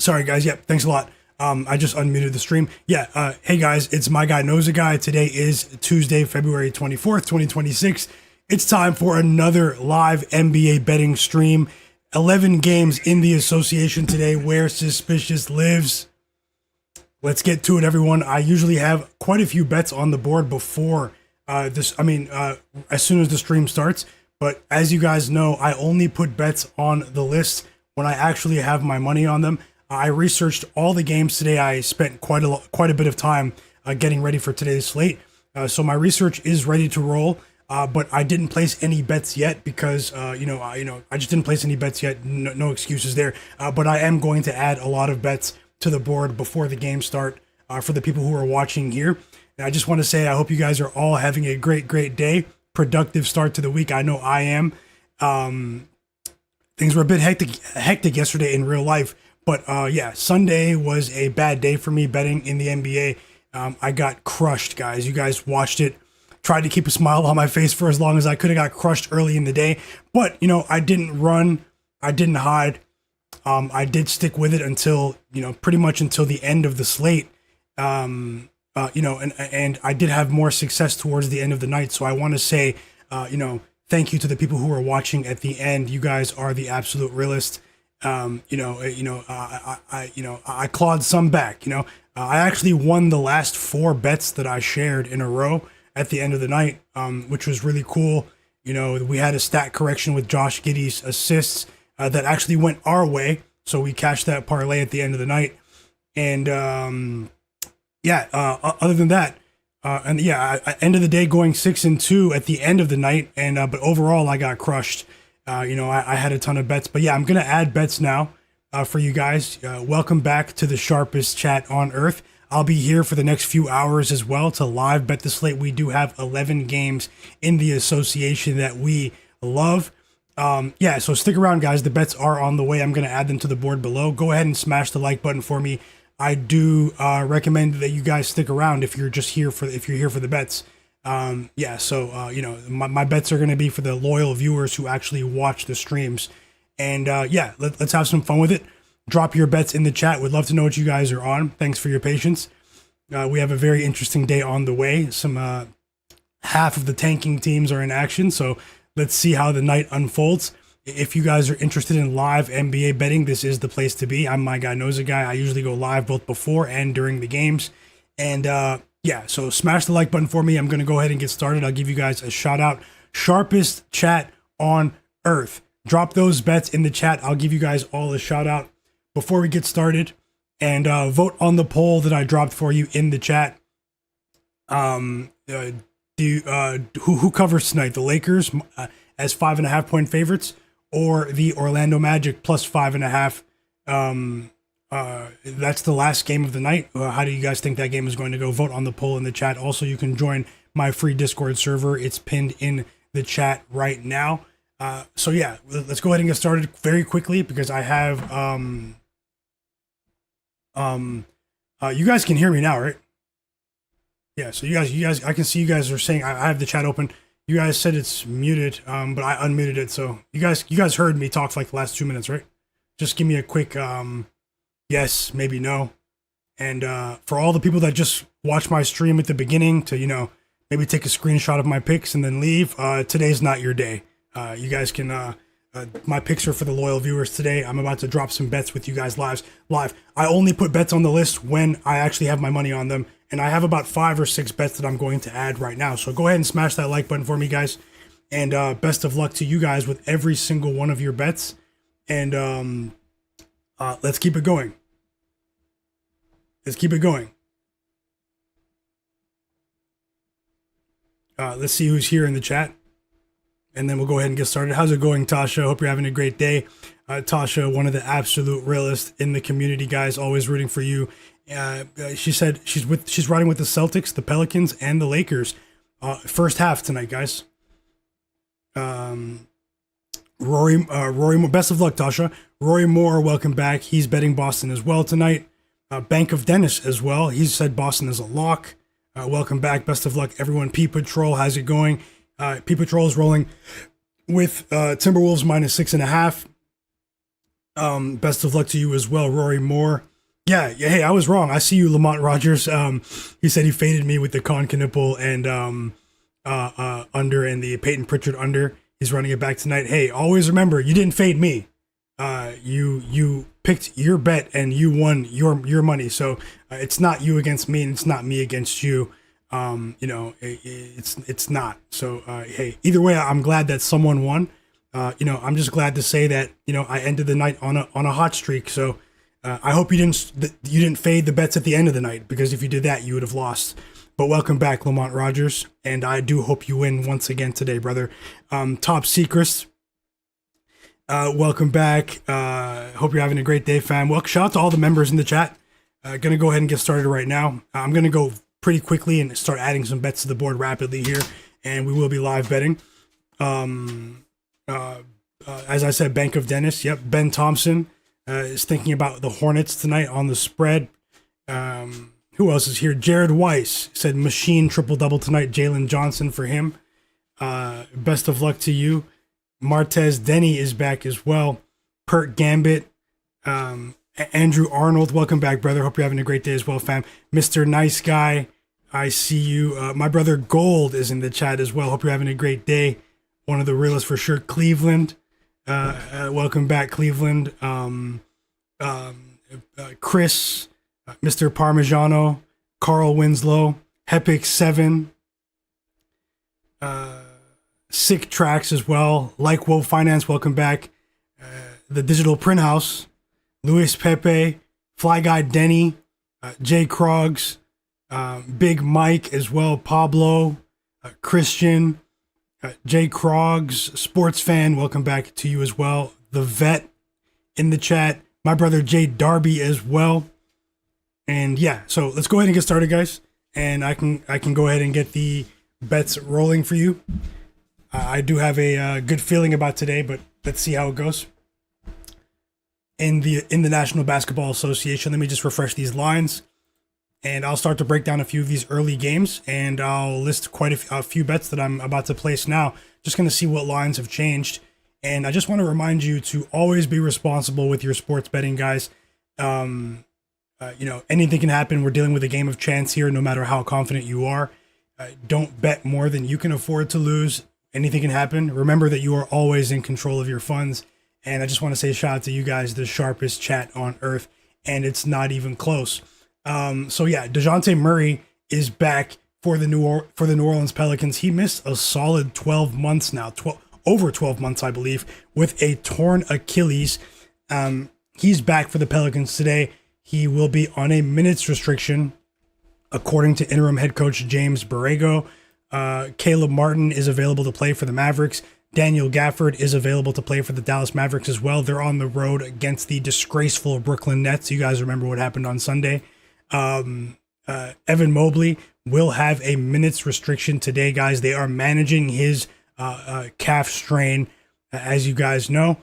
Sorry, guys. Yep. Thanks a lot. I just unmuted the stream. Yeah. Hey, guys. It's Myguyknowsaguy. Today is Tuesday, February 24th, 2026. It's time for another live NBA betting stream. 11 games in the association today where suspicious lives. Let's get to it, everyone. I usually have quite a few bets on the board before as soon as the stream starts. But as you guys know, I only put bets on the list when I actually have my money on them. I researched all the games today. I spent quite a bit of time getting ready for today's slate. So my research is ready to roll. But I didn't place any bets yet because I just didn't place any bets yet. No excuses there. But I am going to add a lot of bets to the board before the games start for the people who are watching here. And I just want to say I hope you guys are all having a great day. Productive start to the week. I know I am. Things were a bit hectic yesterday in real life. But Sunday was a bad day for me betting in the NBA. I got crushed, guys. You guys watched it. Tried to keep a smile on my face for as long as I could. Have got crushed early in the day. But, I didn't run. I didn't hide. I did stick with it until, pretty much until the end of the slate. And I did have more success towards the end of the night. So I want to say, thank you to the people who are watching at the end. You guys are the absolute realest. I clawed some back. I actually won the last 4 bets that I shared in a row at the end of the night, which was really cool. We had a stat correction with Josh Giddey's assists that actually went our way. So we cashed that parlay at the end of the night. And other than that, I ended the day going 6-2 at the end of the night. And but overall, I got crushed. I had a ton of bets. But yeah, I'm going to add bets now for you guys. Welcome back to the sharpest chat on earth. I'll be here for the next few hours as well to live bet the slate. We do have 11 games in the association that we love. So stick around, guys. The bets are on the way. I'm going to add them to the board below. Go ahead and smash the like button for me. I do recommend that you guys stick around if you're here for the bets. My bets are going to be for the loyal viewers who actually watch the streams. And let's have some fun with it. Drop your bets in the chat. We'd love to know what you guys are on. Thanks for your patience. We have a very interesting day on the way. Some half of the tanking teams are in action, so let's see how the night unfolds. If you guys are interested in live NBA betting, this is the place to be. I'm Myguyknowsaguy. I usually go live both before and during the games. And so smash the like button for me. I'm going to go ahead and get started. I'll give you guys a shout out. Sharpest chat on earth. Drop those bets in the chat. I'll give you guys all a shout out before we get started, and vote on the poll that I dropped for you in the chat. Who covers tonight? The Lakers as 5.5 point favorites, or the Orlando Magic plus 5.5? That's the last game of the night. How do you guys think that game is going to go? Vote on the poll in the chat. Also, you can join my free Discord server. It's pinned in the chat right now. Let's go ahead and get started very quickly because I have you guys can hear me now, right? Yeah, so you guys, I can see you guys are saying I have the chat open. You guys said it's muted, but I unmuted it. So you guys heard me talk for like the last 2 minutes, right? Just give me a quick yes, maybe no. And for all the people that just watch my stream at the beginning to maybe take a screenshot of my picks and then leave, today's not your day. You guys can my picks are for the loyal viewers today. I'm about to drop some bets with you guys live. I only put bets on the list when I actually have my money on them, and I have about 5 or 6 bets that I'm going to add right now. So go ahead and smash that like button for me, guys. And best of luck to you guys with every single one of your bets. And let's keep it going. Let's see who's here in the chat. And then we'll go ahead and get started. How's it going, Tasha? Hope you're having a great day. Tasha, one of the absolute realists in the community, guys, always rooting for you. She said she's riding with the Celtics, the Pelicans, and the Lakers. First half tonight, guys. Rory, best of luck, Tasha. Rory Moore, welcome back. He's betting Boston as well tonight. Bank of Dennis as well. He said Boston is a lock. Welcome back. Best of luck, everyone. P Patrol, how's it going? P Patrol is rolling with Timberwolves -6.5. Best of luck to you as well, Rory Moore. Yeah, hey, I was wrong. I see you, Lamont Rogers. He said he faded me with the Con Knipple and under and the Peyton Pritchard under. He's running it back tonight. Hey, always remember, you didn't fade me. You picked your bet and you won your money. So it's not you against me and it's not me against you. It's not. So hey, either way, I'm glad that someone won. I'm just glad to say that I ended the night on a hot streak. So I hope you didn't fade the bets at the end of the night, because if you did that, you would have lost. But welcome back, Lamont Rogers, and I do hope you win once again today, brother. Top Secrets, welcome back. Hope you're having a great day, fam. Well, shout out to all the members in the chat. Gonna go ahead and get started right now. I'm gonna go pretty quickly and start adding some bets to the board rapidly here, and we will be live betting. As I said, Bank of Dennis. Yep, Ben Thompson is thinking about the Hornets tonight on the spread. Who else is here? Jared Weiss said machine triple-double tonight. Jalen Johnson for him. Best of luck to you. Martez Denny is back as well. Pert Gambit. Andrew Arnold, welcome back, brother. Hope you're having a great day as well, fam. Mr. Nice Guy, I see you. My brother Gold is in the chat as well. Hope you're having a great day. One of the realists for sure. Cleveland. Welcome back, Cleveland. Chris. Mr. Parmigiano, Carl Winslow, Hepic 7, Sick Tracks as well, Like Woe Finance, welcome back, The Digital Print House, Luis Pepe, Fly Guy Denny, Jay Krogs, Big Mike as well, Pablo, Christian, Jay Krogs, Sports Fan, welcome back to you as well, The Vet in the chat, my brother Jay Darby as well. And yeah, so let's go ahead and get started, guys. And I can go ahead and get the bets rolling for you. I do have a good feeling about today, but let's see how it goes. In the National Basketball Association, let me just refresh these lines, and I'll start to break down a few of these early games, and I'll list quite a few bets that I'm about to place now. Just going to see what lines have changed, and I just want to remind you to always be responsible with your sports betting, guys. Anything can happen. We're dealing with a game of chance here, no matter how confident you are. Don't bet more than you can afford to lose. Anything can happen. Remember that you are always in control of your funds. And I just want to say shout out to you guys, the sharpest chat on earth, and it's not even close. DeJounte Murray is back for the New Orleans Pelicans. He missed a solid 12 months now, over 12 months, I believe, with a torn Achilles. He's back for the Pelicans today. He will be on a minutes restriction, according to interim head coach James Borrego. Caleb Martin is available to play for the Mavericks. Daniel Gafford is available to play for the Dallas Mavericks as well. They're on the road against the disgraceful Brooklyn Nets. You guys remember what happened on Sunday. Evan Mobley will have a minutes restriction today, guys. They are managing his calf strain, as you guys know.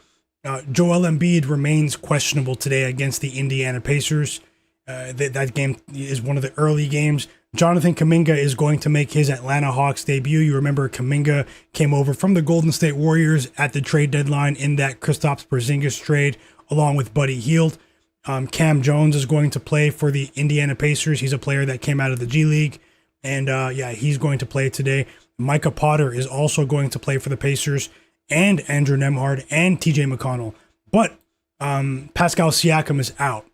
Joel Embiid remains questionable today against the Indiana Pacers. That game is one of the early games. Jonathan Kuminga is going to make his Atlanta Hawks debut. You remember Kuminga came over from the Golden State Warriors at the trade deadline in that Kristaps Porzingis trade, along with Buddy Hield. Cam Jones is going to play for the Indiana Pacers. He's a player that came out of the G League. And he's going to play today. Micah Potter is also going to play for the Pacers, and Andrew Nembhard and TJ McConnell. But Pascal Siakam is out.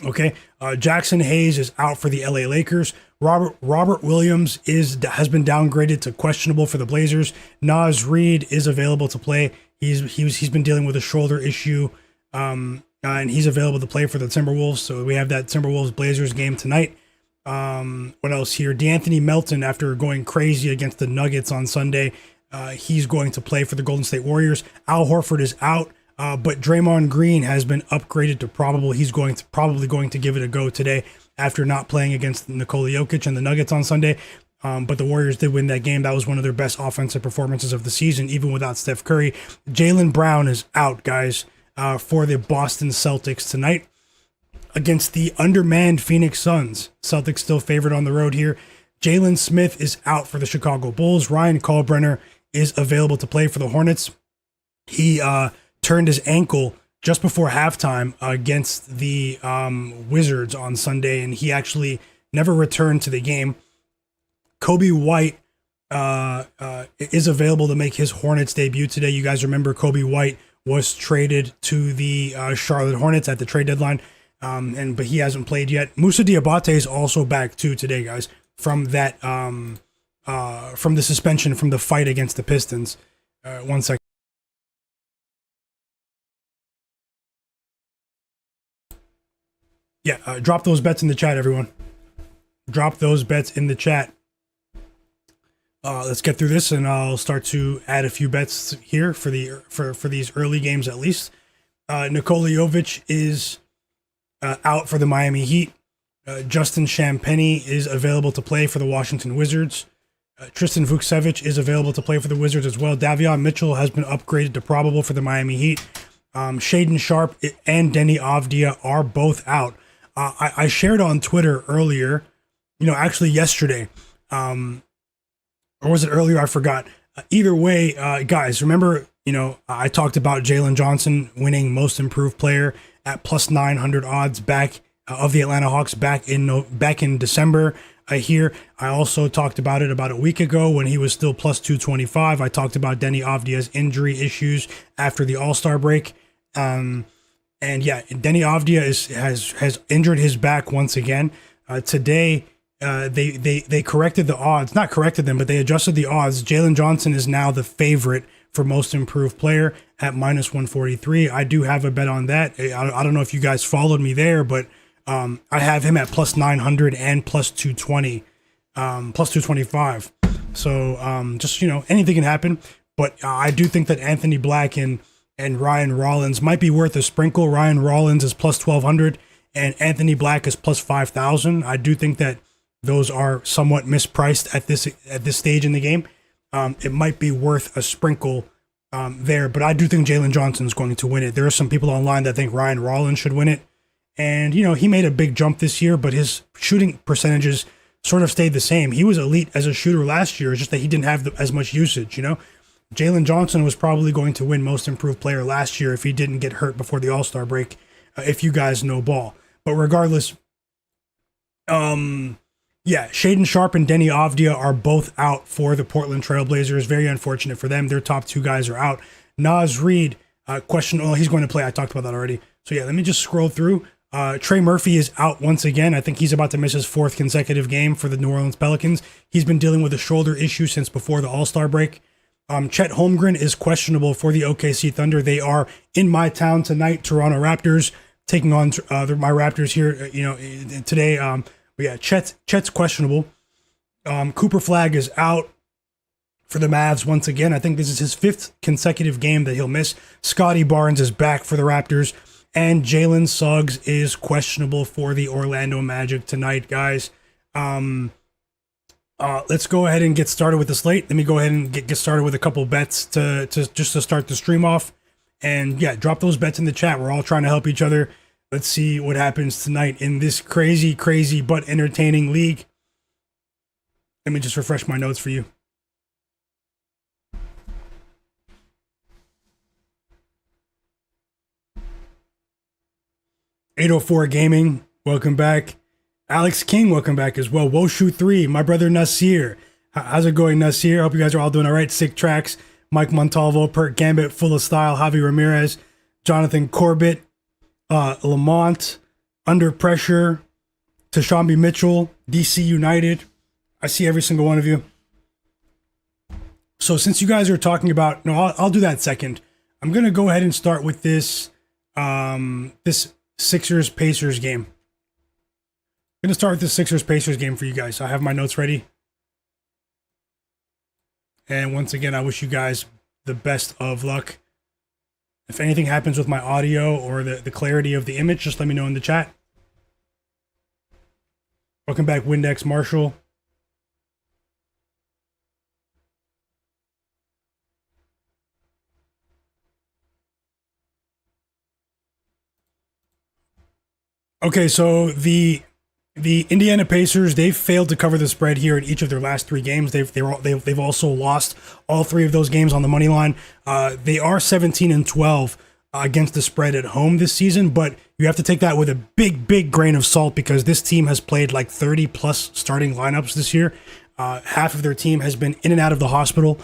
Okay. Jackson Hayes is out for the LA Lakers. Robert Williams has been downgraded to questionable for the Blazers. Naz Reid is available to play. He's been dealing with a shoulder issue. And he's available to play for the Timberwolves. So we have that Timberwolves Blazers game tonight. What else here? DeAnthony Melton, after going crazy against the Nuggets on Sunday, he's going to play for the Golden State Warriors. Al Horford is out, but Draymond Green has been upgraded to probable. He's probably going to give it a go today after not playing against Nikola Jokic and the Nuggets on Sunday. But the Warriors did win that game. That was one of their best offensive performances of the season, even without Steph Curry. Jaylen Brown is out, guys, for the Boston Celtics tonight against the undermanned Phoenix Suns. Celtics still favored on the road here. Jalen Smith is out for the Chicago Bulls. Ryan Kalkbrenner is available to play for the Hornets. He turned his ankle just before halftime against the Wizards on Sunday, and he never returned to the game. Kobe White is available to make his Hornets debut today. You guys remember Kobe White was traded to the Charlotte Hornets at the trade deadline, but he hasn't played yet. Moussa Diabate is also back too today, guys, from that from the suspension from the fight against the Pistons. 1 second. Yeah, drop those bets in the chat, everyone. Drop those bets in the chat. Let's get through this, and I'll start to add a few bets here for these early games at least. Nikola Jovic is out for the Miami Heat. Justin Champagnie is available to play for the Washington Wizards. Tristan Vukcevic is available to play for the Wizards as well. Davion Mitchell has been upgraded to probable for the Miami Heat. Shaedon Sharpe and Deni Avdija are both out. I shared on Twitter earlier, actually yesterday, or was it earlier? I forgot. Either way, guys, remember, I talked about Jalen Johnson winning Most Improved Player at plus 900 odds back of the Atlanta Hawks back in December. Here, I also talked about it about a week ago when he was still plus 225. I talked about Deni Avdija's injury issues after the All-Star break. And yeah, Deni Avdija has injured his back once again. Today, they corrected the odds, not corrected them, but they adjusted the odds. Jalen Johnson is now the favorite for Most Improved Player at minus 143. I do have a bet on that. I don't know if you guys followed me there, but I have him at plus 900 and plus 220, plus 225. So just, anything can happen. But I do think that Anthony Black and Ryan Rollins might be worth a sprinkle. Ryan Rollins is plus 1,200 and Anthony Black is plus 5,000. I do think that those are somewhat mispriced at this stage in the game. It might be worth a sprinkle there, but I do think Jalen Johnson is going to win it. There are some people online that think Ryan Rollins should win it. And, he made a big jump this year, but his shooting percentages sort of stayed the same. He was elite as a shooter last year, it's just that he didn't have as much usage, Jalen Johnson was probably going to win Most Improved Player last year if he didn't get hurt before the All-Star break, if you guys know ball. But regardless, Shaedon Sharpe and Deni Avdija are both out for the Portland Trailblazers. Very unfortunate for them. Their top two guys are out. Naz Reid, he's going to play. I talked about that already. So yeah, let me just scroll through. Trey Murphy is out once again. I think he's about to miss his fourth consecutive game for the New Orleans Pelicans. He's been dealing with a shoulder issue since before the All-Star break. Chet Holmgren is questionable for the OKC Thunder. They are in my town tonight, Toronto Raptors, taking on my Raptors here, today. Chet's questionable. Cooper Flagg is out for the Mavs once again. I think this is his fifth consecutive game that he'll miss. Scottie Barnes is back for the Raptors. And Jalen Suggs is questionable for the Orlando Magic tonight, guys. Let's go ahead and get started with the slate. Let me go ahead and get started with a couple bets to start the stream off. And yeah, drop those bets in the chat. We're all trying to help each other. Let's see what happens tonight in this crazy, crazy but entertaining league. Let me just refresh my notes for you. $804 Gaming, welcome back. Alex King, welcome back as well. Woshu3, my brother Nasir. How's it going, Nasir? Hope you guys are all doing all right. Sick Tracks, Mike Montalvo, Pert Gambit, Full of Style, Javi Ramirez, Jonathan Corbett, Lamont, Under Pressure, Tashambi Mitchell, DC United. I see every single one of you. So since you guys are talking about, I'll do that second. I'm going to go ahead and start with this Sixers-Pacers game. I'm going to start with the Sixers-Pacers game for you guys. I have my notes ready. And once again, I wish you guys the best of luck. If anything happens with my audio or the clarity of the image, just let me know in the chat. Welcome back, Windex Marshall. Okay, so the Indiana Pacers, they've failed to cover the spread here in each of their last three games. They've also lost all three of those games on the money line. They are 17-12 against the spread at home this season, but you have to take that with a big grain of salt because this team has played like 30 plus starting lineups this year. Half of their team has been in and out of the hospital.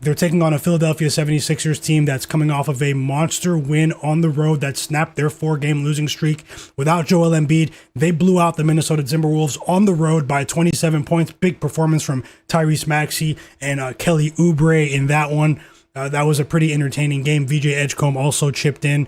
They're taking on a Philadelphia 76ers team that's coming off of a monster win on the road that snapped their 4-game losing streak. Without Joel Embiid, they blew out the Minnesota Timberwolves on the road by 27 points. Big performance from Tyrese Maxey and Kelly Oubre in that one. That was a pretty entertaining game. VJ Edgecombe also chipped in.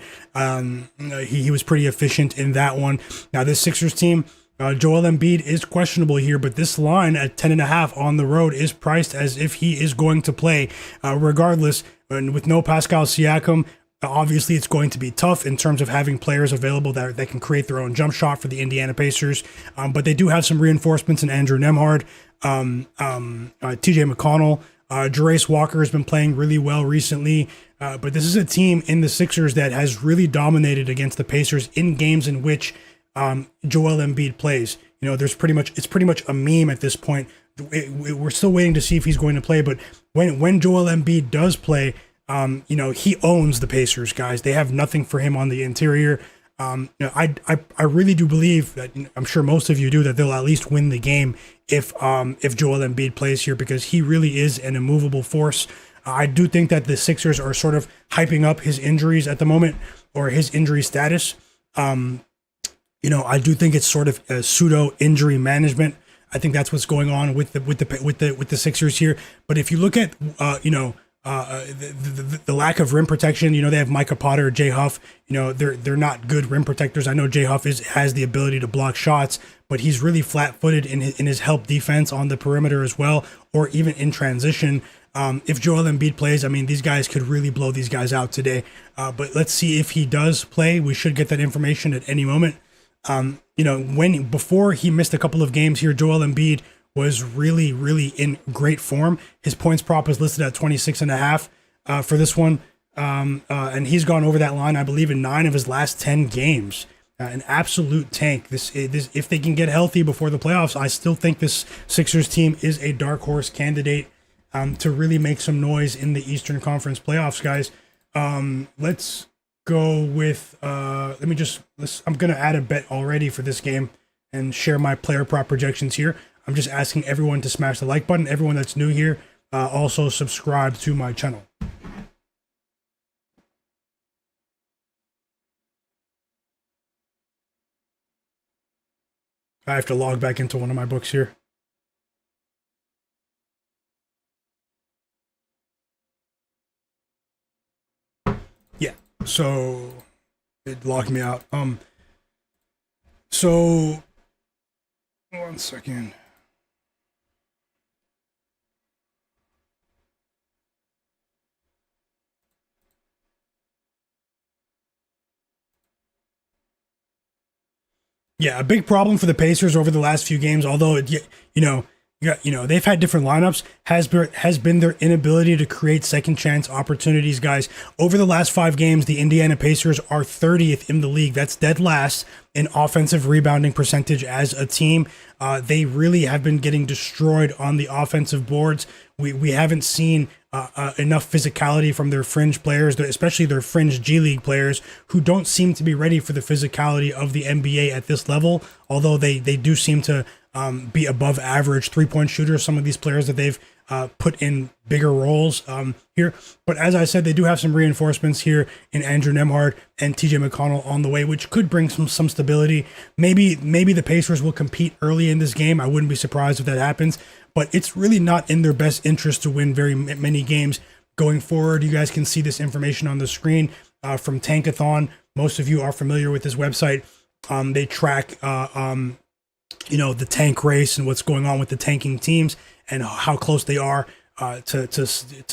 He was pretty efficient in that one. Now, this Sixers team, Joel Embiid is questionable here, but this line at 10.5 on the road is priced as if he is going to play regardless. And with no Pascal Siakam, obviously it's going to be tough in terms of having players available that can create their own jump shot for the Indiana Pacers. But they do have some reinforcements in Andrew Nembhard, TJ McConnell. Jarace Walker has been playing really well recently, but this is a team in the Sixers that has really dominated against the Pacers in games in which Joel Embiid plays. You know, it's pretty much a meme at this point. We're still waiting to see if he's going to play, but when Joel Embiid does play, he owns the Pacers, guys. They have nothing for him on the interior. I really do believe that, I'm sure most of you do, that they'll at least win the game if Joel Embiid plays here, because he really is an immovable force. I do think that the Sixers are sort of hyping up his injuries at the moment, or his injury status. I do think it's sort of a pseudo injury management. I think that's what's going on with the Sixers here. But if you look at the lack of rim protection, they have Micah Potter, Jay Huff. They're not good rim protectors. I know Jay Huff has the ability to block shots, but he's really flat-footed in his help defense on the perimeter as well, or even in transition. If Joel Embiid plays, these guys could really blow these guys out today. But let's see if he does play. We should get that information at any moment. Before he missed a couple of games here, Joel Embiid was really in great form. His points prop is listed at 26.5 for this one. And he's gone over that line, I believe, in 9 of his last 10 games. An absolute tank. This, if they can get healthy before the playoffs, I still think this Sixers team is a dark horse candidate to really make some noise in the Eastern Conference playoffs, guys. Let's go with, I'm going to add a bet already for this game and share my player prop projections here. I'm just asking everyone to smash the like button. Everyone that's new here, also subscribe to my channel. I have to log back into one of my books here. Yeah, so it logged me out. So 1 second. Yeah, a big problem for the Pacers over the last few games, although they've had different lineups, has been their inability to create second chance opportunities, guys. Over the last 5 games, the Indiana Pacers are 30th in the league. That's dead last in offensive rebounding percentage as a team. They really have been getting destroyed on the offensive boards. We haven't seen enough physicality from their fringe players, especially their fringe G League players, who don't seem to be ready for the physicality of the NBA at this level, although they do seem to be above average three-point shooters, some of these players that they've put in bigger roles here. But as I said, they do have some reinforcements here in Andrew Nembhard and TJ McConnell on the way, which could bring some stability. Maybe the Pacers will compete early in this game. I wouldn't be surprised if that happens, but it's really not in their best interest to win very many games going forward. You guys can see this information on the screen from Tankathon. Most of you are familiar with this website. They track the tank race and what's going on with the tanking teams and how close they are to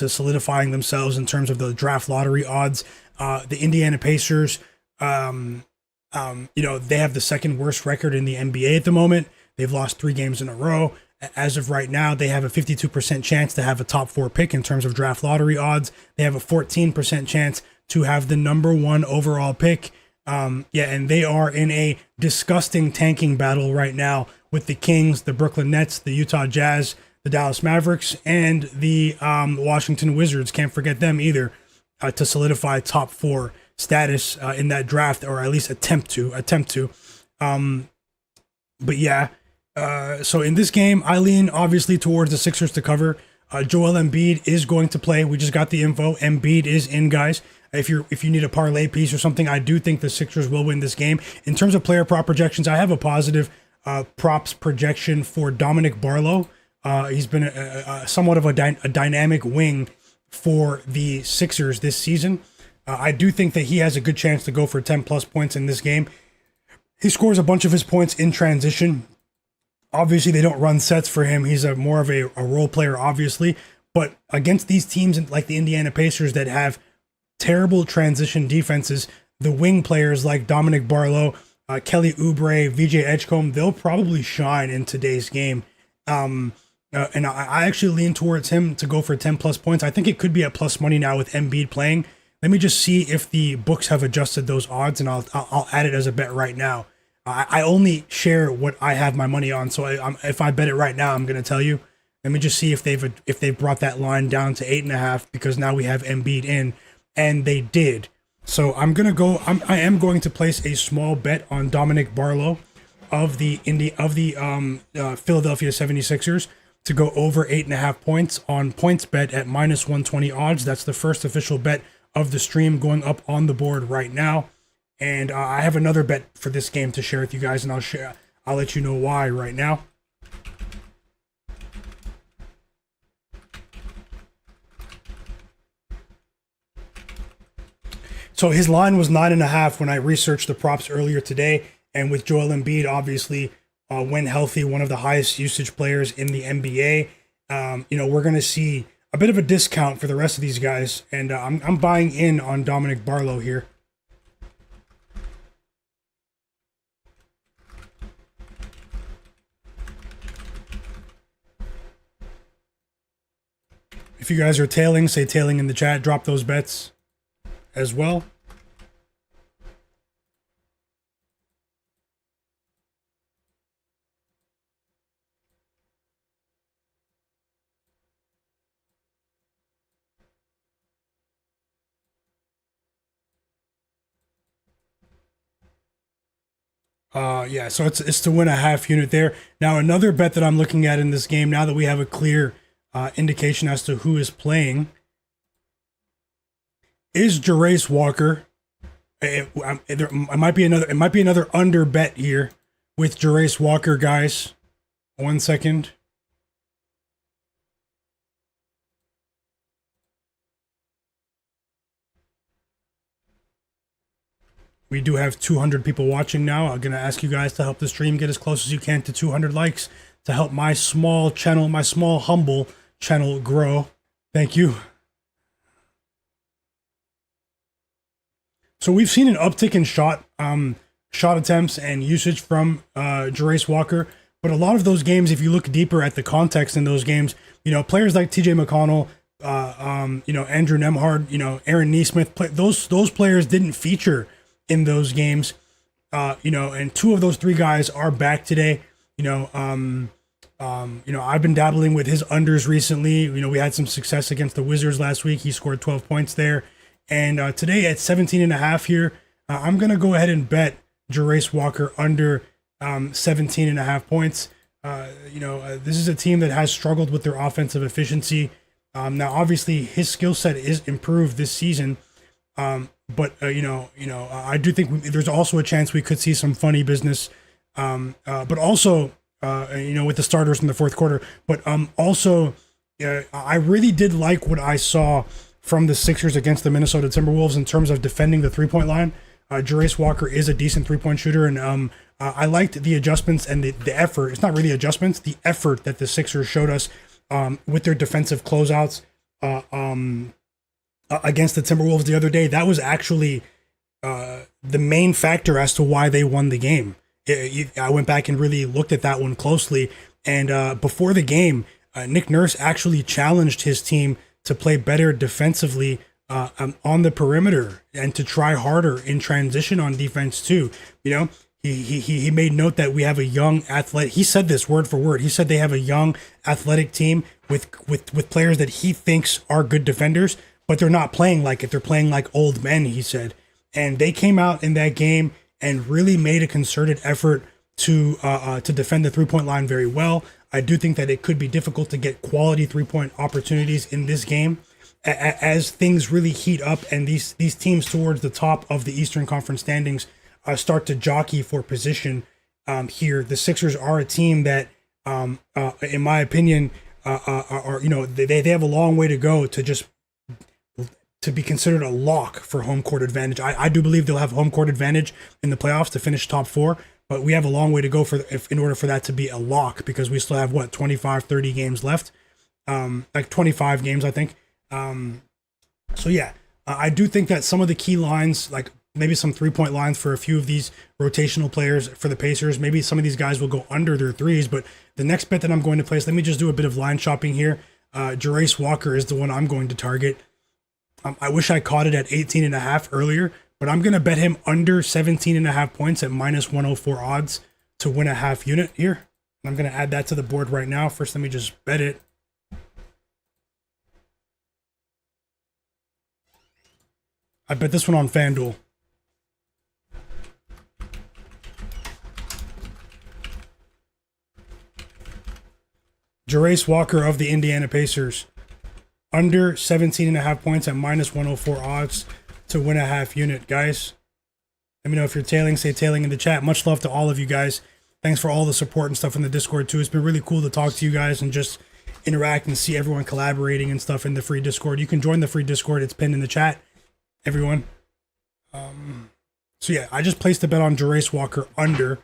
solidifying themselves in terms of the draft lottery odds. The Indiana Pacers, they have the second worst record in the NBA at the moment. They've lost 3 games in a row. As of right now, they have a 52% chance to have a top 4 pick in terms of draft lottery odds. They have a 14% chance to have the number 1 overall pick. And they are in a disgusting tanking battle right now with the Kings, the Brooklyn Nets, the Utah Jazz, the Dallas Mavericks, and the Washington Wizards. Can't forget them either, to solidify top 4. status in that draft, or at least attempt to. But yeah, so in this game, I lean obviously towards the Sixers to cover. Joel Embiid is going to play. We just got the info. Embiid is in, guys. If you need a parlay piece or something, I do think the Sixers will win this game. In terms of player prop projections, I have a positive props projection for Dominic Barlow. He's been somewhat of a dynamic wing for the Sixers this season. I do think that he has a good chance to go for 10 plus points in this game. He scores a bunch of his points in transition. Obviously, they don't run sets for him. He's more of a role player, obviously. But against these teams like the Indiana Pacers that have terrible transition defenses, the wing players like Dominic Barlow, Kelly Oubre, VJ Edgecombe, they'll probably shine in today's game. And I actually lean towards him to go for 10 plus points. I think it could be at plus money now with Embiid playing. Let me just see if the books have adjusted those odds, and I'll add it as a bet right now. I only share what I have my money on, so if I bet it right now, I'm going to tell you. Let me just see if they've brought that line down to 8.5, because now we have Embiid in, and they did. So I am going to place a small bet on Dominic Barlow of the Philadelphia 76ers to go over 8.5 points on PointsBet at minus 120 odds. That's the first official bet of the stream going up on the board right now. And I have another bet for this game to share with you guys, and I'll let you know why right now. So his line was 9.5 when I researched the props earlier today, and with Joel Embiid, obviously, when healthy, one of the highest usage players in the NBA, we're going to see a bit of a discount for the rest of these guys, and I'm buying in on Dominic Barlow here. If you guys are tailing, say tailing in the chat. Drop those bets as well. Yeah, so it's to win a half unit there. Now, another bet that I'm looking at in this game, now that we have a clear indication as to who is playing, is Jarace Walker. It might be another under bet here with Jarace Walker, guys. 1 second. We do have 200 people watching now. I'm going to ask you guys to help the stream get as close as you can to 200 likes to help my small channel, my small, humble channel grow. Thank you. So we've seen an uptick in shot attempts and usage from Jarace Walker. But a lot of those games, if you look deeper at the context in those games, players like TJ McConnell, Andrew Nembhard, Aaron Nesmith, those players didn't feature in those games, and two of those three guys are back today. I've been dabbling with his unders recently. We had some success against the Wizards last week. He scored 12 points there. And today at 17.5 here, I'm going to go ahead and bet Jarace Walker under 17.5 points. This is a team that has struggled with their offensive efficiency. Now, obviously, his skill set is improved this season. But I do think there's also a chance we could see some funny business. But also, with the starters in the fourth quarter. But also, I really did like what I saw from the Sixers against the Minnesota Timberwolves in terms of defending the three-point line. Jarace Walker is a decent three-point shooter, and I liked the adjustments and the effort. It's not really adjustments, the effort that the Sixers showed us with their defensive closeouts against the Timberwolves the other day. That was actually the main factor as to why they won the game. I went back and really looked at that one closely, and before the game, Nick Nurse actually challenged his team to play better defensively on the perimeter and to try harder in transition on defense too. He made note that we have a young athletic. He said this word for word. He said they have a young athletic team with players that he thinks are good defenders, but they're not playing like it. They're playing like old men, he said. and they came out in that game and really made a concerted effort to defend the 3-point line very well. I do think that it could be difficult to get quality 3-point opportunities in this game as things really heat up and these teams towards the top of the Eastern Conference standings start to jockey for position here. The Sixers are a team that, in my opinion, are they have a long way to go to be considered a lock for home court advantage. I do believe they'll have home court advantage in the playoffs to finish top 4, but we have a long way to go in order for that to be a lock, because we still have 25, 30 games left, like 25 games, I think. So yeah, I do think that some of the key lines, like maybe some 3-point lines for a few of these rotational players for the Pacers, maybe some of these guys will go under their threes. But the next bet that I'm going to place, let me just do a bit of line shopping here. Jarace Walker is the one I'm going to target. I wish I caught it at 18.5 earlier, but I'm going to bet him under 17.5 points at minus 104 odds to win a half unit here. I'm going to add that to the board right now. First, let me just bet it. I bet this one on FanDuel. Jarace Walker of the Indiana Pacers. Under 17.5 points at minus 104 odds to win a half unit. Guys, let me know if you're tailing. Say tailing in the chat. Much love to all of you guys. Thanks for all the support and stuff in the Discord too. It's been really cool to talk to you guys and just interact and see everyone collaborating and stuff in the free Discord. You can join the free Discord. It's pinned in the chat, everyone. So yeah, I just placed a bet on Jarace Walker under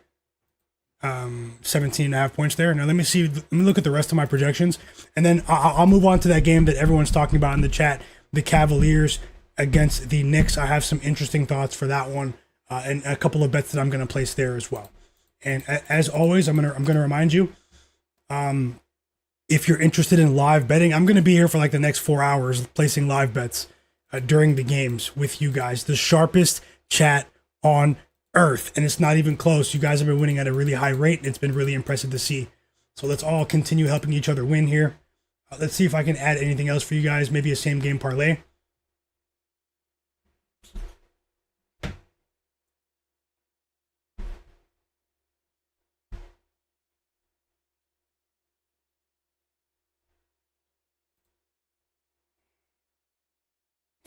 17.5 points there. Now let me look at the rest of my projections, and then I'll move on to that game that everyone's talking about in the chat, the Cavaliers against the Knicks. I have some interesting thoughts for that one, and a couple of bets that I'm going to place there as well. And as always, I'm gonna remind you, if you're interested in live betting, I'm going to be here for like the next 4 hours placing live bets during the games with you guys. The sharpest chat on earth, and it's not even close. You guys have been winning at a really high rate, and it's been really impressive to see. So let's all continue helping each other win here. Let's see if I can add anything else for you guys. Maybe a same game parlay.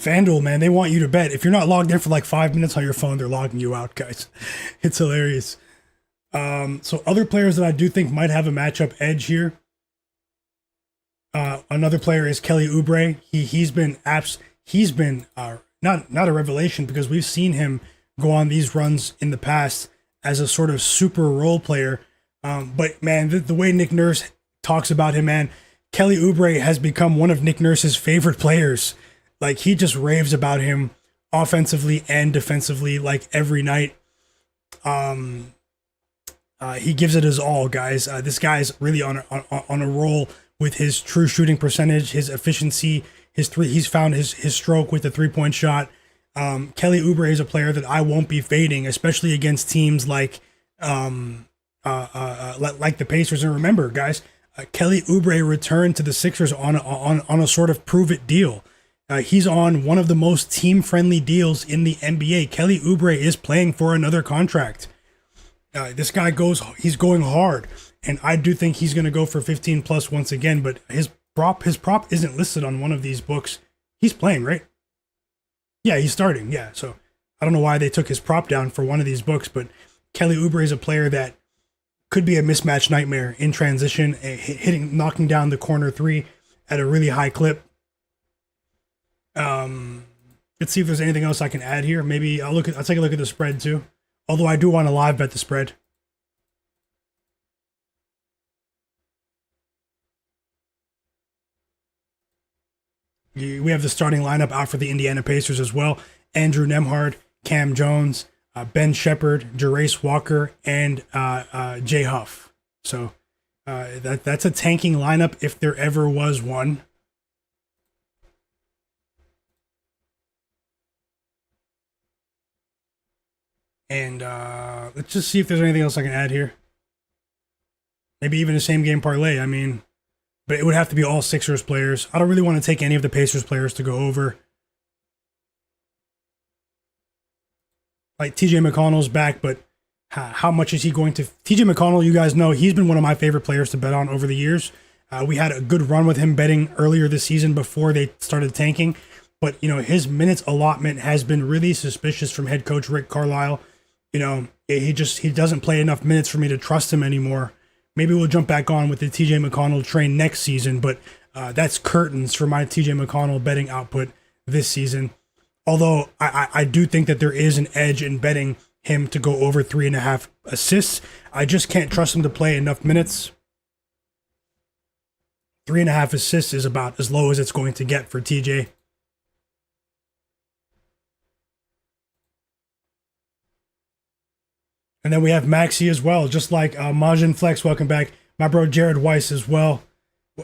FanDuel, man, they want you to bet. If you're not logged in for like 5 minutes on your phone, they're logging you out, guys. It's hilarious. So other players that I do think might have a matchup edge here. Another player is Kelly Oubre. He's been not a revelation, because we've seen him go on these runs in the past as a sort of super role player. But man, the way Nick Nurse talks about him, man, Kelly Oubre has become one of Nick Nurse's favorite players. Like, he just raves about him offensively and defensively, like every night. He gives it his all, guys. This guy's really on a roll with his true shooting percentage, his efficiency, he's found his stroke with the 3-point shot. Kelly Oubre is a player that I won't be fading, especially against teams like the Pacers. And remember, guys, Kelly Oubre returned to the Sixers on a sort of prove it deal. He's on one of the most team-friendly deals in the NBA. Kelly Oubre is playing for another contract. This guy he's going hard, and I do think he's going to go for 15 plus once again, but his prop isn't listed on one of these books. He's playing, right? Yeah, he's starting. Yeah, so I don't know why they took his prop down for one of these books, but Kelly Oubre is a player that could be a mismatch nightmare in transition, knocking down the corner 3 at a really high clip. Let's see if there's anything else I can add here. Maybe I'll take a look at the spread too. Although I do want to live bet the spread. We have the starting lineup out for the Indiana Pacers as well. Andrew Nembhard, Cam Jones, Ben Shepherd, Jarace Walker, and Jay Huff. So that's a tanking lineup if there ever was one. And let's just see if there's anything else I can add here. Maybe even a same game parlay. I mean, but it would have to be all Sixers players. I don't really want to take any of the Pacers players to go over. like TJ McConnell's back, but how much is he going to? TJ McConnell, you guys know, he's been one of my favorite players to bet on over the years. We had a good run with him betting earlier this season before they started tanking. But, his minutes allotment has been really suspicious from head coach Rick Carlisle. He doesn't play enough minutes for me to trust him anymore. Maybe we'll jump back on with the TJ McConnell train next season, but that's curtains for my TJ McConnell betting output this season. Although I do think that there is an edge in betting him to go over 3.5 assists. I just can't trust him to play enough minutes. 3.5 assists is about as low as it's going to get for TJ. And then we have Maxey as well, just like Majin Flex. Welcome back. My bro Jared Weiss as well.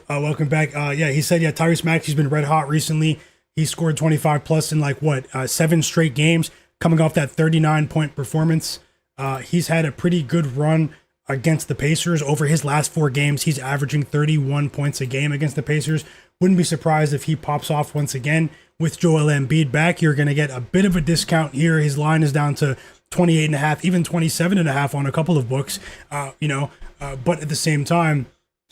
Welcome back. He said, Tyrese Maxey's been red hot recently. He scored 25 plus in 7 straight games, coming off that 39-point performance. He's had a pretty good run against the Pacers. Over his last 4 games, he's averaging 31 points a game against the Pacers. Wouldn't be surprised if he pops off once again. With Joel Embiid back, you're going to get a bit of a discount here. His line is down to 28.5, even 27.5 on a couple of books. But at the same time,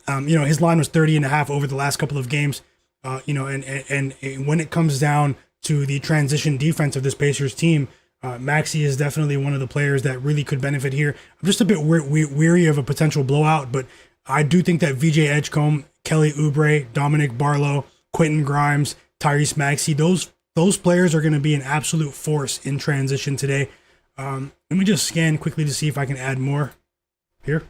his line was 30.5 over the last couple of games. And when it comes down to the transition defense of this Pacers team, Maxey is definitely one of the players that really could benefit here. I'm just a bit weary of a potential blowout, but I do think that VJ Edgecombe, Kelly Oubre, Dominic Barlow, Quentin Grimes, Tyrese Maxey, those players are going to be an absolute force in transition today. Let me just scan quickly to see if I can add more here.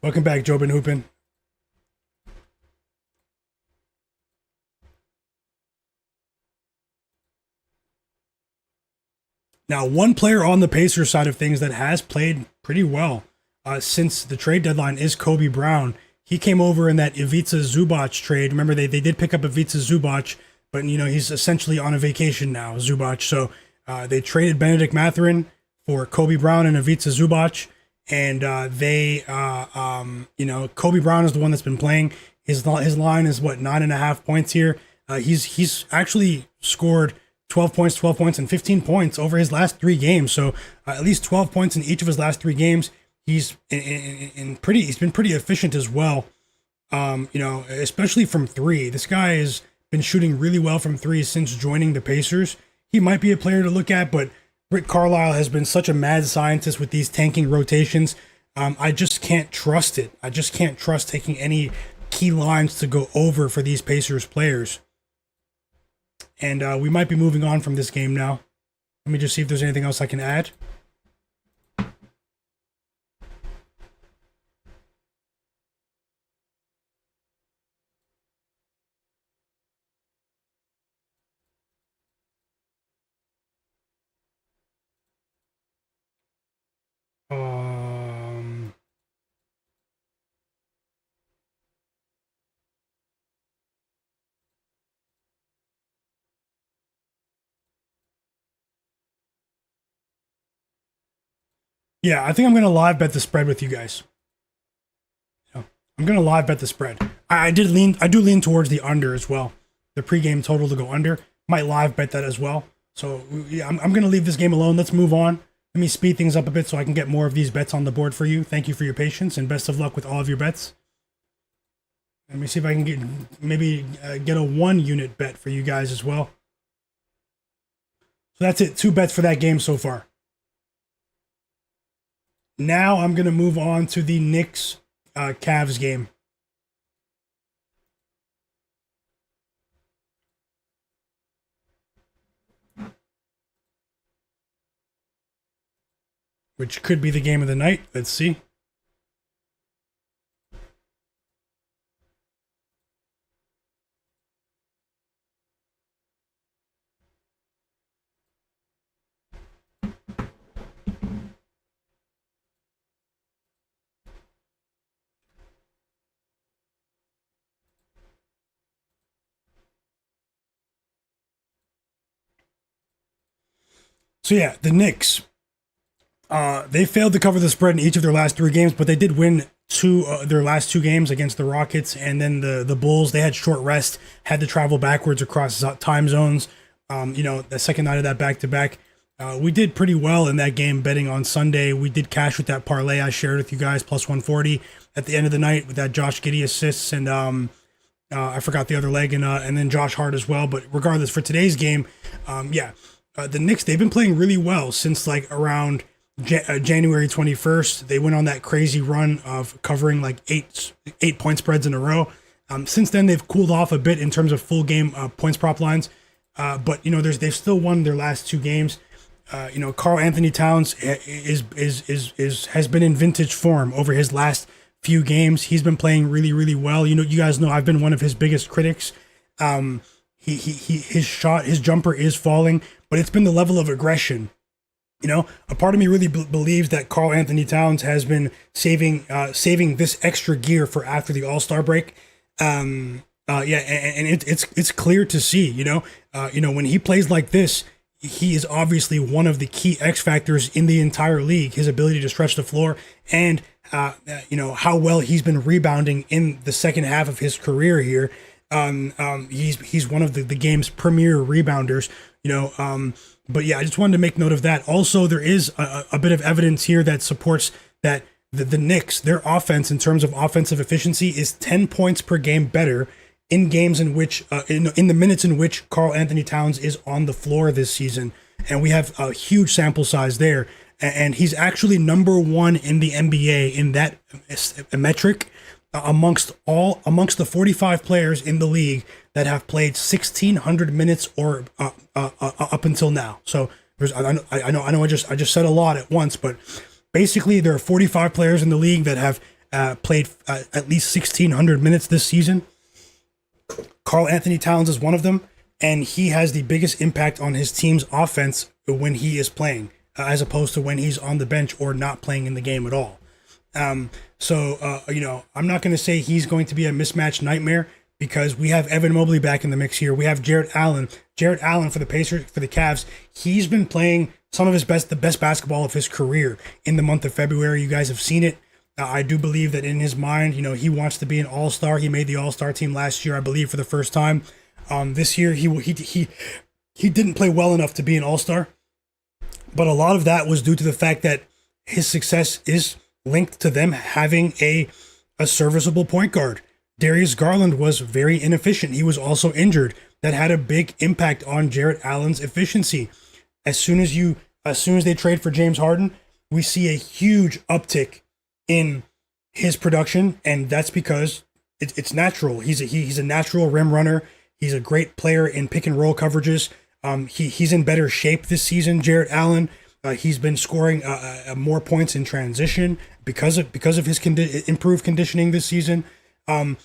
Welcome back, Jobin Hoopin. Now, one player on the Pacers side of things that has played pretty well since the trade deadline is Kobe Brown. He came over in that Ivica Zubac trade. Remember, they did pick up Ivica Zubac, but he's essentially on a vacation now, Zubac. So they traded Benedict Mathurin for Kobe Brown and Ivica Zubac, and Kobe Brown is the one that's been playing. His line is 9.5 points here. He's actually scored 12 points, and 15 points over his last 3 games. So at least 12 points in each of his last 3 games. He's been pretty efficient as well. Especially from 3. This guy has been shooting really well from 3 since joining the Pacers. He might be a player to look at, but Rick Carlisle has been such a mad scientist with these tanking rotations. I just can't trust it. I just can't trust taking any key lines to go over for these Pacers players. And we might be moving on from this game now. Let me just see if there's anything else I can add. Yeah, I think I'm going to live bet the spread with you guys. I'm going to live bet the spread. I do lean towards the under as well. The pregame total to go under. Might live bet that as well. So yeah, I'm going to leave this game alone. Let's move on. Let me speed things up a bit so I can get more of these bets on the board for you. Thank you for your patience and best of luck with all of your bets. Let me see if I can get a 1-unit bet for you guys as well. So that's it. 2 bets for that game so far. Now I'm going to move on to the Knicks Cavs game. Which could be the game of the night. Let's see. So yeah, the Knicks, they failed to cover the spread in each of their last 3 games, but they did win their last 2 games against the Rockets and then the Bulls. They had short rest, had to travel backwards across time zones. The second night of that back-to-back. We did pretty well in that game betting on Sunday. We did cash with that parlay I shared with you guys, plus 140 at the end of the night with that Josh Giddey assists and I forgot the other leg and then Josh Hart as well. But regardless, for today's game, the Knicks, they've been playing really well since like around January 21st. They went on that crazy run of covering like eight point spreads in a row. Since then, they've cooled off a bit in terms of full game points prop lines. But they've still won their last two games. Karl-Anthony Towns has been in vintage form over his last few games. He's been playing really, really well. You guys know I've been one of his biggest critics. His jumper is falling, but it's been the level of aggression. A part of me really believes that Karl-Anthony Towns has been saving this extra gear for after the All-Star break. And it's clear to see. When he plays like this, he is obviously one of the key X factors in the entire league. His ability to stretch the floor and how well he's been rebounding in the second half of his career here. He's one of the game's premier rebounders. But yeah, I just wanted to make note of that. Also, there is a bit of evidence here that supports that the Knicks, their offense in terms of offensive efficiency is 10 points per game better in games in which, in the minutes in which Karl-Anthony Towns is on the floor this season. And we have a huge sample size there. And he's actually number one in the NBA in that metric amongst the 45 players in the league that have played 1,600 minutes or up until now. So I know I just said a lot at once, but basically there are 45 players in the league that have played at least 1,600 minutes this season. Karl-Anthony Towns is one of them, and he has the biggest impact on his team's offense when he is playing, as opposed to when he's on the bench or not playing in the game at all. I'm not going to say he's going to be a mismatch nightmare because we have Evan Mobley back in the mix here. We have Jarrett Allen. Jarrett Allen for the Pacers, for the Cavs. He's been playing some of the best basketball of his career in the month of February. You guys have seen it. I do believe that in his mind, he wants to be an all-star. He made the all-star team last year, I believe, for the first time. This year, he didn't play well enough to be an all-star. But a lot of that was due to the fact that his success is linked to them having a serviceable point guard. Darius Garland was very inefficient. He was also injured. That had a big impact on Jarrett Allen's efficiency. As soon as they trade for James Harden, we see a huge uptick in his production, and that's because it's natural. He's a natural rim runner. He's a great player in pick and roll coverages. He's in better shape this season, Jarrett Allen. He's been scoring more points in transition because of his improved conditioning this season. I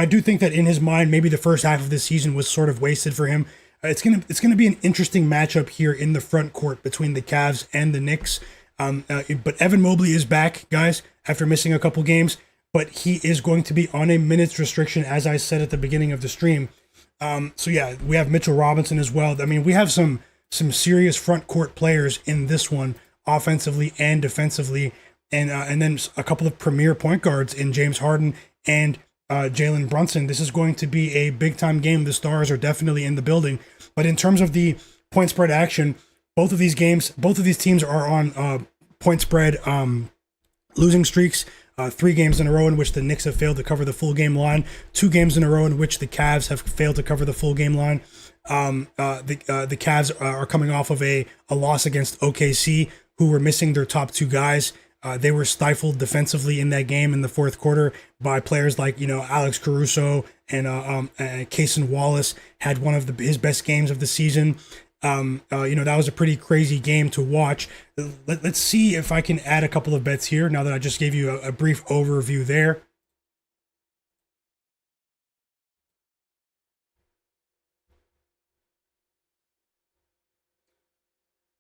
do think that in his mind, maybe the first half of this season was sort of wasted for him. It's gonna be an interesting matchup here in the front court between the Cavs and the Knicks. But Evan Mobley is back, guys, after missing a couple games. But he is going to be on a minutes restriction, as I said at the beginning of the stream. We have Mitchell Robinson as well. I mean, we have some serious front court players in this one, offensively and defensively, and then a couple of premier point guards in James Harden and Jalen Brunson. This is going to be a big time game. The stars are definitely in the building. But in terms of the point spread action, both of these teams are on point spread losing streaks. 3 games in a row in which the Knicks have failed to cover the full game line. 2 games in a row in which the Cavs have failed to cover the full game line. The Cavs are coming off of a loss against OKC, who were missing their top 2 guys. They were stifled defensively in that game in the fourth quarter by players like Alex Caruso and Cason Wallace had one of his best games of the season. That was a pretty crazy game to watch. Let's see if I can add a couple of bets here now that I just gave you a brief overview there.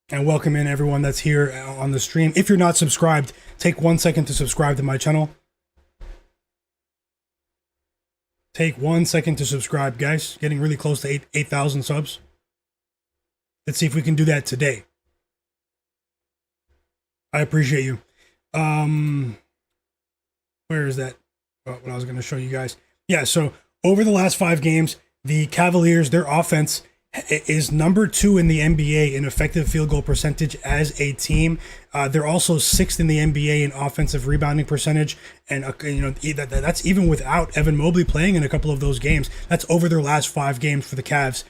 And welcome in everyone that's here on the stream. If you're not subscribed, take 1 second to subscribe to my channel. Take 1 second to subscribe, guys. Getting really close to 8,000 subs. Let's see if we can do that today. I appreciate you. Where is that? What I was going to show you guys. Yeah, so over the last 5 games, the Cavaliers, their offense is number 2 in the NBA in effective field goal percentage as a team. They're also 6th in the NBA in offensive rebounding percentage, and that's even without Evan Mobley playing in a couple of those games. That's over their last 5 games for the Cavs.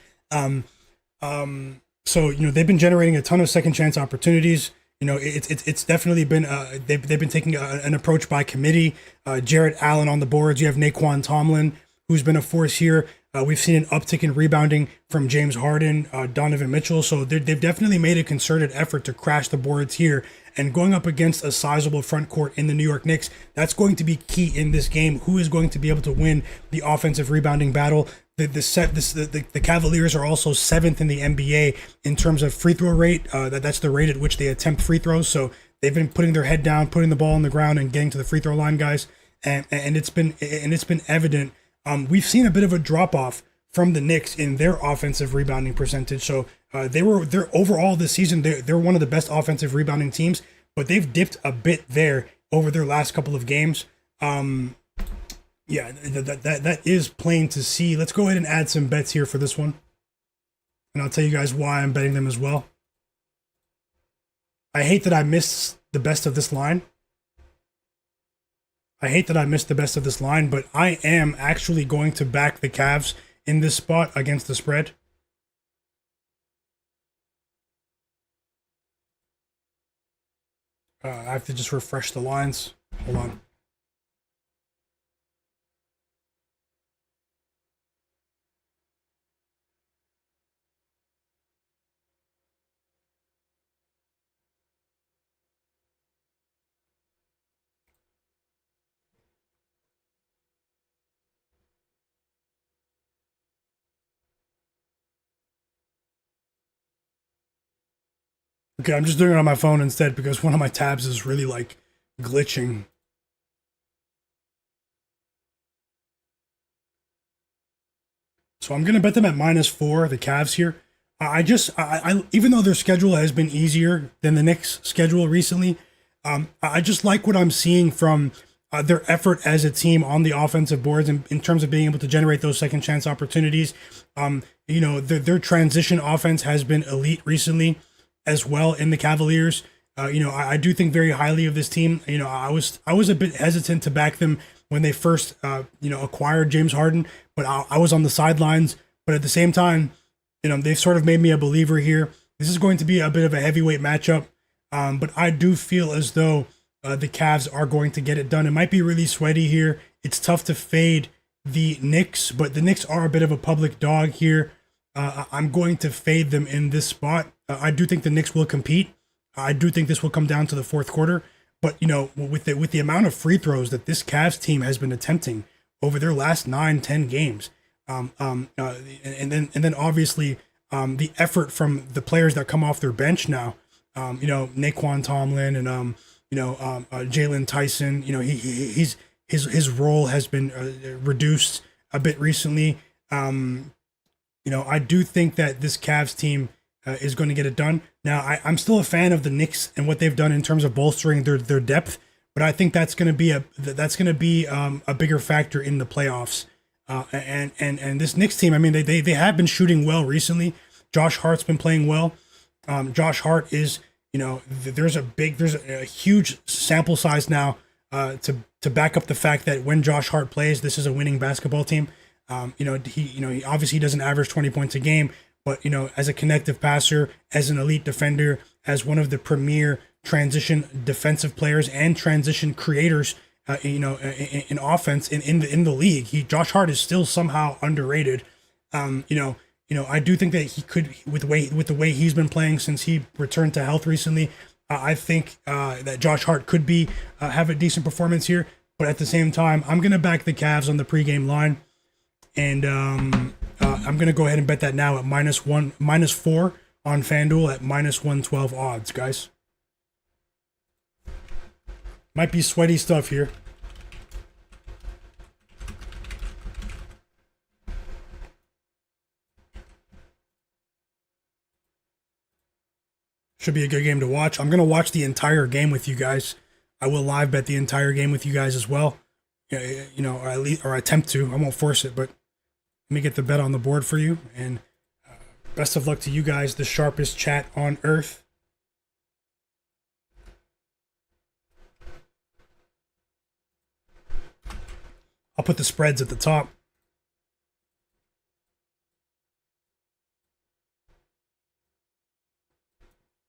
So they've been generating a ton of second chance opportunities. It's definitely been they've been taking an approach by committee. Jarrett Allen on the boards. You have Naquan Tomlin, who's been a force here. We've seen an uptick in rebounding from James Harden, Donovan Mitchell. So they've definitely made a concerted effort to crash the boards here. And going up against a sizable front court in the New York Knicks, that's going to be key in this game. Who is going to be able to win the offensive rebounding battle? The Cavaliers are also 7th in the NBA in terms of free throw rate. That's the rate at which they attempt free throws. So they've been putting their head down, putting the ball on the ground, and getting to the free throw line, guys. And it's been evident. We've seen a bit of a drop off from the Knicks in their offensive rebounding percentage. So they're overall this season they're one of the best offensive rebounding teams, but they've dipped a bit there over their last couple of games. That is plain to see. Let's go ahead and add some bets here for this one, and I'll tell you guys why I'm betting them as well. I hate that I missed the best of this line. But I am actually going to back the Cavs in this spot against the spread. I have to just refresh the lines. Hold on. Okay, I'm just doing it on my phone instead because one of my tabs is really like glitching. So I'm gonna bet them at -4, the Cavs here. I even though their schedule has been easier than the Knicks' schedule recently, I just like what I'm seeing from their effort as a team on the offensive boards in terms of being able to generate those second chance opportunities. Their transition offense has been elite recently as well in the Cavaliers. I do think very highly of this team. I was a bit hesitant to back them when they first acquired James Harden, but I was on the sidelines. But at the same time, they've sort of made me a believer here. This is going to be a bit of a heavyweight matchup, but I do feel as though the Cavs are going to get it done. It might be really sweaty here. It's tough to fade the Knicks, but the Knicks are a bit of a public dog here. I'm going to fade them in this spot. I do think the Knicks will compete. I do think this will come down to the fourth quarter. But with the amount of free throws that this Cavs team has been attempting over their last 9-10 games, and then obviously the effort from the players that come off their bench now, Naquan Tomlin and Jalen Tyson, his role has been reduced a bit recently. I do think that this Cavs team is going to get it done. Now, I'm still a fan of the Knicks and what they've done in terms of bolstering their depth, but I think that's going to be a bigger factor in the playoffs. And this Knicks team, I mean, they have been shooting well recently. Josh Hart's been playing well. Josh Hart is, there's a huge sample size now to back up the fact that when Josh Hart plays, this is a winning basketball team. He obviously doesn't average 20 points a game, but as a connective passer, as an elite defender, as one of the premier transition defensive players and transition creators, in offense in the league, Josh Hart is still somehow underrated. I do think that he could, with the way he's been playing since he returned to health recently, I think that Josh Hart could have a decent performance here. But at the same time, I'm gonna back the Cavs on the pregame line. And I'm going to go ahead and bet that now at -4 on FanDuel at -112 odds, guys. Might be sweaty stuff here. Should be a good game to watch. I'm going to watch the entire game with you guys. I will live bet the entire game with you guys as well. Or attempt to. I won't force it, but let me get the bet on the board for you, and Best of luck to you guys, the sharpest chat on earth. I'll put the spreads at the top.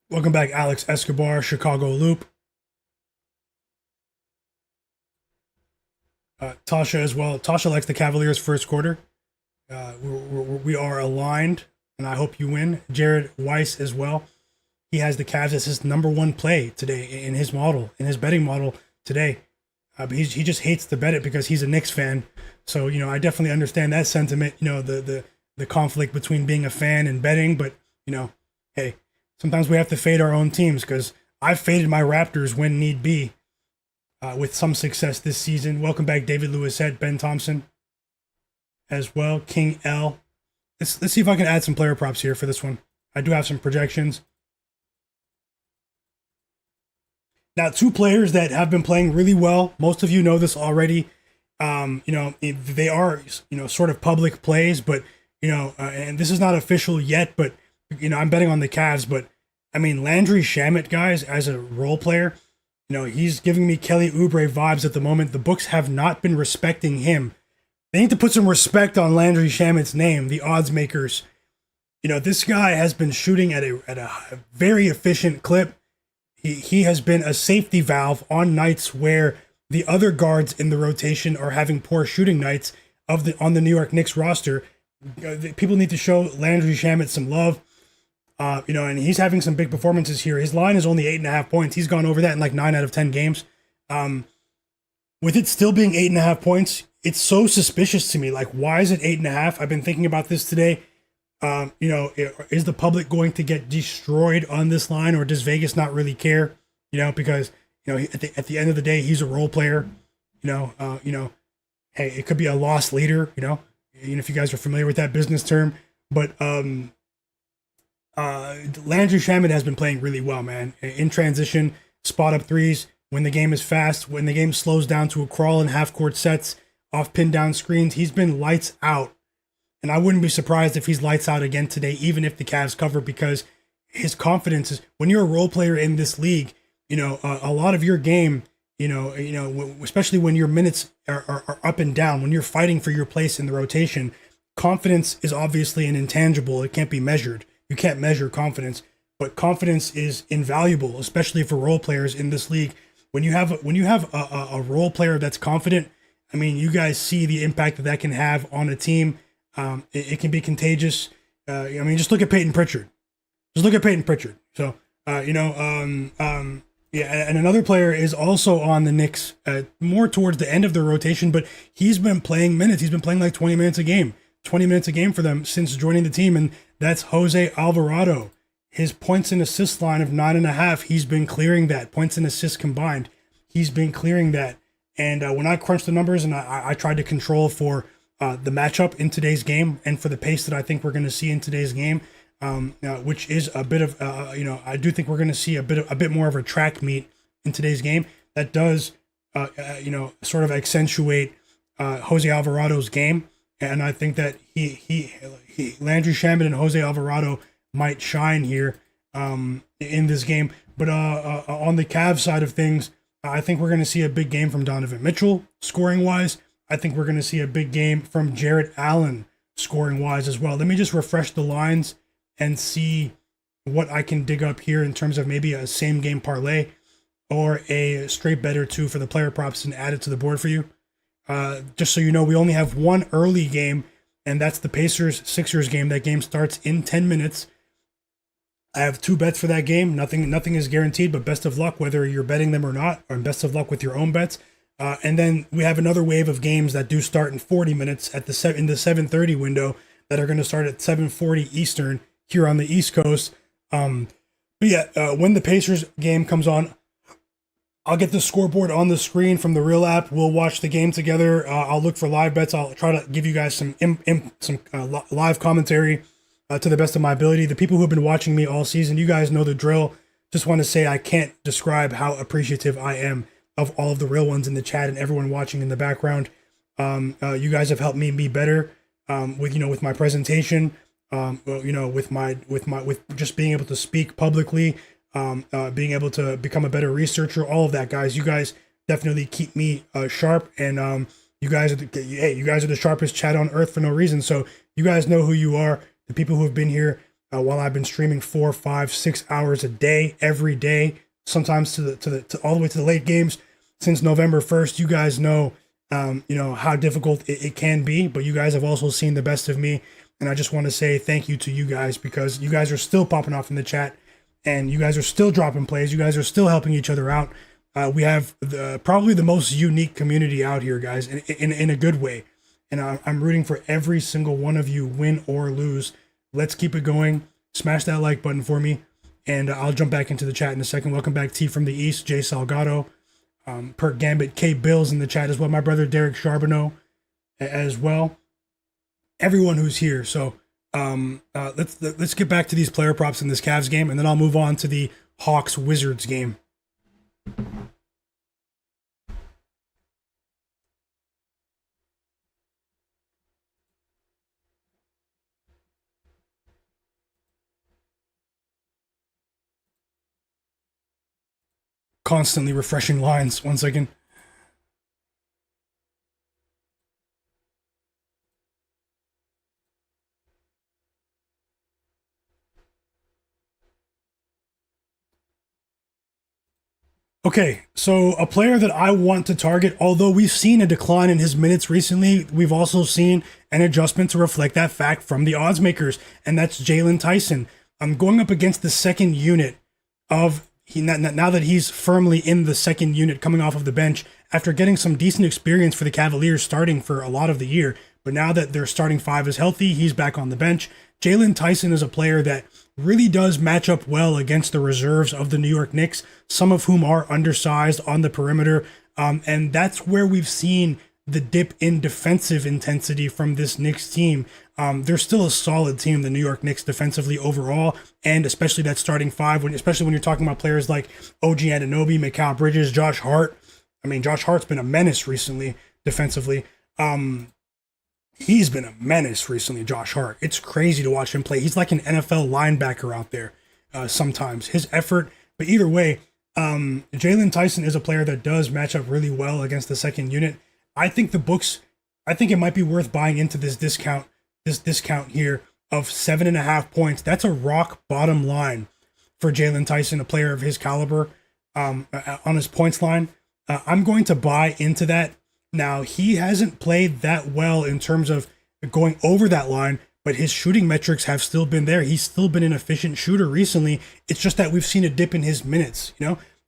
Welcome back, Alex Escobar, Chicago Loop. Tasha as well. Tasha likes the Cavaliers first quarter. We are aligned, and I hope you win. Jared Weiss as well. He has the Cavs as his number one play today in his model, in his betting model today. But he just hates to bet it because he's a Knicks fan. So, I definitely understand that sentiment, the conflict between being a fan and betting. But, hey, sometimes we have to fade our own teams because I've faded my Raptors when need be. With some success this season. Welcome back, David Lewis, Ben Thompson as well. King L. Let's see if I can add some player props here for this one. I do have some projections. Now, two players that have been playing really well. Most of you know this already. They are, sort of public plays, but, and this is not official yet, but, I'm betting on the Cavs. But, Landry Shamet, guys, as a role player, he's giving me Kelly Oubre vibes at the moment. The books have not been respecting him. They need to put some respect on Landry Shamet's name, the odds makers. This guy has been shooting at a very efficient clip. He has been a safety valve on nights where the other guards in the rotation are having poor shooting nights on the New York Knicks roster. People need to show Landry Shamet some love. And he's having some big performances here. His line is only 8.5 points. He's gone over that in like 9 out of 10 games. With it still being 8.5 points, it's so suspicious to me. Like, why is it 8.5? I've been thinking about this today. Is the public going to get destroyed on this line, or does Vegas not really care? Because at the end of the day, he's a role player. Hey, it could be a lost leader. If you guys are familiar with that business term, but Landry Shamet has been playing really well, man. In transition, spot up threes, when the game is fast, when the game slows down to a crawl in half-court sets, off pin down screens, he's been lights out. And I wouldn't be surprised if he's lights out again today, even if the Cavs cover, because his confidence is, when you're a role player in this league, a lot of your game, especially when your minutes are up and down, when you're fighting for your place in the rotation, confidence is obviously an intangible. It can't be measured. You can't measure confidence, but confidence is invaluable, especially for role players in this league. When you have a role player that's confident, you guys see the impact that can have on a team. It can be contagious. Just look at Peyton Pritchard. So, and another player is also on the Knicks, more towards the end of their rotation, but he's been playing minutes. He's been playing like 20 minutes a game for them since joining the team, and that's Jose Alvarado. His points and assists line of 9.5, he's been clearing that. Points and assists combined, he's been clearing that. And when I crunched the numbers and I tried to control for the matchup in today's game and for the pace that I think we're going to see in today's game, which is a bit of, I do think we're going to see a bit more of a track meet in today's game. That does, sort of accentuate Jose Alvarado's game. And I think that he Landry Shamet and Jose Alvarado might shine here in this game. But on the Cavs side of things, I think we're going to see a big game from Donovan Mitchell scoring-wise. I think we're going to see a big game from Jarrett Allen scoring-wise as well. Let me just refresh the lines and see what I can dig up here in terms of maybe a same-game parlay or a straight bet or two for the player props and add it to the board for you. Just so you know, we only have one early game, and that's the Pacers-Sixers game. That game starts in 10 minutes. I have two bets for that game. Nothing is guaranteed, but best of luck whether you're betting them or not, or best of luck with your own bets. And then we have another wave of games that do start in 40 minutes in the 7:30 window that are going to start at 7:40 Eastern here on the East Coast. When the Pacers game comes on, I'll get the scoreboard on the screen from the Real app. We'll watch the game together. I'll look for live bets. I'll try to give you guys some live commentary to the best of my ability. The people who have been watching me all season, you guys know the drill. Just want to say I can't describe how appreciative I am of all of the real ones in the chat and everyone watching in the background. You guys have helped me be better with my presentation, well, with just being able to speak publicly, being able to become a better researcher, all of that, guys. You guys definitely keep me sharp, and you guys are you guys are the sharpest chat on earth for no reason. So you guys know who you are. The people who have been here while I've been streaming 4, 5, 6 hours a day, every day, sometimes to all the way to the late games since November 1st. You guys know, how difficult it can be, but you guys have also seen the best of me. And I just want to say thank you to you guys, because you guys are still popping off in the chat, and you guys are still dropping plays. You guys are still helping each other out. We have probably the most unique community out here, guys, in a good way. And I'm rooting for every single one of you, win or lose. Let's keep it going. Smash that like button for me, and I'll jump back into the chat in a second. Welcome back, T from the East, Jay Salgado, Per Gambit, K Bills in the chat as well. My brother Derek Charbonneau as well. Everyone who's here. So let's get back to these player props in this Cavs game, and then I'll move on to the Hawks Wizards game. Constantly refreshing lines. 1 second. Okay, so a player that I want to target, although we've seen a decline in his minutes recently, we've also seen an adjustment to reflect that fact from the odds makers, and that's Jalen Tyson. I'm going up against the second unit of now that he's firmly in the second unit, coming off of the bench after getting some decent experience for the Cavaliers starting for a lot of the year. But now that their starting five is healthy, he's back on the bench. Jalen Tyson is a player that really does match up well against the reserves of the New York Knicks, some of whom are undersized on the perimeter. And that's where we've seen the dip in defensive intensity from this Knicks team. They're still a solid team, the New York Knicks, defensively overall, and especially that starting five, especially when you're talking about players like OG Anunoby, Mikal Bridges, Josh Hart. I mean, Josh Hart's been a menace recently defensively. He's been a menace recently, Josh Hart. It's crazy to watch him play. He's like an NFL linebacker out there sometimes. His effort, but either way, Jalen Tyson is a player that does match up really well against the second unit. I think it might be worth buying into this discount here of 7.5 points. That's a rock bottom line for Jalen Tyson, a player of his caliber, on his points line. I'm going to buy into that. Now, he hasn't played that well in terms of going over that line, but his shooting metrics have still been there. He's still been an efficient shooter recently. It's just that we've seen a dip in his minutes.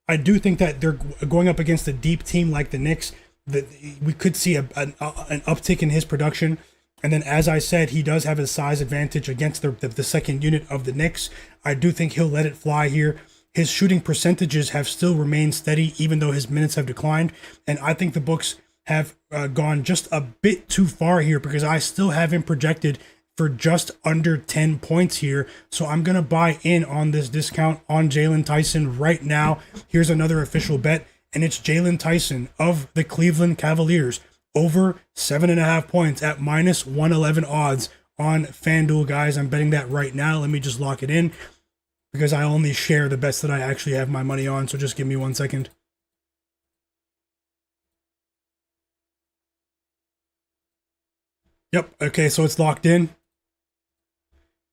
I do think that they're going up against a deep team like the Knicks, that we could see an uptick in his production. And then, as I said, he does have a size advantage against the second unit of the Knicks. I do think he'll let it fly here. His shooting percentages have still remained steady, even though his minutes have declined. And I think the books have gone just a bit too far here, because I still have him projected for just under 10 points here. So I'm going to buy in on this discount on Jalen Tyson right now. Here's another official bet, and it's Jalen Tyson of the Cleveland Cavaliers over 7.5 points at minus 111 odds on FanDuel, guys. I'm betting that right now. Let me just lock it in, because I only share the bets that I actually have my money on. So just give me 1 second. Yep. Okay, so it's locked in.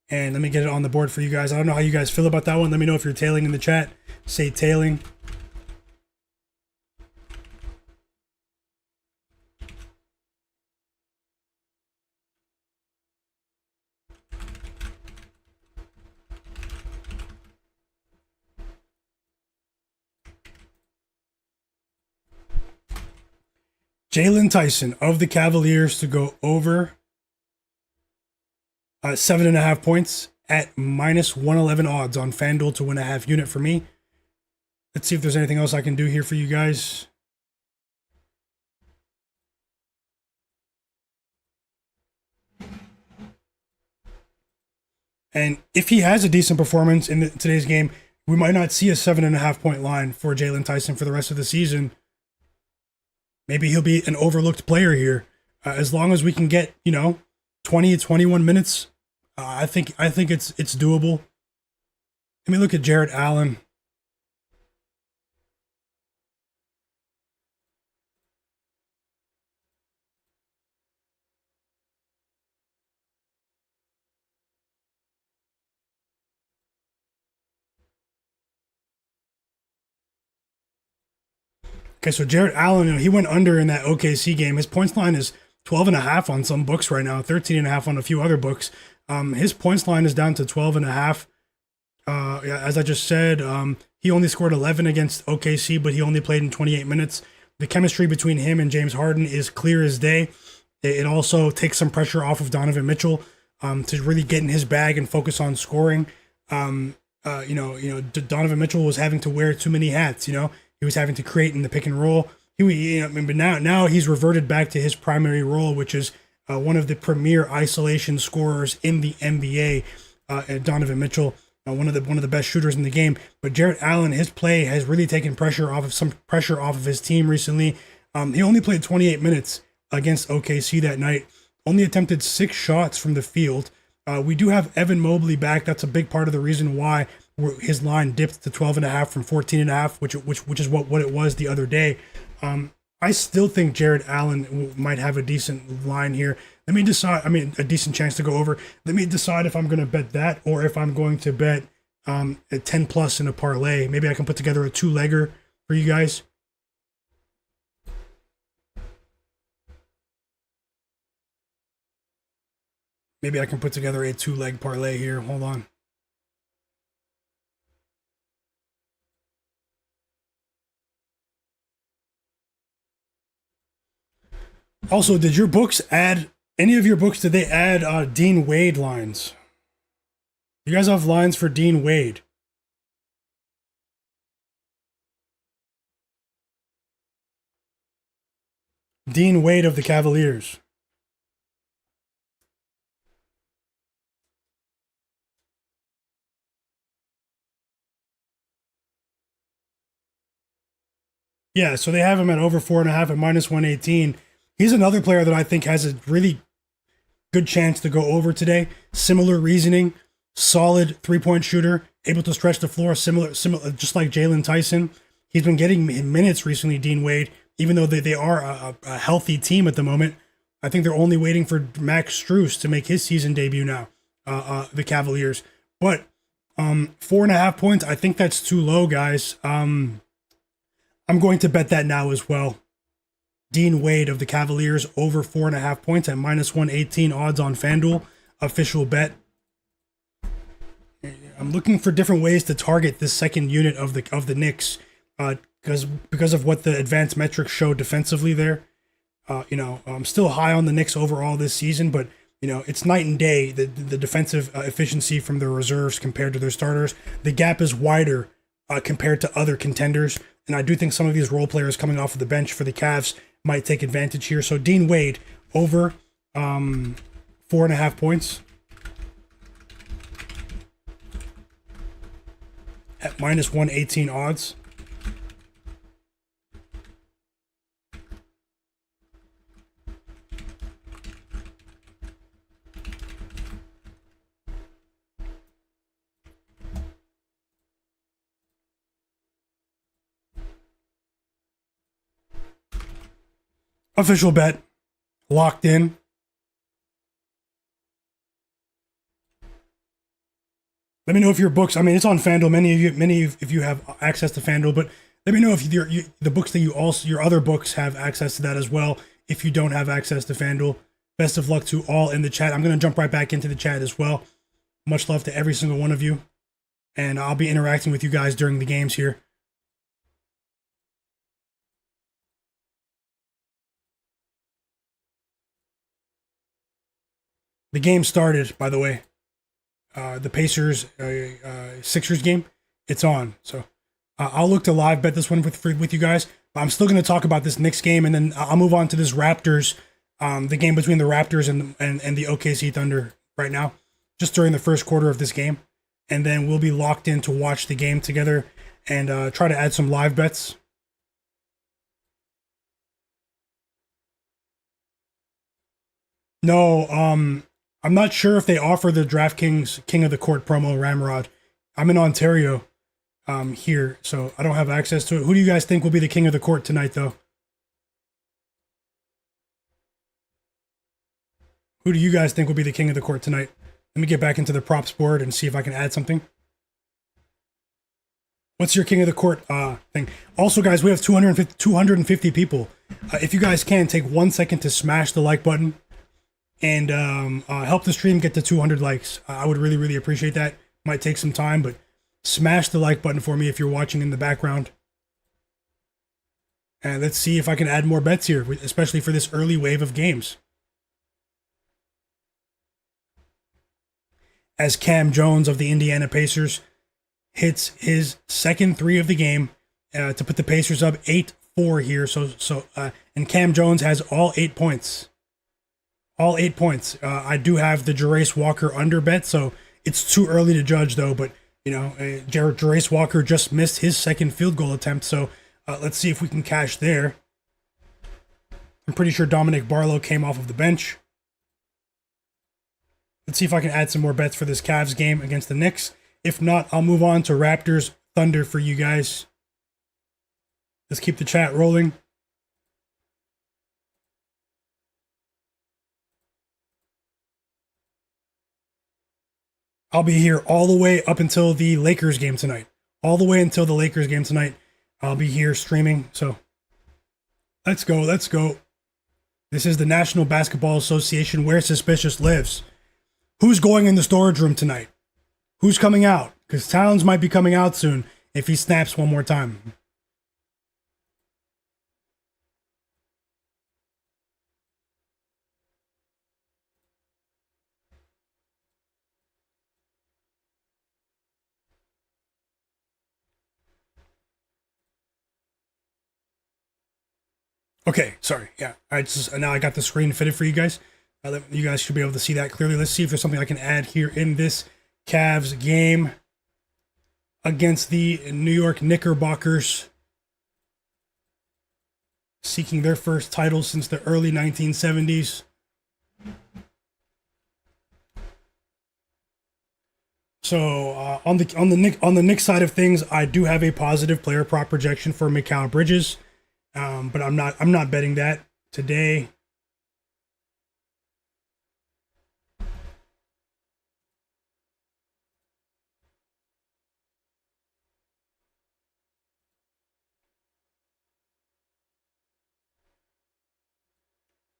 And let me get it on the board for you guys. I don't know how you guys feel about that one. Let me know if you're tailing in the chat. Say tailing. Jalen Tyson of the Cavaliers to go over 7.5 points at minus 111 odds on FanDuel to win a half unit for me. Let's see if there's anything else I can do here for you guys. And if he has a decent performance in today's game, we might not see a 7.5 point line for Jalen Tyson for the rest of the season. Maybe he'll be an overlooked player here. As long as we can get, 20 to 21 minutes I think it's doable. Let me look at Jarrett Allen. Okay, so Jarrett Allen, he went under in that OKC game. His points line is 12 and a half on some books right now, 13 and a half on a few other books. His points line is down to 12 and a half. Yeah, as I just said, he only scored 11 against OKC, but he only played in 28 minutes. The chemistry between him and James Harden is clear as day. It also takes some pressure off of Donovan Mitchell to really get in his bag and focus on scoring. Donovan Mitchell was having to wear too many hats. He was having to create in the pick and roll. But now he's reverted back to his primary role, which is one of the premier isolation scorers in the NBA. Donovan Mitchell, one of the best shooters in the game. But Jarrett Allen, his play has really taken pressure off of his team recently. He only played 28 minutes against OKC that night. Only attempted 6 shots from the field. We do have Evan Mobley back. That's a big part of the reason why his line dipped to 12 and a half from 14 and a half, which is what it was the other day. I still think Jarrett Allen might have a decent line here. Let me decide. A decent chance to go over. Let me decide if I'm going to bet that or if I'm going to bet a 10 plus in a parlay. Maybe I can put together a 2-legger for you guys. Maybe I can put together a 2-leg parlay here. Hold on. Also, did your books add any of your books? Did they add Dean Wade lines? You guys have lines for Dean Wade. Dean Wade of the Cavaliers. Yeah, so they have him at over 4.5 at minus 118. He's another player that I think has a really good chance to go over today. Similar reasoning, solid 3-point shooter, able to stretch the floor, similar, just like Jalen Tyson. He's been getting minutes recently, Dean Wade, even though they are a healthy team at the moment. I think they're only waiting for Max Strus to make his season debut now, the Cavaliers. But 4.5 points, I think that's too low, guys. I'm going to bet that now as well. Dean Wade of the Cavaliers over 4.5 points at minus 118 odds on FanDuel. Official bet. I'm looking for different ways to target this second unit of the Knicks because of what the advanced metrics show defensively there. I'm still high on the Knicks overall this season, but it's night and day the defensive efficiency from their reserves compared to their starters. The gap is wider compared to other contenders, and I do think some of these role players coming off of the bench for the Cavs might take advantage here. So Dean Wade over 4.5 points at minus 118 odds. Official bet, locked in. Let me know if your books. It's on FanDuel. Many if you have access to FanDuel, but let me know if the books that your other books have access to that as well. If you don't have access to FanDuel, best of luck to all in the chat. I'm gonna jump right back into the chat as well. Much love to every single one of you, and I'll be interacting with you guys during the games here. The game started, by the way. The Pacers Sixers game, it's on. So I'll look to live bet this one with you guys. I'm still going to talk about this Knicks game, and then I'll move on to this Raptors, the game between the Raptors and the OKC Thunder right now, just during the first quarter of this game, and then we'll be locked in to watch the game together and try to add some live bets. No, I'm not sure if they offer the DraftKings King of the Court promo, Ramrod. I'm in Ontario here, so I don't have access to it. Who do you guys think will be the King of the Court tonight, though? Who do you guys think will be the King of the Court tonight? Let me get back into the props board and see if I can add something. What's your King of the Court thing? Also, guys, we have 250 people. If you guys can, take 1 second to smash the like button and help the stream get to 200 likes. I would really, really appreciate that. Might take some time, but smash the like button for me if you're watching in the background. And let's see if I can add more bets here, especially for this early wave of games. As Cam Jones of the Indiana Pacers hits his second three of the game to put the Pacers up 8-4 here. And Cam Jones has all 8 points. All 8 points. I do have the Jarace Walker under bet, so it's too early to judge, though. But, Jarace Walker just missed his second field goal attempt, so let's see if we can cash there. I'm pretty sure Dominic Barlow came off of the bench. Let's see if I can add some more bets for this Cavs game against the Knicks. If not, I'll move on to Raptors Thunder for you guys. Let's keep the chat rolling. I'll be here all the way up until the Lakers game tonight. All the way until the Lakers game tonight. I'll be here streaming. So let's go. Let's go. This is the National Basketball Association where Suspicious lives. Who's going in the storage room tonight? Who's coming out? Because Towns might be coming out soon if he snaps one more time. Okay, sorry. Yeah, now I got the screen fitted for you guys. You guys should be able to see that clearly. Let's see if there's something I can add here in this Cavs game against the New York Knickerbockers, seeking their first title since the early 1970s. So on the Knicks side of things, I do have a positive player prop projection for Mikal Bridges, but I'm not betting that today.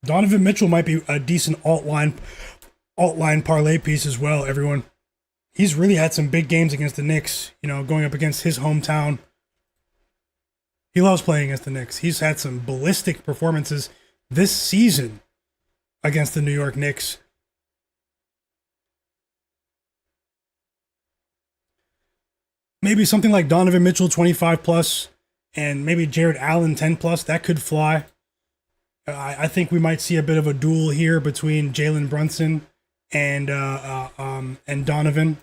Donovan Mitchell might be a decent alt line parlay piece as well, everyone. He's really had some big games against the Knicks, going up against his hometown. He loves playing against the Knicks. He's had some ballistic performances this season against the New York Knicks. Maybe something like Donovan Mitchell 25 plus and maybe Jarrett Allen 10 plus. That could fly. I think we might see a bit of a duel here between Jalen Brunson and Donovan.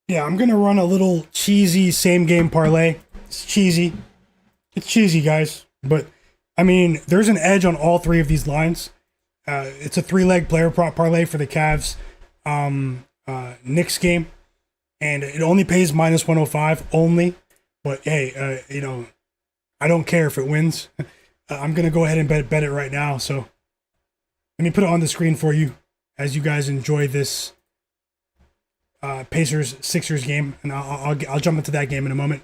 Yeah, I'm going to run a little cheesy same game parlay. It's cheesy. It's cheesy, guys. But, I mean, there's an edge on all three of these lines. It's a 3-leg player prop parlay for the Cavs Knicks game. And it only pays minus 105 only. But, hey, I don't care if it wins. I'm going to go ahead and bet it right now. So, let me put it on the screen for you as you guys enjoy this Pacers-Sixers game, and I'll jump into that game in a moment.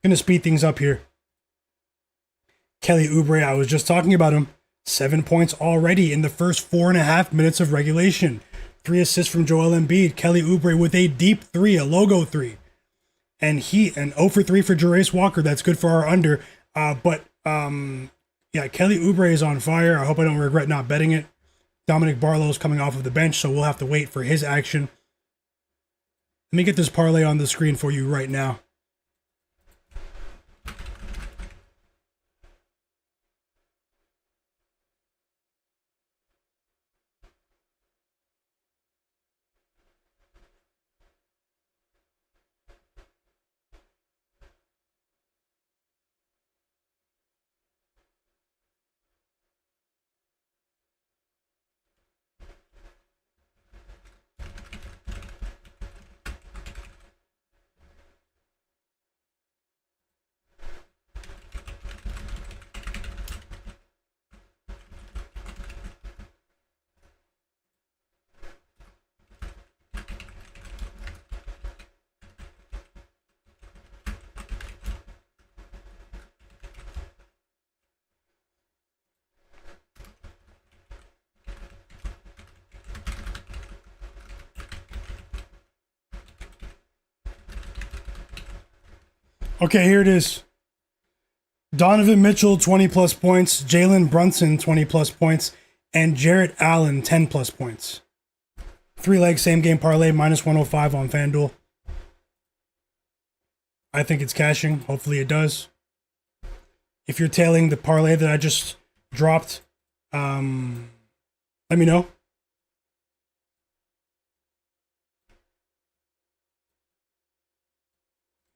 Gonna speed things up here. Kelly Oubre, I was just talking about him. 7 points already in the first 4.5 minutes of regulation. 3 assists from Joel Embiid. Kelly Oubre with a deep 3, a logo 3. And 0 for 3 for Jarace Walker. That's good for our under. Kelly Oubre is on fire. I hope I don't regret not betting it. Dominic Barlow is coming off of the bench, so we'll have to wait for his action. Let me get this parlay on the screen for you right now. Okay, here it is. Donovan Mitchell, 20 plus points. Jalen Brunson, 20 plus points. And Jarrett Allen, 10 plus points. 3-leg same game parlay, minus 105 on FanDuel. I think it's cashing. Hopefully it does. If you're tailing the parlay that I just dropped, let me know.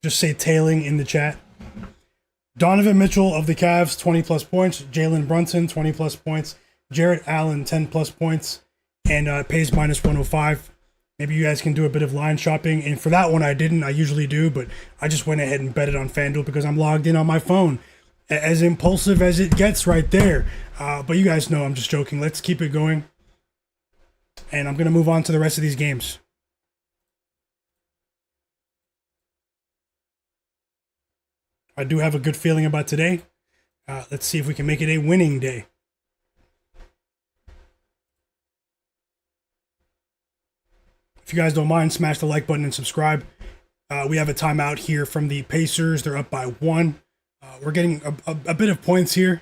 Just say tailing in the chat. Donovan Mitchell of the Cavs, 20 plus points. Jalen Brunson, 20 plus points. Jarrett Allen, 10 plus points. And pays minus 105. Maybe you guys can do a bit of line shopping. And for that one, I didn't. I usually do, but I just went ahead and bet it on FanDuel because I'm logged in on my phone. As impulsive as it gets right there. But you guys know I'm just joking. Let's keep it going. And I'm going to move on to the rest of these games. I do have a good feeling about today. Let's see if we can make it a winning day. If you guys don't mind, smash the like button and subscribe. We have a timeout here from the Pacers. They're up by 1. We're getting a bit of points here.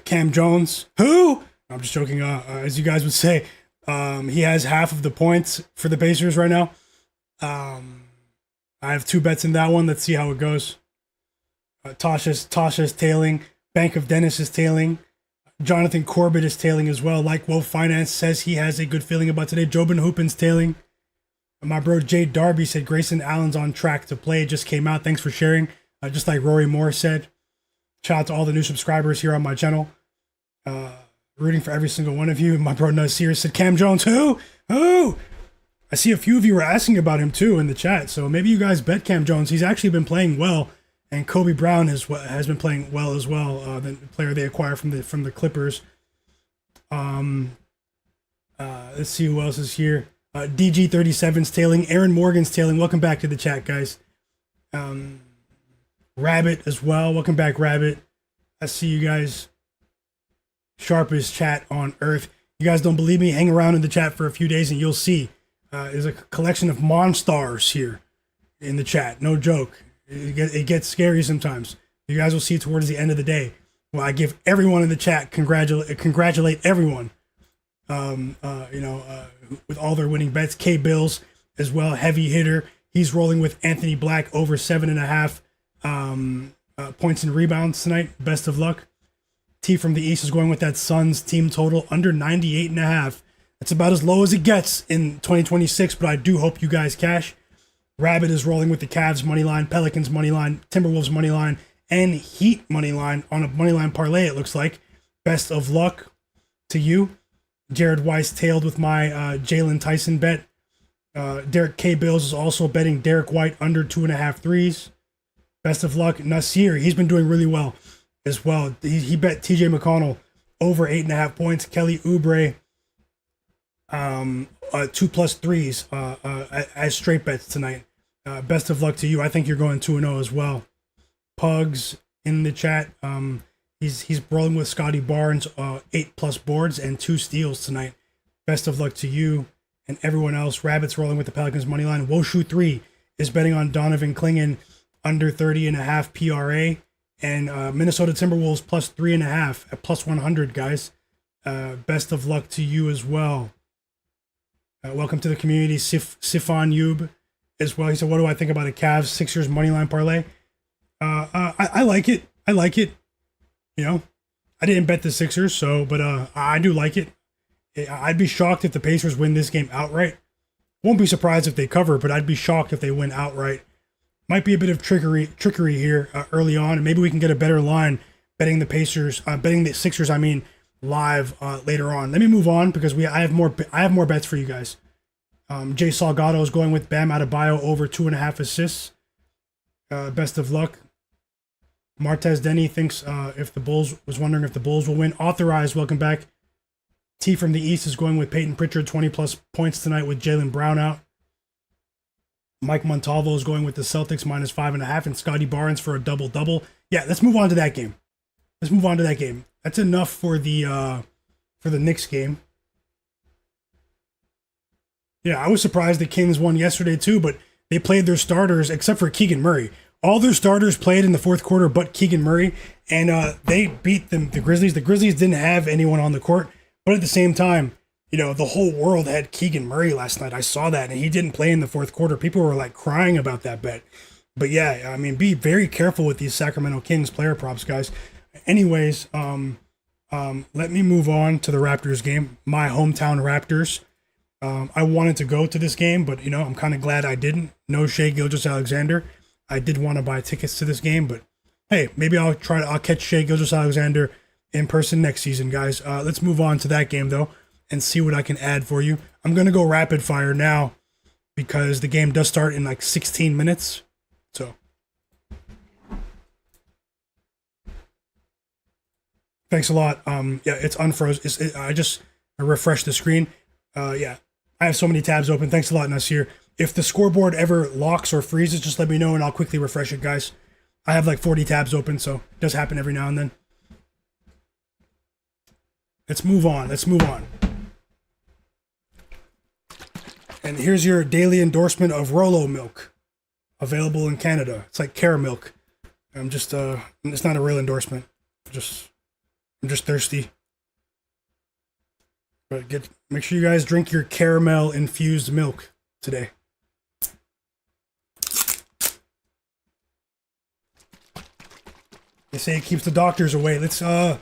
Cam Jones. Who? I'm just joking. As you guys would say, he has half of the points for the Pacers right now. I have 2 bets in that one. Let's see how it goes. Tasha's tailing. Bank of Dennis is tailing. Jonathan Corbett is tailing as well. Like Wolf Finance says he has a good feeling about today. Jobin Hoopin's tailing. My bro Jade Darby said Grayson Allen's on track to play. It just came out. Thanks for sharing. Just like Rory Moore said. Shout out to all the new subscribers here on my channel. Rooting for every single one of you. My bro Nasir said Cam Jones. Who? I see a few of you were asking about him too in the chat. So maybe you guys bet Cam Jones. He's actually been playing well. And Kobe Brown has been playing well as well. The player they acquired from the Clippers. Let's see who else is here. DG37's tailing. Aaron Morgan's tailing. Welcome back to the chat, guys. Rabbit as well. Welcome back, Rabbit. I see you guys. Sharpest chat on earth. You guys don't believe me? Hang around in the chat for a few days and you'll see. There's a collection of monsters here in the chat. No joke. It gets scary sometimes. You guys will see towards the end of the day. Well, I give everyone in the chat congratulate everyone. With all their winning bets. K Bills as well, heavy hitter. He's rolling with Anthony Black over 7.5 points and rebounds tonight. Best of luck. T from the East is going with that Suns team total under 98.5. That's about as low as it gets in 2026, but I do hope you guys cash. Rabbit is rolling with the Cavs money line, Pelicans money line, Timberwolves money line, and Heat money line on a money line parlay. It looks like. Best of luck to you. Jared Weiss tailed with my Jalen Tyson bet. Derek K. Bills is also betting Derek White under 2.5 threes. Best of luck. Nasir, he's been doing really well as well. He bet TJ McConnell over 8.5 points. Kelly Oubre, 2+ threes as straight bets tonight. Best of luck to you. I think you're going 2-0 as well. Pugs in the chat. He's rolling with Scottie Barnes, 8+ boards and 2 steals tonight. Best of luck to you and everyone else. Rabbits rolling with the Pelicans money line. Woshu 3 is betting on Donovan Clingan under 30.5 PRA, and Minnesota Timberwolves +3.5 at +100, guys. Best of luck to you as well. Welcome to the community, Sifan Yub as well. He said, what do I think about a Cavs Sixers moneyline parlay? I like it. I like it. You know, I didn't bet the Sixers, but I do like it. I'd be shocked if the Pacers win this game outright. Won't be surprised if they cover, but I'd be shocked if they win outright. Might be a bit of trickery here early on, and maybe we can get a better line betting the Sixers. I mean, live later on. Let me move on because I have more bets for you guys. Jay Salgado is going with Bam Adebayo over 2.5 assists. Best of luck. Martez Denny thinks was wondering if the Bulls will win. Authorized, welcome back. T from the East is going with Peyton Pritchard, 20+ points tonight with Jaylen Brown out. Mike Montalvo is going with the Celtics -5.5 and Scottie Barnes for a double-double. Yeah, let's move on to that game. That's enough for the Knicks game. Yeah, I was surprised the Kings won yesterday too, but they played their starters except for Keegan Murray. All their starters played in the fourth quarter, but Keegan Murray, and they beat them. The Grizzlies. The Grizzlies didn't have anyone on the court, but at the same time, the whole world had Keegan Murray last night. I saw that, and he didn't play in the fourth quarter. People were like crying about that bet. But yeah, I mean, be very careful with these Sacramento Kings player props, guys. Anyways, let me move on to the Raptors game. My hometown Raptors. I wanted to go to this game, but I'm kind of glad I didn't. No Shai Gilgeous-Alexander. I did want to buy tickets to this game, but hey, maybe I'll catch Shai Gilgeous-Alexander in person next season, guys. Let's move on to that game though and see what I can add for you. I'm gonna go rapid fire now because the game does start in like 16 minutes. So thanks a lot. Yeah, it's unfroze. I refreshed the screen. Yeah, I have so many tabs open. Thanks a lot, Nasir. If the scoreboard ever locks or freezes, just let me know and I'll quickly refresh it, guys. I have like 40 tabs open, so it does happen every now and then. Let's move on. And here's your daily endorsement of Rolo milk, available in Canada. It's like Caramilk. It's not a real endorsement. I'm just thirsty. But make sure you guys drink your caramel infused milk today. They say it keeps the doctors away. Let's don't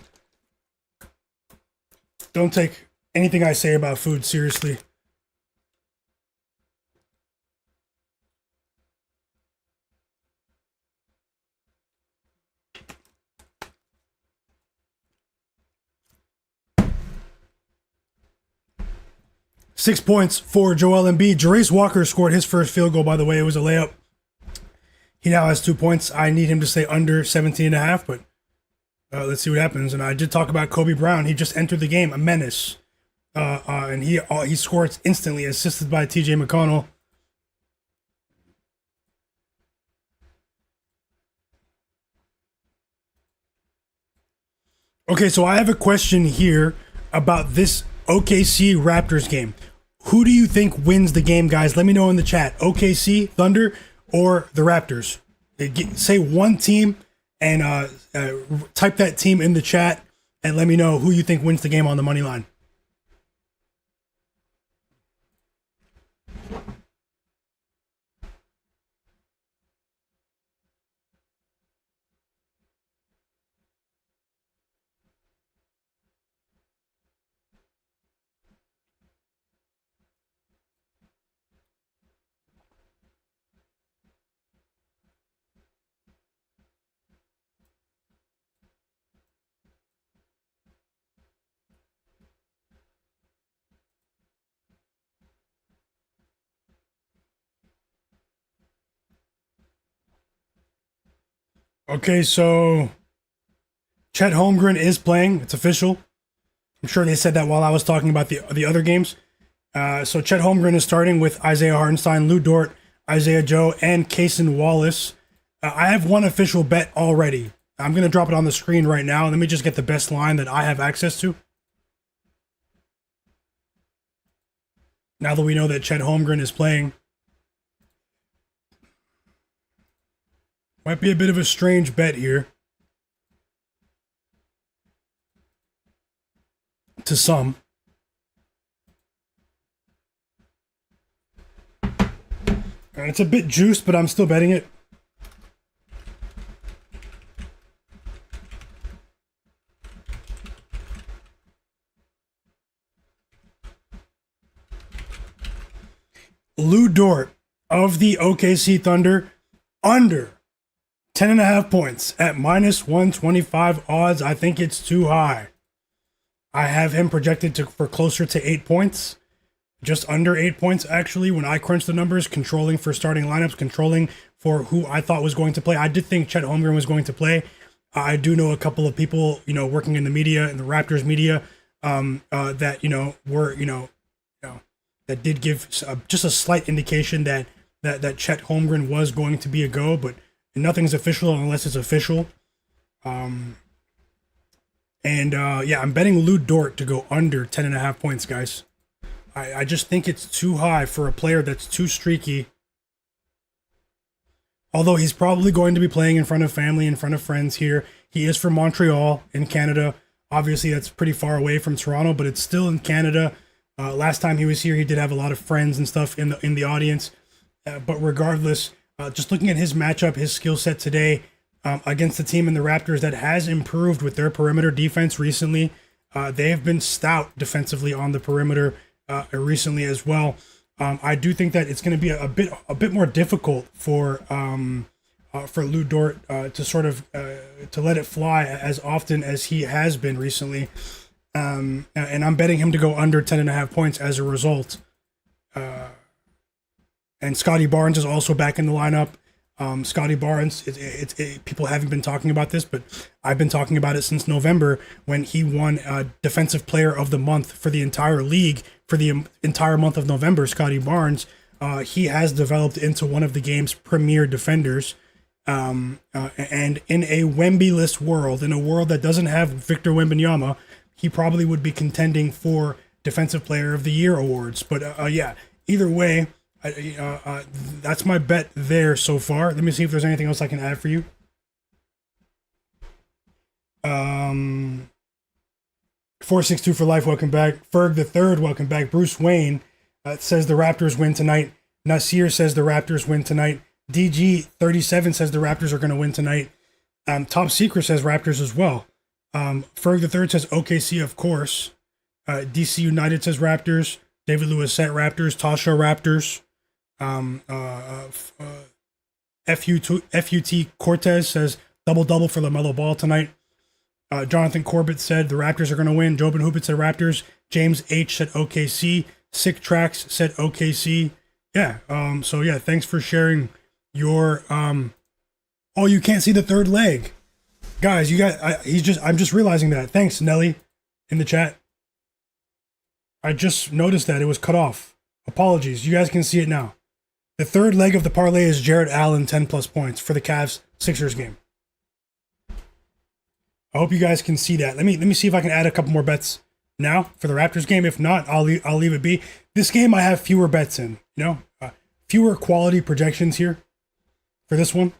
take anything I say about food seriously. Six points for Joel Embiid. Jarace Walker scored his first field goal, by the way. It was a layup. He now has 2 points. I need him to stay under 17.5, but let's see what happens. And I did talk about Kobe Brown. He just entered the game, a menace. And he scores instantly, assisted by TJ McConnell. Okay, so I have a question here about this OKC Raptors game. Who do you think wins the game, guys? Let me know in the chat. OKC, Thunder, or the Raptors? Say one team and type that team in the chat and let me know who you think wins the game on the money line. Okay, so Chet Holmgren is playing. It's official. I'm sure they said that while I was talking about the other games. So Chet Holmgren is starting with Isaiah Hartenstein, Lou Dort, Isaiah Joe, and Cason Wallace. I have one official bet already. I'm going to drop it on the screen right now. Let me just get the best line that I have access to. Now that we know that Chet Holmgren is playing. Might be a bit of a strange bet here. To some. And it's a bit juiced, but I'm still betting it. Lou Dort of the OKC Thunder under 10.5 points at minus 125 odds. I think it's too high. I have him projected for closer to 8 points. Just under 8 points, actually, when I crunched the numbers, controlling for starting lineups, controlling for who I thought was going to play. I did think Chet Holmgren was going to play. I do know a couple of people, working in the media, in the Raptors media, that, were, that did give just a slight indication that Chet Holmgren was going to be a go, but nothing's official unless it's official. I'm betting Lou Dort to go under 10.5 points, guys. I just think it's too high for a player that's too streaky. Although he's probably going to be playing in front of family, in front of friends here. He is from Montreal in Canada. Obviously, that's pretty far away from Toronto, but it's still in Canada. Last time he was here, he did have a lot of friends and stuff in the audience. But regardless, just looking at his matchup, his skill set today against the team in the Raptors that has improved with their perimeter defense recently. They have been stout defensively on the perimeter recently as well. I do think that it's going to be a bit more difficult for Lu Dort to sort of to let it fly as often as he has been recently, and I'm betting him to go under 10.5 points as a result. And Scottie Barnes is also back in the lineup. Scottie Barnes, people haven't been talking about this, but I've been talking about it since November when he won Defensive Player of the Month for the entire league for the entire month of November. Scottie Barnes, he has developed into one of the game's premier defenders. And in a Wemby-less world, in a world that doesn't have Victor Wembanyama, he probably would be contending for Defensive Player of the Year awards. But yeah, either way, that's my bet there so far. Let me see if there's anything else I can add for you. 462 for life, welcome back. Ferg the Third, welcome back. Bruce Wayne says the Raptors win tonight. Nasir says the Raptors win tonight. DG37 says the Raptors are going to win tonight. Top Secret says Raptors as well. Ferg the Third says OKC, of course. DC United says Raptors. David Lewis said Raptors. Tasha Raptors. FUT Cortez says double for LaMelo Ball tonight. Jonathan Corbett said the Raptors are going to win. Jobin Hoopit said Raptors. James H said OKC. Sick Tracks said OKC. Yeah. So yeah, thanks for sharing your oh, you can't see the third leg. Guys, I'm just realizing that. Thanks, Nelly, in the chat. I just noticed that it was cut off. Apologies. You guys can see it now. The third leg of the parlay is Jarrett Allen 10+ points for the Cavs Sixers game. I hope you guys can see that. Let me see if I can add a couple more bets now for the Raptors game. If not, I'll leave it be. This game I have fewer bets in. Fewer quality projections here for this one.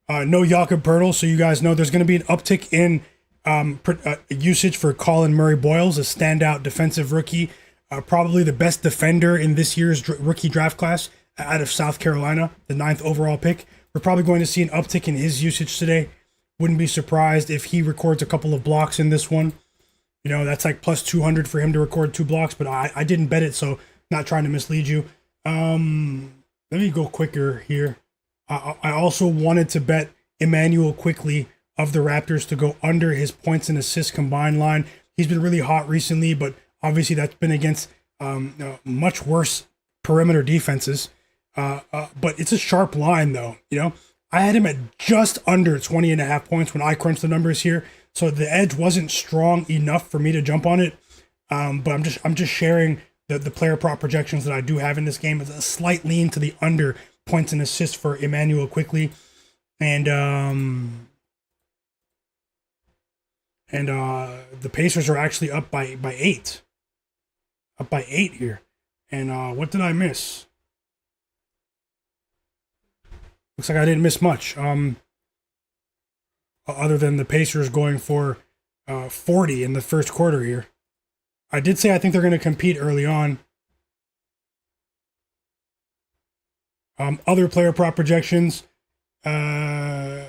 No Jakob Poeltl, so you guys know there's going to be an uptick in usage for Colin Murray-Boyles, a standout defensive rookie, probably the best defender in this year's rookie draft class out of South Carolina, the 9th overall pick. We're probably going to see an uptick in his usage today. Wouldn't be surprised if he records a couple of blocks in this one. That's like plus 200 for him to record 2 blocks, but I didn't bet it, so not trying to mislead you. Let me go quicker here. I also wanted to bet Emmanuel Quickley of the Raptors to go under his points and assists combined line. He's been really hot recently, but obviously that's been against much worse perimeter defenses. But it's a sharp line, though. I had him at just under 20.5 points when I crunched the numbers here, so the edge wasn't strong enough for me to jump on it. But I'm just sharing the player prop projections that I do have in this game. It's a slight lean to the under points and assists for Emmanuel Quickley, and the Pacers are actually up by 8. Up by 8 here. And what did I miss? Looks like I didn't miss much. Other than the Pacers going for 40 in the first quarter here. I did say I think they're going to compete early on. Other player prop projections. Jamal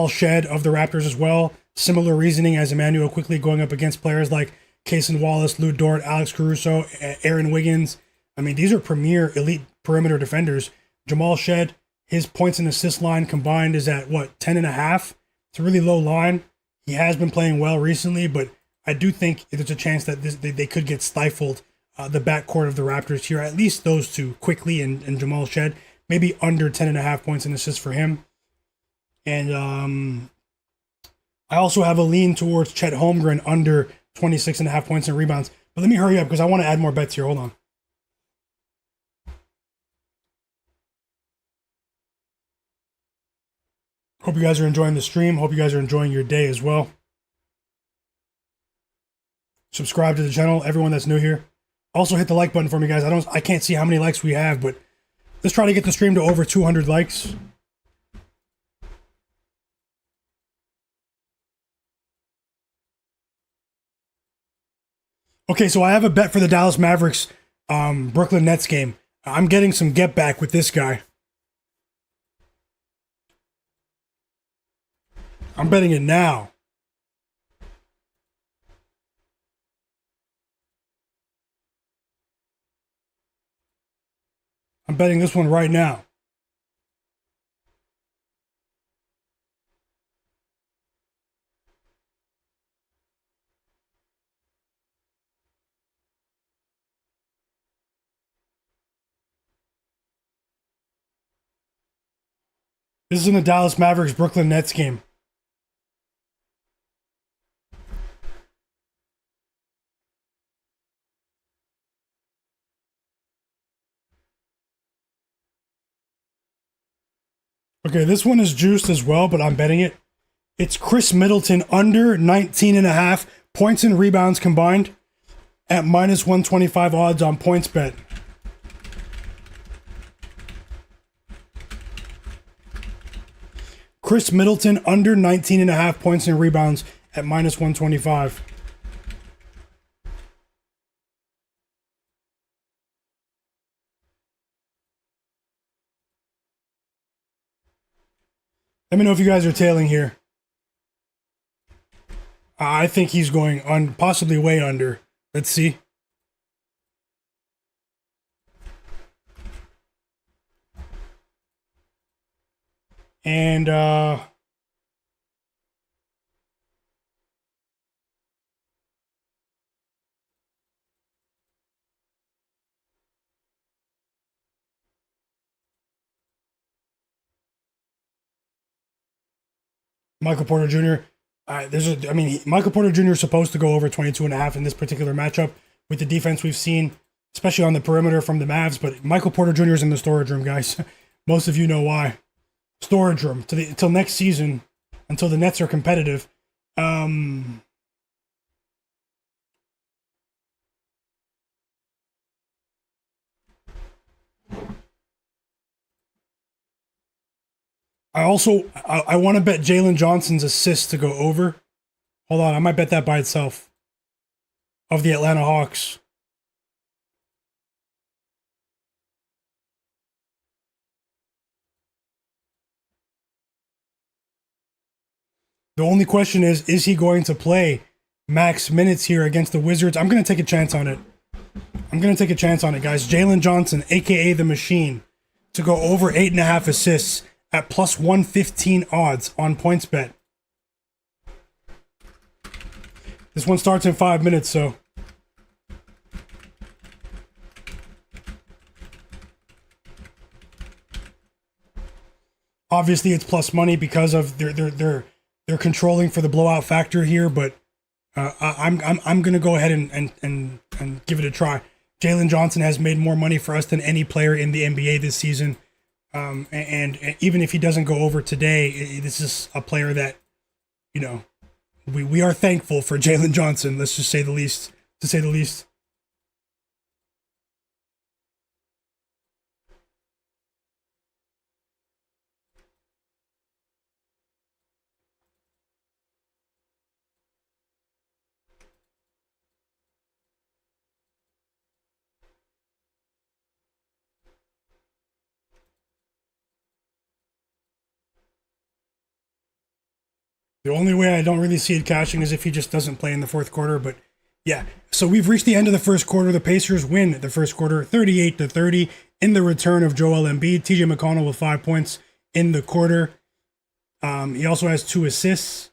Shed of the Raptors as well. Similar reasoning as Emmanuel Quickley going up against players like Cason Wallace, Lou Dort, Alex Caruso, Aaron Wiggins. I mean, these are premier elite perimeter defenders. Jamal Shed, his points and assist line combined is at 10.5? It's a really low line. He has been playing well recently, but I do think there's a chance that they could get stifled, the backcourt of the Raptors here. At least those two, Quickley and Jamal Shed, maybe under 10.5 points and assists for him. And I also have a lean towards Chet Holmgren under 26.5 points and rebounds. But let me hurry up because I want to add more bets here. Hold on. Hope you guys are enjoying the stream. Hope you guys are enjoying your day as well. Subscribe to the channel, everyone that's new here. Also hit the like button for me, guys. I can't see how many likes we have, but let's try to get the stream to over 200 likes. Okay, so I have a bet for the Dallas Mavericks Brooklyn Nets game. I'm getting some get back with this guy. I'm betting it now. I'm betting this one right now. This is in the Dallas Mavericks Brooklyn Nets game. Okay, this one is juiced as well, but I'm betting it. It's Chris Middleton under 19 and a half points and rebounds combined at minus 125 odds on points bet. Chris Middleton under 19 and a half points and rebounds at minus 125. Let me know if you guys are tailing here. I think he's going on, possibly way under. Let's see. And Michael Porter Jr. Michael Porter Jr. is supposed to go over 22 and a half in this particular matchup with the defense we've seen, especially on the perimeter from the Mavs. But Michael Porter Jr. is in the storage room, guys. Most of you know why. Storage room until next season, until the Nets are competitive. I want to bet Jalen Johnson's assists to go over. Hold on, I might bet that by itself. Of the Atlanta Hawks. The only question is he going to play max minutes here against the Wizards? I'm going to take a chance on it. Guys. Jalen Johnson, aka the Machine, to go over 8.5 assists at plus 115 odds on points bet. This one starts in 5 minutes, so. Obviously, it's plus money because of they're controlling for the blowout factor here, but I'm gonna go ahead and give it a try. Jalen Johnson has made more money for us than any player in the NBA this season, and even if he doesn't go over today, this is a player that, you know, we are thankful for Jalen Johnson. Let's just say the least. To say the least. The only way I don't really see it cashing is if he just doesn't play in the fourth quarter. But yeah, so we've reached the end of the first quarter. The Pacers win the first quarter 38-30 in the return of Joel Embiid. TJ McConnell with 5 points in the quarter. He also has 2 assists.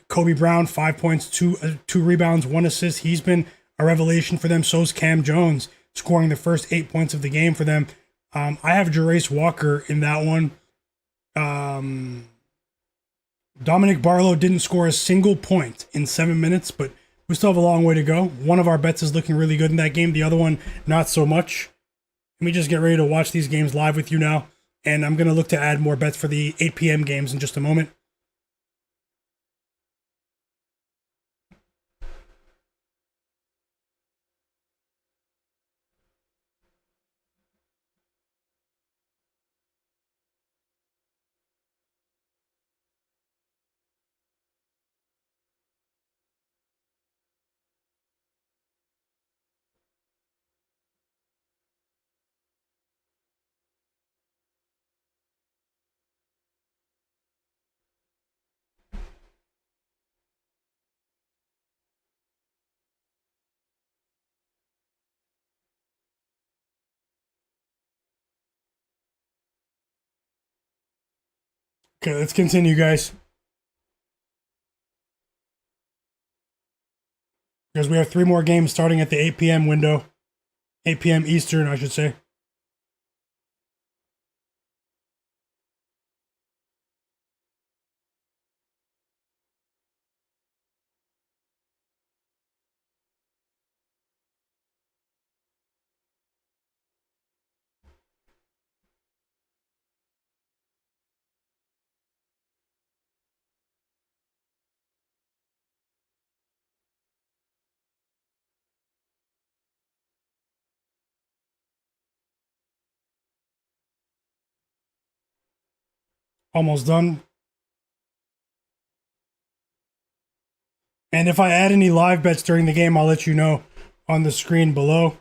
Kobe Brown, 5 points, two rebounds, 1 assist. He's been a revelation for them. So's Cam Jones, scoring the first 8 points of the game for them. I have Jarace Walker in that one. Dominic Barlow didn't score a single point in 7 minutes, but we still have a long way to go. One of our bets is looking really good in that game. The other one, not so much. Let me just get ready to watch these games live with you now. And I'm going to look to add more bets for the 8 p.m. games in just a moment. Okay, let's continue, guys. Because we have three more games starting at the 8 p.m. window. 8 p.m. Eastern, I should say. Almost done. And if I add any live bets during the game, I'll let you know on the screen below.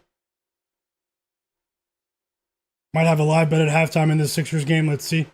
Might have a live bet at halftime in this Sixers game. Let's see.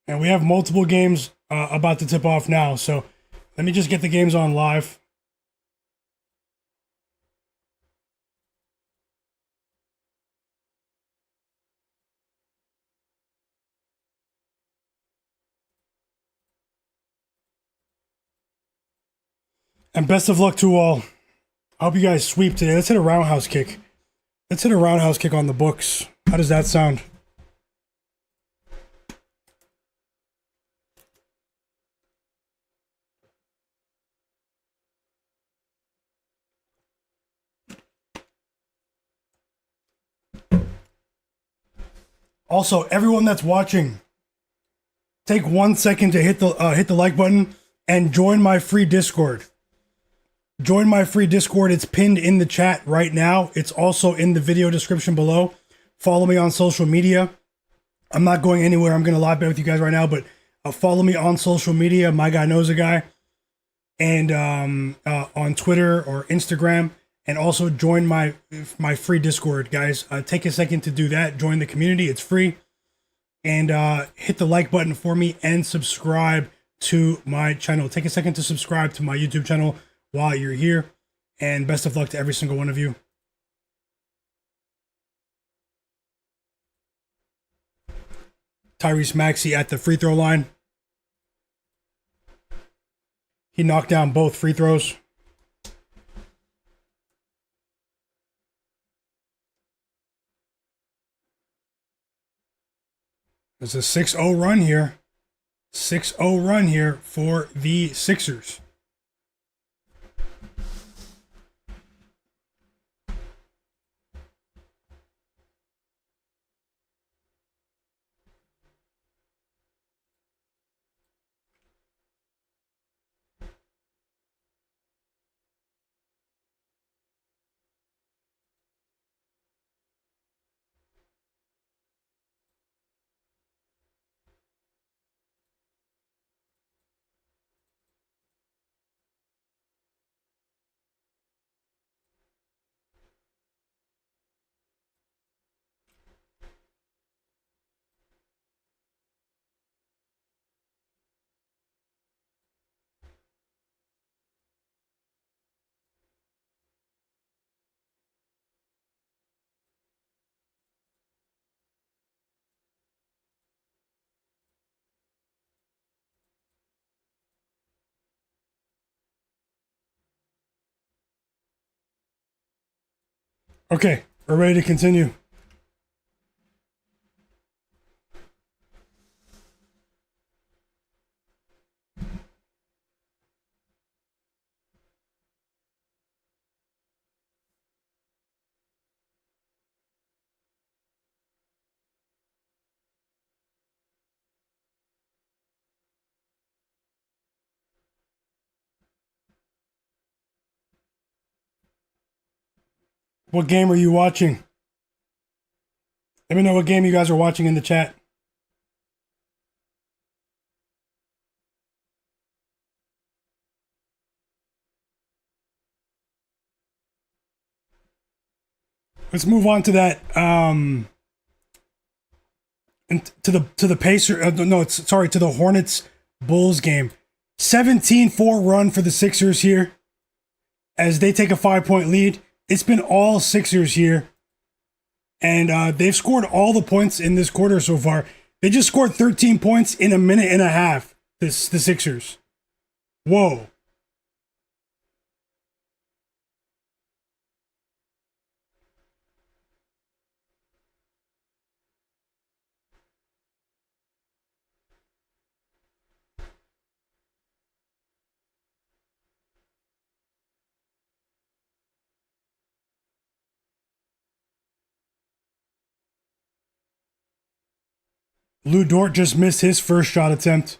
And we have multiple games about to tip off now. So let me just get the games on live. And best of luck to all. I hope you guys sweep today. Let's hit a roundhouse kick. Let's hit a roundhouse kick on the books. How does that sound? Also, everyone that's watching, take 1 second to hit the like button and join my free Discord. Join my free Discord. It's pinned in the chat right now. It's also in the video description below. Follow me on social media. I'm not going anywhere. I'm going to live bet with you guys right now, but follow me on social media, Myguyknowsaguy, and on Twitter or Instagram, and also join my free Discord, guys. Take a second to do that. Join the community. It's free. And hit the like button for me and subscribe to my channel. Take a second to subscribe to my YouTube channel while you're here. And best of luck to every single one of you. Tyrese Maxey at the free throw line. He knocked down both free throws. There's a 6-0 run here. 6-0 run here for the Sixers. Okay, we're ready to continue. What game are you watching? Let me know what game you guys are watching in the chat. Let's move on to that. And to the Pacer. To the Hornets Bulls game. 17-4 run for the Sixers here, as they take a 5-point lead. It's been all Sixers here, and they've scored all the points in this quarter so far. They just scored 13 points in a minute and a half. The Sixers. Whoa. Lou Dort just missed his first shot attempt.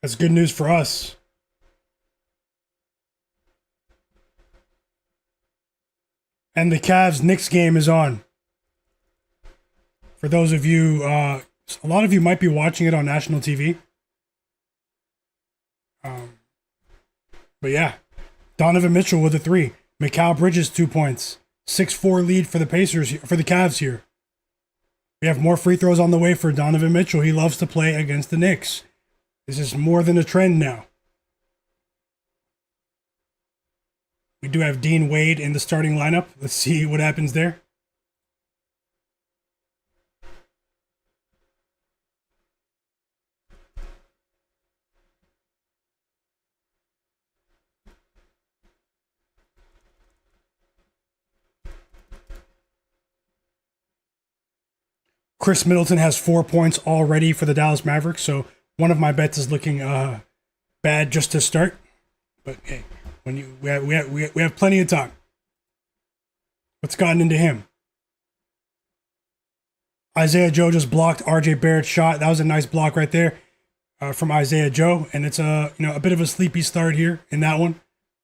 That's good news for us. And the Cavs-Knicks game is on. For those of you, a lot of you might be watching it on national TV. But yeah, Donovan Mitchell with a 3. Mikal Bridges 2 points. 6-4 lead for the Cavs here. We have more free throws on the way for Donovan Mitchell. He loves to play against the Knicks. This is more than a trend now. We do have Dean Wade in the starting lineup. Let's see what happens there. Chris Middleton has 4 points already for the Dallas Mavericks, so one of my bets is looking bad just to start. But hey, we have plenty of time. What's gotten into him? Isaiah Joe just blocked RJ Barrett's shot. That was a nice block right there from Isaiah Joe, and it's a bit of a sleepy start here in that one.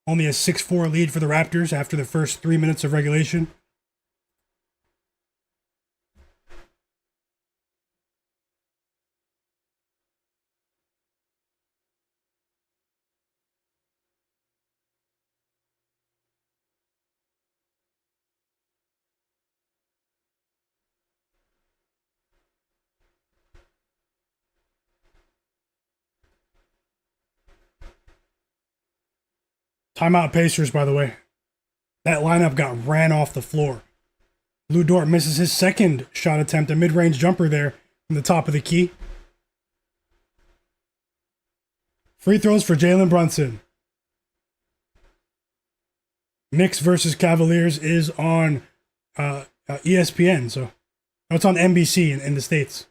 Only a 6-4 lead for the Raptors after the first 3 minutes of regulation. Timeout Pacers, by the way. That lineup got ran off the floor. Lou Dort misses his second shot attempt, a mid-range jumper there from the top of the key. Free throws for Jalen Brunson. Knicks versus Cavaliers is on ESPN, so it's on NBC in the States.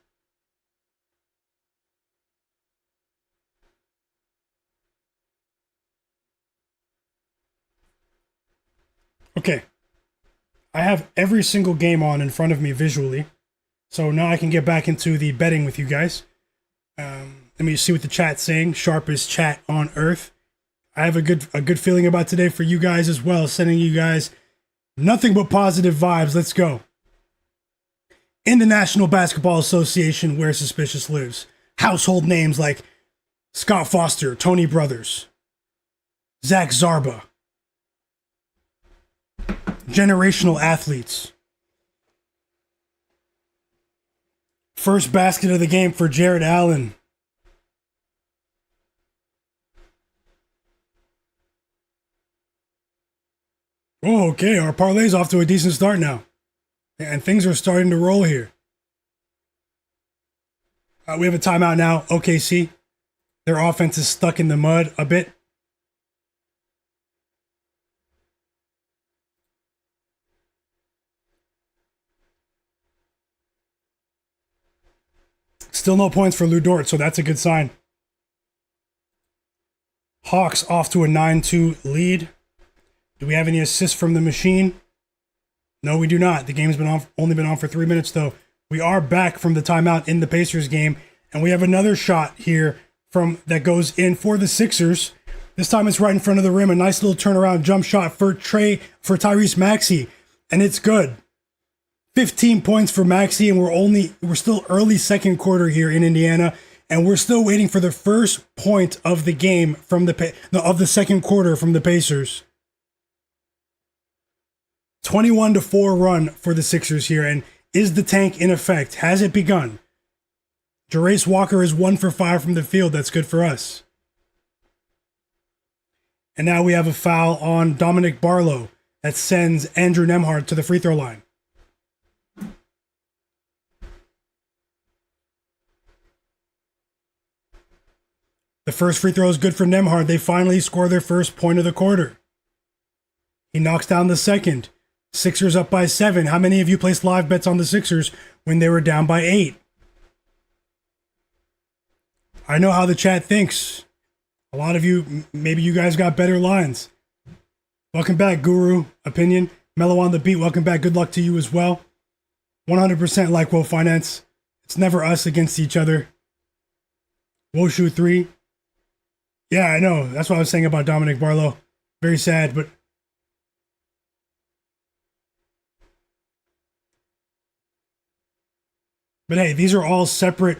Okay, I have every single game on in front of me visually, so now I can get back into the betting with you guys. Let me see what the chat's saying. Sharpest chat on earth. I have a good feeling about today for you guys as well. Sending you guys nothing but positive vibes. Let's go. In the National Basketball Association, where suspicious lives, household names like Scott Foster, Tony Brothers, Zach Zarba. Generational athletes. First basket of the game for Jarrett Allen. Oh, okay. Our parlay's off to a decent start now. And things are starting to roll here. We have a timeout now. OKC. Their offense is stuck in the mud a bit. Still no points for Lou Dort, so that's a good sign. Hawks off to a 9-2 lead. Do we have any assists from the machine? No, we do not. The game's only been on for 3 minutes, though. We are back from the timeout in the Pacers game, and we have another shot here that goes in for the Sixers. This time it's right in front of the rim. A nice little turnaround jump shot for Tyrese Maxey, and it's good. 15 points for Maxey, and we're still early second quarter here in Indiana, and we're still waiting for the first point of the game from of the second quarter from the Pacers. 21-4 run for the Sixers here, and is the tank in effect? Has it begun? Jarace Walker is 1 for 5 from the field. That's good for us. And now we have a foul on Dominic Barlow that sends Andrew Nembhard to the free throw line. The first free throw is good for Nembhard. They finally score their first point of the quarter. He knocks down the second. Sixers up by 7. How many of you placed live bets on the Sixers when they were down by 8? I know how the chat thinks. A lot of you, maybe you guys got better lines. Welcome back, Guru Opinion. Mellow on the beat, welcome back. Good luck to you as well. 100% like Will Finance. It's never us against each other. Woshu 3. Yeah, I know. That's what I was saying about Dominic Barlow. Very sad, but hey, these are all separate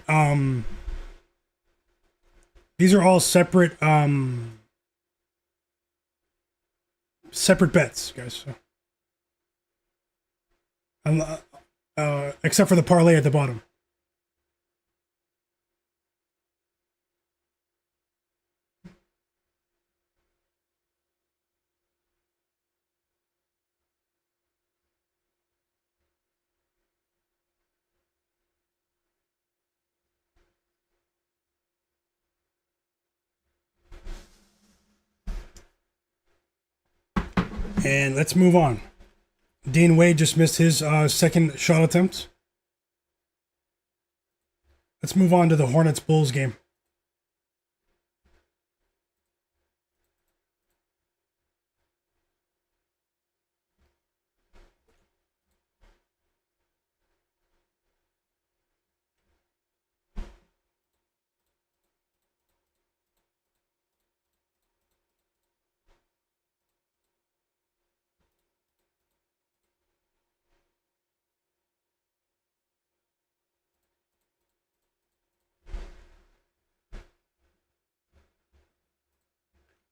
separate bets, guys. Except for the parlay at the bottom. And let's move on. Dean Wade just missed his second shot attempt. Let's move on to the Hornets-Bulls game.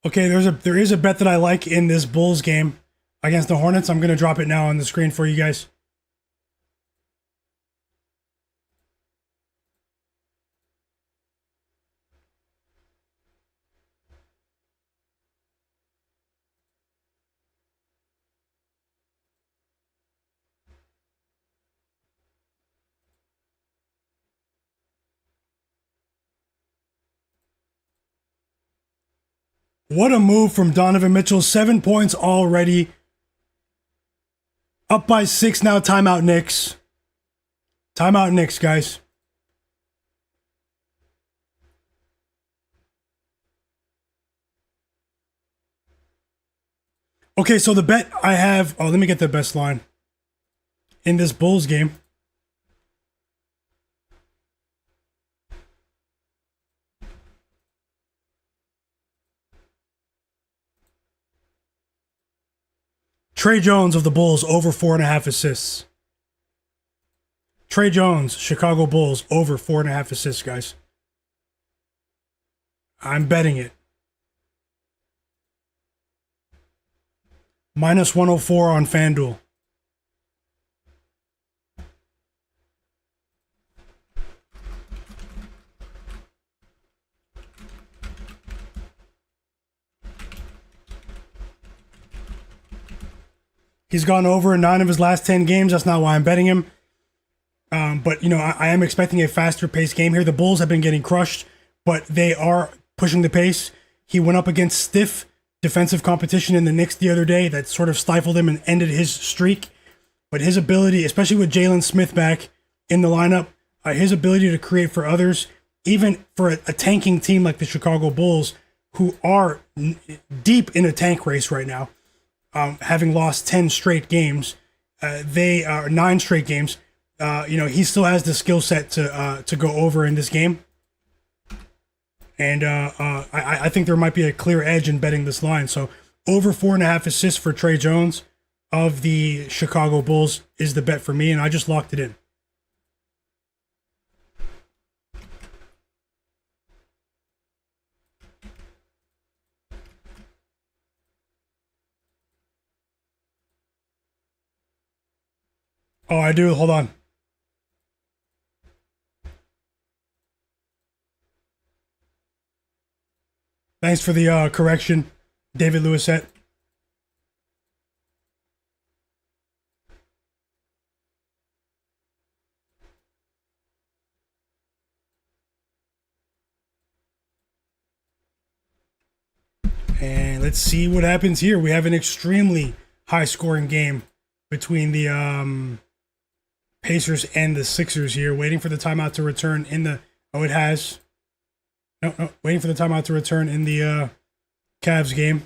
Okay, there is a bet that I like in this Bulls game against the Hornets. I'm going to drop it now on the screen for you guys. What a move from Donovan Mitchell. 7 points already. Up by 6 now. Timeout Knicks. Timeout Knicks, guys. Okay, so the bet I have... Oh, let me get the best line. In this Bulls game. Trey Jones of the Bulls over 4.5 assists. Trey Jones, Chicago Bulls over 4.5 assists, guys. I'm betting it. Minus 104 on FanDuel. He's gone over in 9 of his last 10 games. That's not why I'm betting him. But, you know, I am expecting a faster paced game here. The Bulls have been getting crushed, but they are pushing the pace. He went up against stiff defensive competition in the Knicks the other day that sort of stifled him and ended his streak. But his ability, especially with Jalen Smith back in the lineup, his ability to create for others, even for a tanking team like the Chicago Bulls, who are deep in a tank race right now, having lost 10 straight games, they are 9 straight games. You know, he still has the skill set to go over in this game. And I think there might be a clear edge in betting this line. So over 4.5 assists for Trey Jones of the Chicago Bulls is the bet for me, and I just locked it in. Oh, I do. Hold on. Thanks for the correction, David Lewisette. And let's see what happens here. We have an extremely high-scoring game between the Pacers and the Sixers here. Waiting for the timeout to return in the... Oh, it has. No. Waiting for the timeout to return in the Cavs game.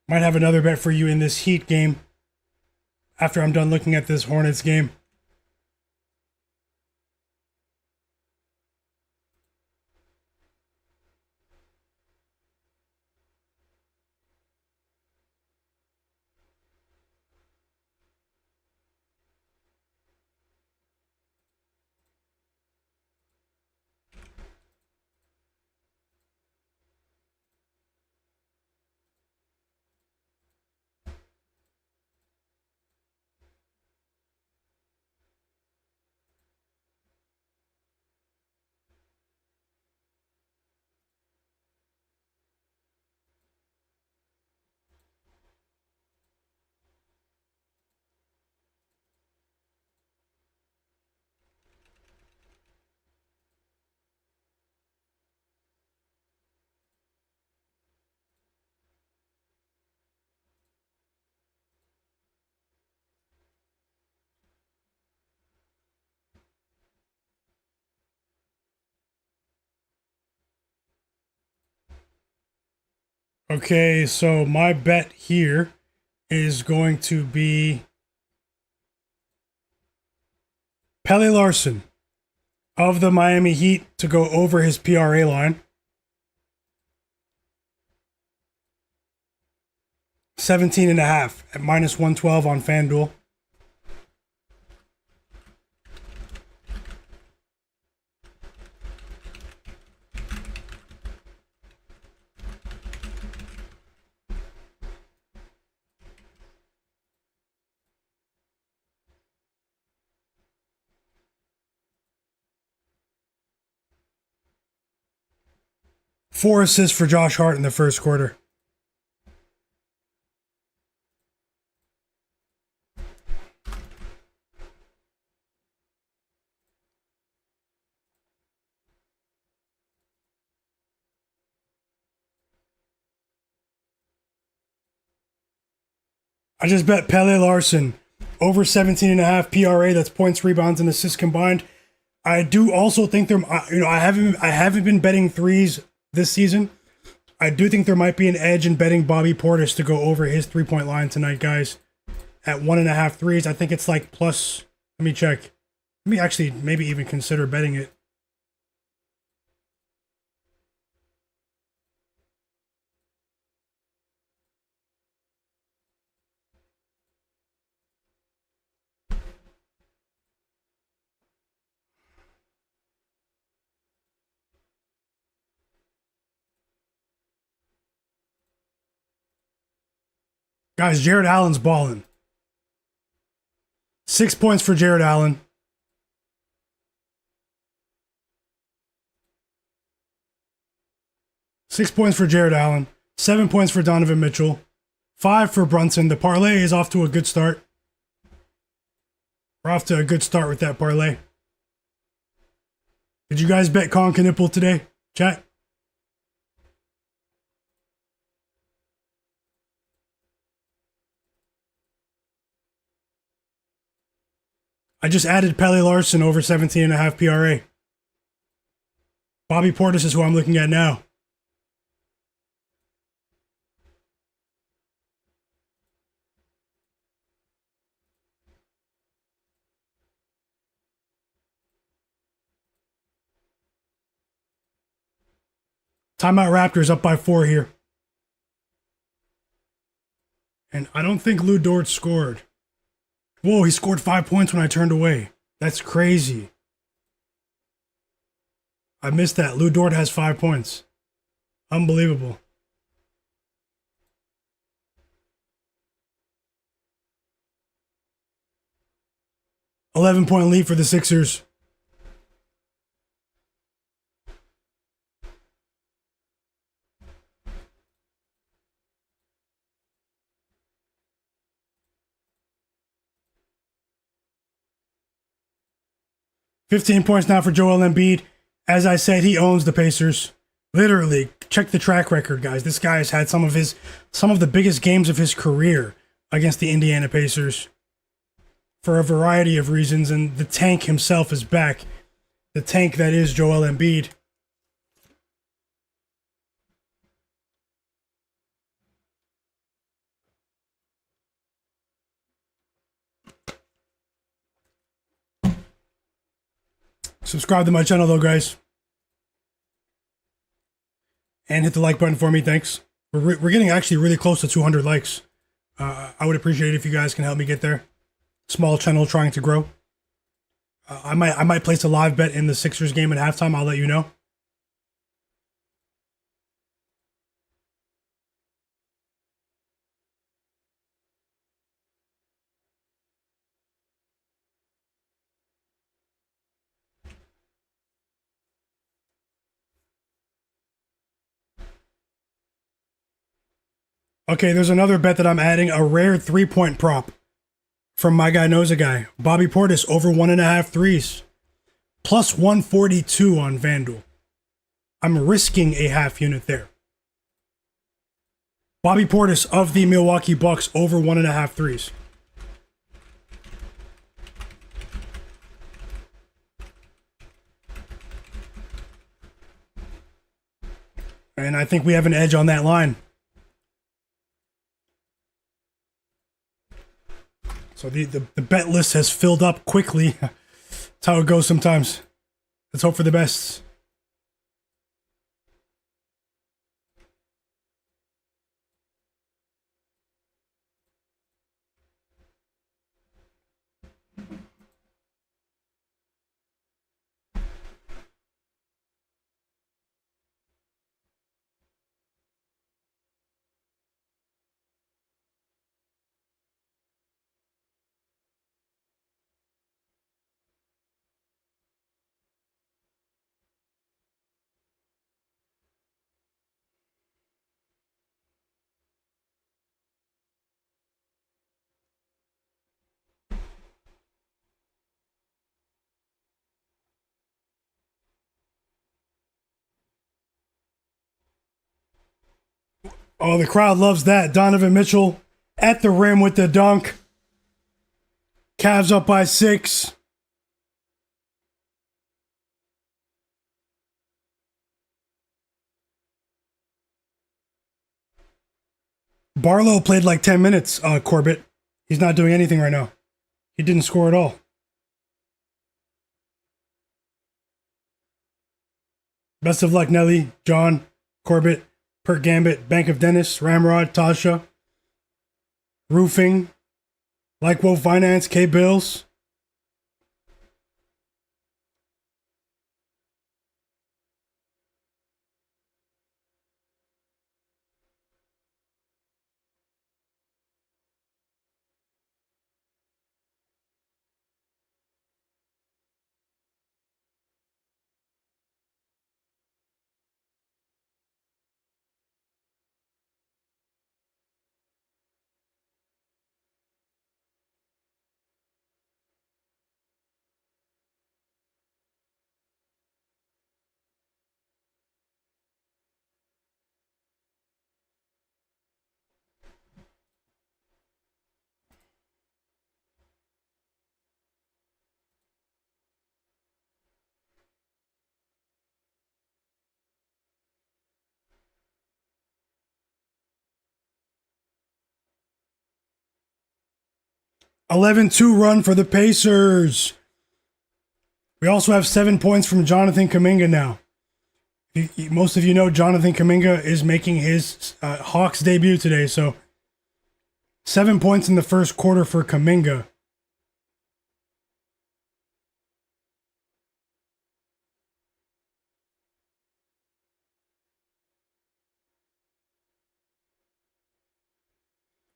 Might have another bet for you in this Heat game after I'm done looking at this Hornets game. Okay, so my bet here is going to be Pelle Larsson of the Miami Heat to go over his PRA line. 17.5 at minus 112 on FanDuel. Four assists for Josh Hart in the first quarter. I just bet Pelle Larsson over 17.5 PRA. That's points, rebounds, and assists combined. I do also think there, I haven't been betting threes this season. I do think there might be an edge in betting Bobby Portis to go over his 3-point line tonight, guys. At 1.5 threes, I think it's like plus. Let me check. Let me actually maybe even consider betting it. Guys, Jarrett Allen's balling. 6 points for Jarrett Allen. Six points for Jarrett Allen. 7 points for Donovan Mitchell. 5 for Brunson. The parlay is off to a good start. We're off to a good start with that parlay. Did you guys bet Con Knipple today? Chat? I just added Pele Larson over 17.5 PRA. Bobby Portis is who I'm looking at now. Timeout Raptors up by 4 here. And I don't think Lou Dort scored. Whoa, he scored 5 points when I turned away. That's crazy. I missed that. Lou Dort has 5 points. Unbelievable. $11-point lead for the Sixers. $15 points now for Joel Embiid. As I said, he owns the Pacers. Literally, check the track record, guys. This guy has had some of the biggest games of his career against the Indiana Pacers for a variety of reasons, and the tank himself is back. The tank that is Joel Embiid. Subscribe to my channel, though, guys. And hit the like button for me, thanks. We're getting actually really close to 200 likes. I would appreciate it if you guys can help me get there. Small channel trying to grow. I might place a live bet in the Sixers game at halftime. I'll let you know. Okay, there's another bet that I'm adding, a rare 3-point prop from Myguyknowsaguy. Bobby Portis over 1.5 threes. Plus 142 on FanDuel. I'm risking a half unit there. Bobby Portis of the Milwaukee Bucks over 1.5 threes. And I think we have an edge on that line. So the bet list has filled up quickly. That's how it goes sometimes. Let's hope for the best. Oh, the crowd loves that. Donovan Mitchell at the rim with the dunk. Cavs up by 6. Barlow played like 10 minutes, Corbett. He's not doing anything right now. He didn't score at all. Best of luck, Nelly, John, Corbett, Per Gambit, Bank of Dennis, Ramrod, Tasha, Roofing, Like Wolf Finance, K Bills. 11-2 run for the Pacers. We also have 7 points from Jonathan Kuminga now. Most of you know Jonathan Kuminga is making his Hawks debut today, so 7 points in the first quarter for Kuminga.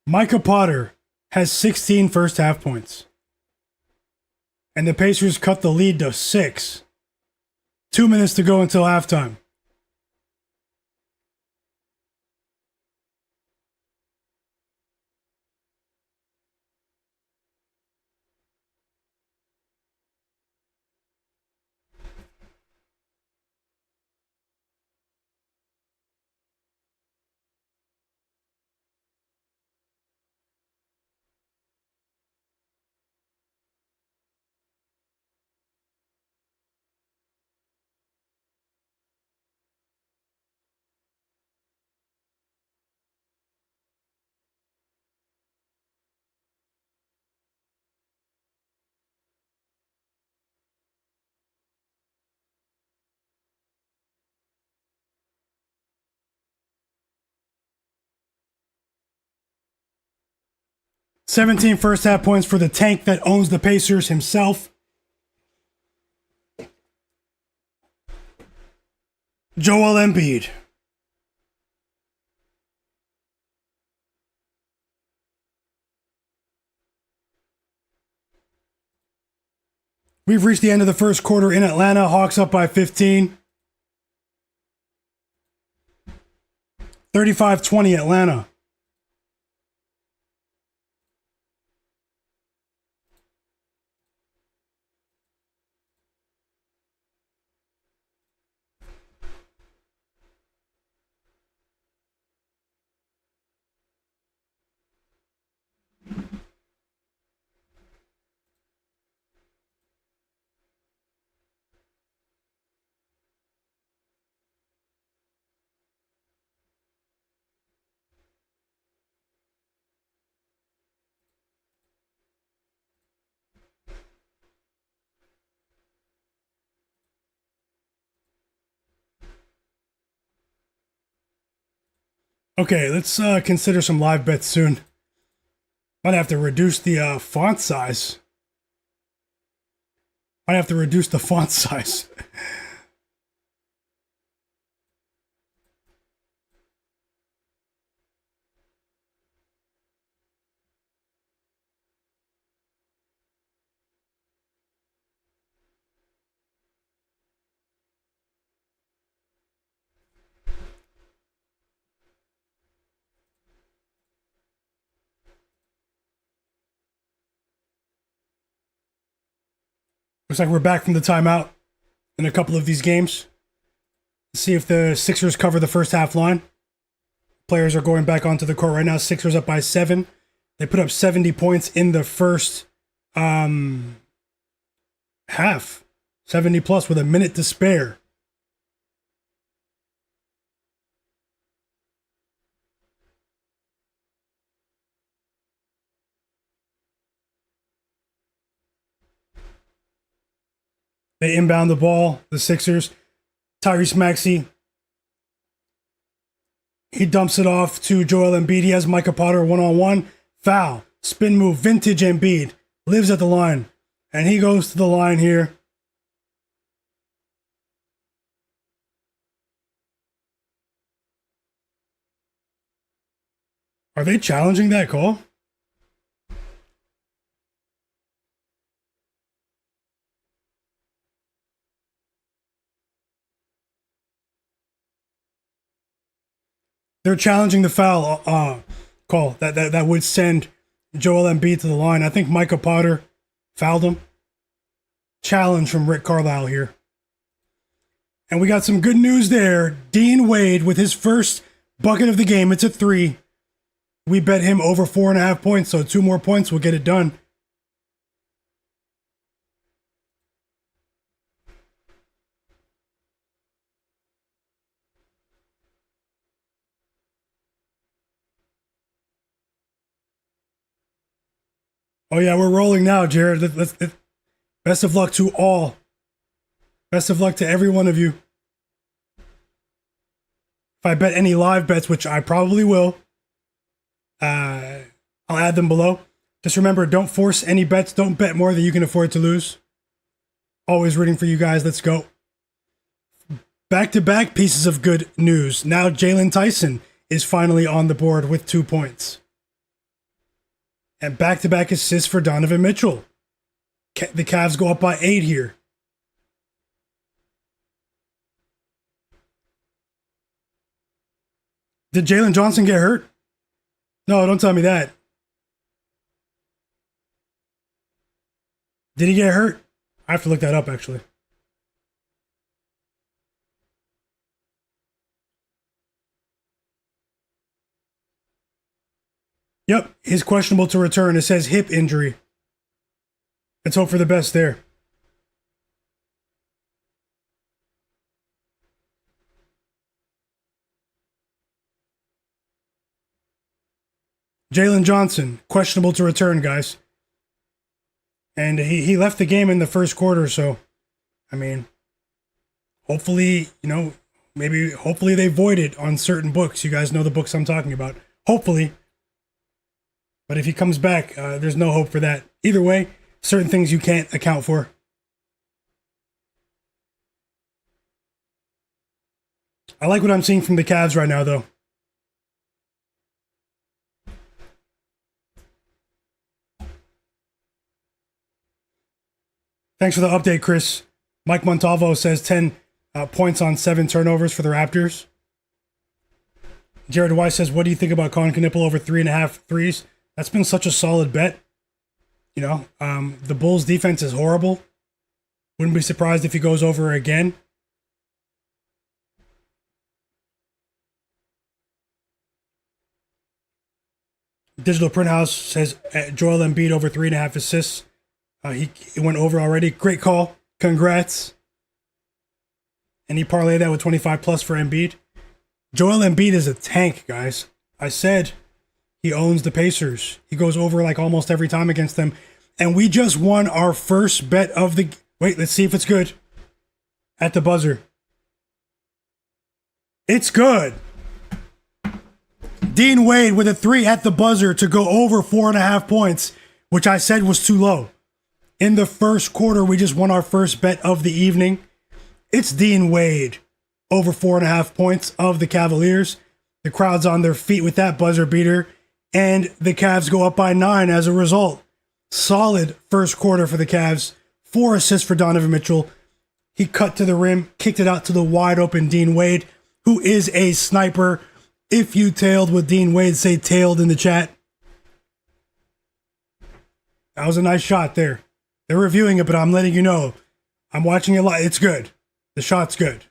Micah Potter has 16 first half points. And the Pacers cut the lead to 6. 2 minutes to go until halftime. "17 first half points for the tank that owns the Pacers himself. Joel Embiid. We've reached the end of the first quarter in Atlanta. Hawks up by 15. 35-20 Atlanta. Okay, let's consider some live bets soon. Might have to reduce the font size. Might have to reduce the font size. Looks like we're back from the timeout in a couple of these games. Let's see if the Sixers cover the first half line. Players are going back onto the court right now. Sixers up by 7. They put up 70 points in the first half. 70 plus with a minute to spare. They inbound the ball, the Sixers. Tyrese Maxey. He dumps it off to Joel Embiid. He has Micah Potter one-on-one. Foul. Spin move. Vintage Embiid. Lives at the line. And he goes to the line here. Are they challenging that call? They're challenging the foul call that would send Joel Embiid to the line. I think Micah Potter fouled him. Challenge from Rick Carlisle here. And we got some good news there. Dean Wade with his first bucket of the game. It's a 3. We bet him over 4.5 points, so 2 more points will get it done. Oh yeah, we're rolling now, Jared. Best of luck to all. Best of luck to every one of you. If I bet any live bets, which I probably will, I'll add them below. Just remember, don't force any bets. Don't bet more than you can afford to lose. Always rooting for you guys. Let's go. Back-to-back pieces of good news. Now Jalen Tyson is finally on the board with 2 points. And back-to-back assists for Donovan Mitchell. The Cavs go up by 8 here. Did Jalen Johnson get hurt? No, don't tell me that. Did he get hurt? I have to look that up, actually. Yep, he's questionable to return. It says hip injury. Let's hope for the best there. Jalen Johnson, questionable to return, guys. And he left the game in the first quarter, so, I mean, hopefully, hopefully they void it on certain books. You guys know the books I'm talking about. Hopefully. But if he comes back, there's no hope for that. Either way, certain things you can't account for. I like what I'm seeing from the Cavs right now, though. Thanks for the update, Chris. Mike Montalvo says 10 points on 7 turnovers for the Raptors. Jared Weiss says, what do you think about Colin Knippel over 3.5 threes? That's been such a solid bet. The Bulls defense is horrible. Wouldn't be surprised if he goes over again. Digital Print House says Joel Embiid over 3.5 assists. He went over already. Great call. Congrats. And he parlayed that with 25 plus for Embiid. Joel Embiid is a tank, guys. I said he owns the Pacers. He goes over like almost every time against them. And we just won our first bet of the... Wait, let's see if it's good. At the buzzer. It's good. Dean Wade with a 3 at the buzzer to go over 4.5 points, which I said was too low. In the first quarter, we just won our first bet of the evening. It's Dean Wade over 4.5 points of the Cavaliers. The crowd's on their feet with that buzzer beater, and the Cavs go up by 9 as a result. Solid first quarter for the Cavs. 4 assists for Donovan Mitchell. He cut to the rim, kicked it out to the wide open Dean Wade, who is a sniper. If you tailed with Dean Wade, say tailed in the chat. That was a nice shot there. They're reviewing it, but I'm letting you know. I'm watching it live. It's good. The shot's good.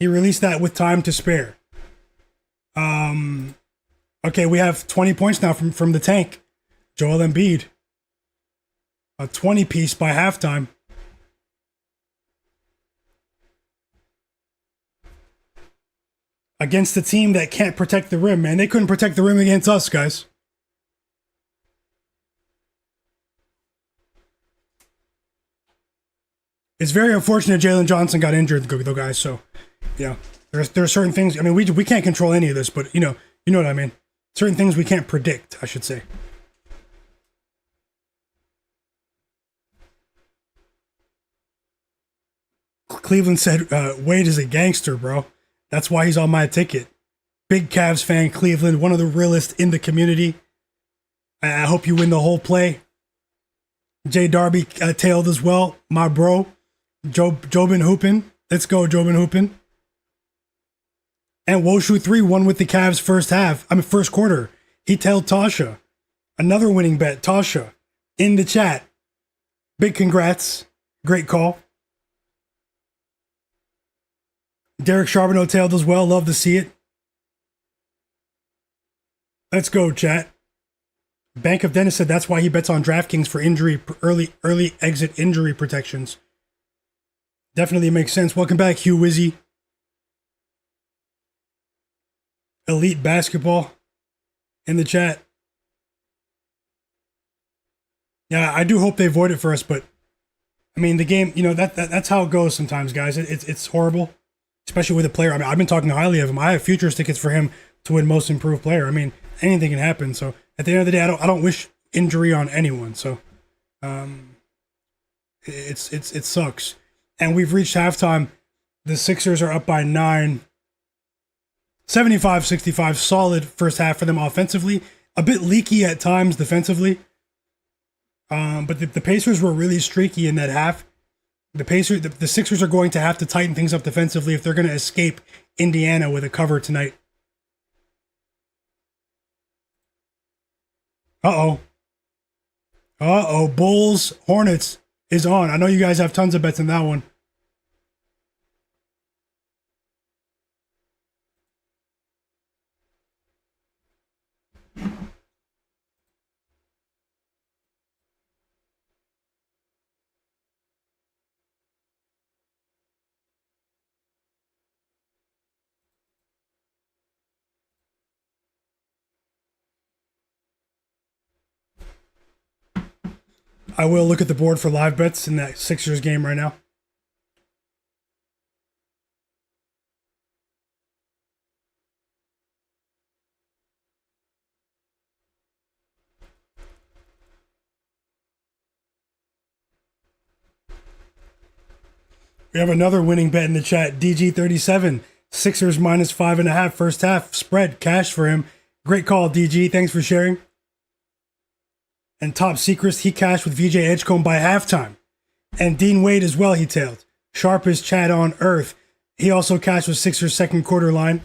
He released that with time to spare. Okay, we have 20 points now from the tank. Joel Embiid. A 20-piece by halftime. Against a team that can't protect the rim, man. They couldn't protect the rim against us, guys. It's very unfortunate Jalen Johnson got injured, though, guys. So, there are certain things. I mean, we can't control any of this, but you know what I mean. Certain things we can't predict, I should say. Cleveland said Wade is a gangster, bro. That's why he's on my ticket. Big Cavs fan, Cleveland, one of the realest in the community. I hope you win the whole play. Jay Darby tailed as well, my bro. Jobin Hoopin. Let's go, Jobin Hoopin. And Woshu 3 won with the Cavs first quarter. He tailed Tasha. Another winning bet, Tasha. In the chat. Big congrats. Great call. Derek Charbonneau tailed as well. Love to see it. Let's go, chat. Bank of Dennis said that's why he bets on DraftKings for early exit injury protections. Definitely makes sense. Welcome back, Hugh Wizzy. Elite basketball in the chat. Yeah, I do hope they void it for us, but I mean, the game, that's how it goes sometimes, guys. It's horrible, especially with a player. I mean, I've been talking highly of him. I have futures tickets for him to win Most Improved Player. I mean, anything can happen. So at the end of the day, I don't wish injury on anyone. So, it sucks. And we've reached halftime. The Sixers are up by 9. 75-65, solid first half for them offensively. A bit leaky at times defensively. But the Pacers were really streaky in that half. The Sixers are going to have to tighten things up defensively if they're going to escape Indiana with a cover tonight. Uh-oh. Bulls, Hornets is on. I know you guys have tons of bets in that one. I will look at the board for live bets in that Sixers game right now. We have another winning bet in the chat. DG37, Sixers minus 5.5 first half spread, cash for him. Great call, DG. Thanks for sharing. And top secrets, he cashed with VJ Edgecombe by halftime. And Dean Wade as well, he tailed. Sharpest Chad on earth. He also cashed with Sixers second quarter line.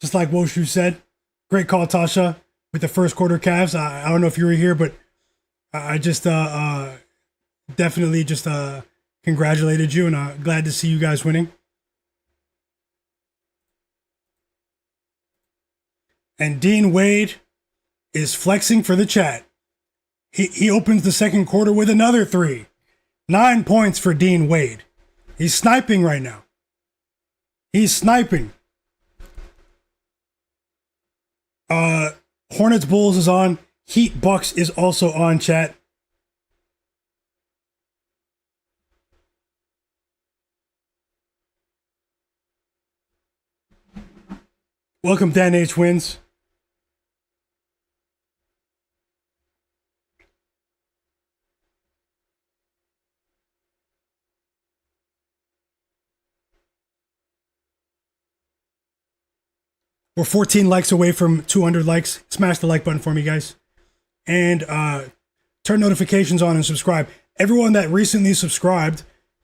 Just like Woshu said. Great call, Tasha, with the first quarter Cavs. I don't know if you were here, but I just definitely just congratulated you, and glad to see you guys winning. And Dean Wade is flexing for the chat. He opens the second quarter with another 3. 9 points for Dean Wade. He's sniping right now. He's sniping. Hornets Bulls is on. Heat Bucks is also on, chat. Welcome, Dan H. Wins. We're 14 likes away from 200 likes. Smash the like button for me, guys. And turn notifications on and subscribe. Everyone that recently subscribed,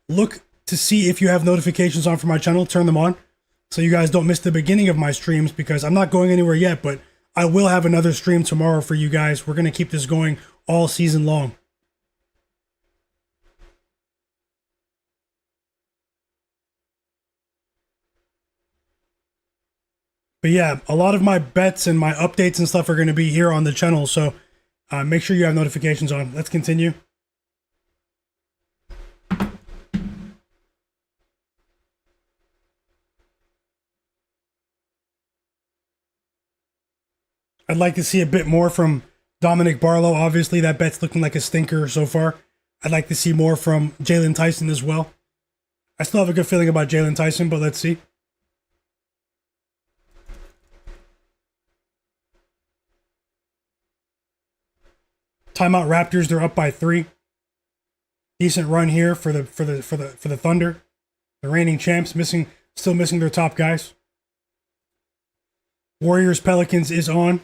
look to see if you have notifications on for my channel. Turn them on so you guys don't miss the beginning of my streams, because I'm not going anywhere yet, but I will have another stream tomorrow for you guys. We're going to keep this going all season long. But yeah, a lot of my bets and my updates and stuff are going to be here on the channel, so make sure you have notifications on. Let's continue. I'd like to see a bit more from Dominic Barlow. Obviously, that bet's looking like a stinker so far. I'd like to see more from Jalen Tyson as well. I still have a good feeling about Jalen Tyson, but let's see. Timeout Raptors, they're up by 3. Decent run here for the Thunder. The reigning champs still missing their top guys. Warriors Pelicans is on.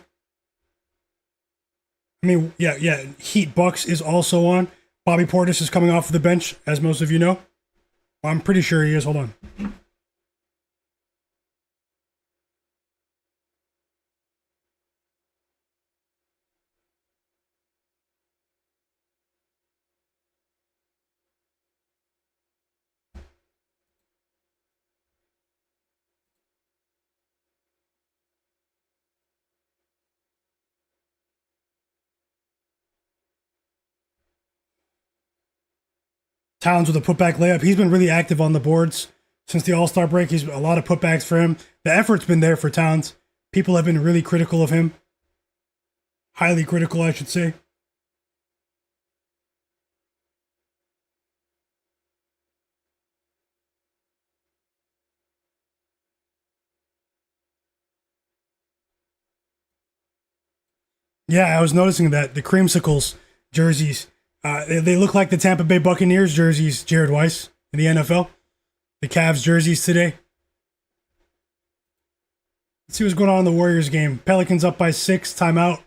I mean, yeah. Heat Bucks is also on. Bobby Portis is coming off the bench, as most of you know. Well, I'm pretty sure he is. Hold on. Towns with a putback layup. He's been really active on the boards since the All-Star break. He's a lot of putbacks for him. The effort's been there for Towns. People have been really critical of him. Highly critical, I should say. Yeah, I was noticing that the creamsicles jerseys, they look like the Tampa Bay Buccaneers jerseys, Jared Weiss, in the NFL. The Cavs jerseys today. Let's see what's going on in the Warriors game. Pelicans up by 6, timeout.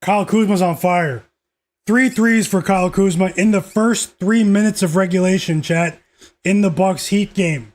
Kyle Kuzma's on fire. Three threes for Kyle Kuzma in the first 3 minutes of regulation, chat, in the Bucks Heat game.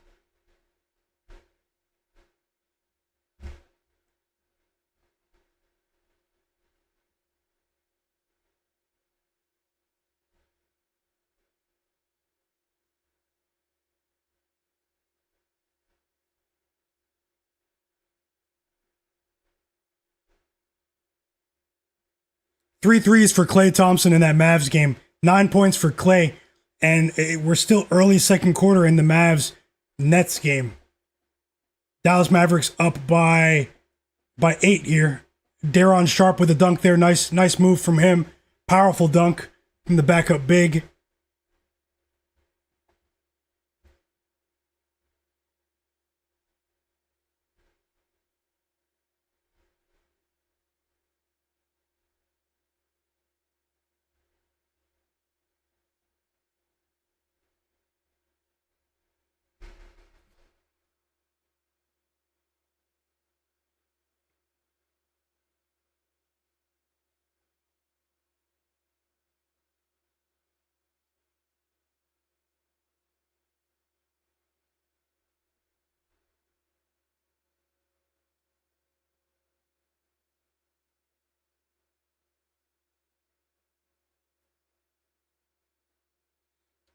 Three threes for Klay Thompson in that Mavs game. 9 points for Klay. And we're still early second quarter in the Mavs Nets game. Dallas Mavericks up by 8 here. Daron Sharp with a dunk there. Nice move from him. Powerful dunk from the backup big.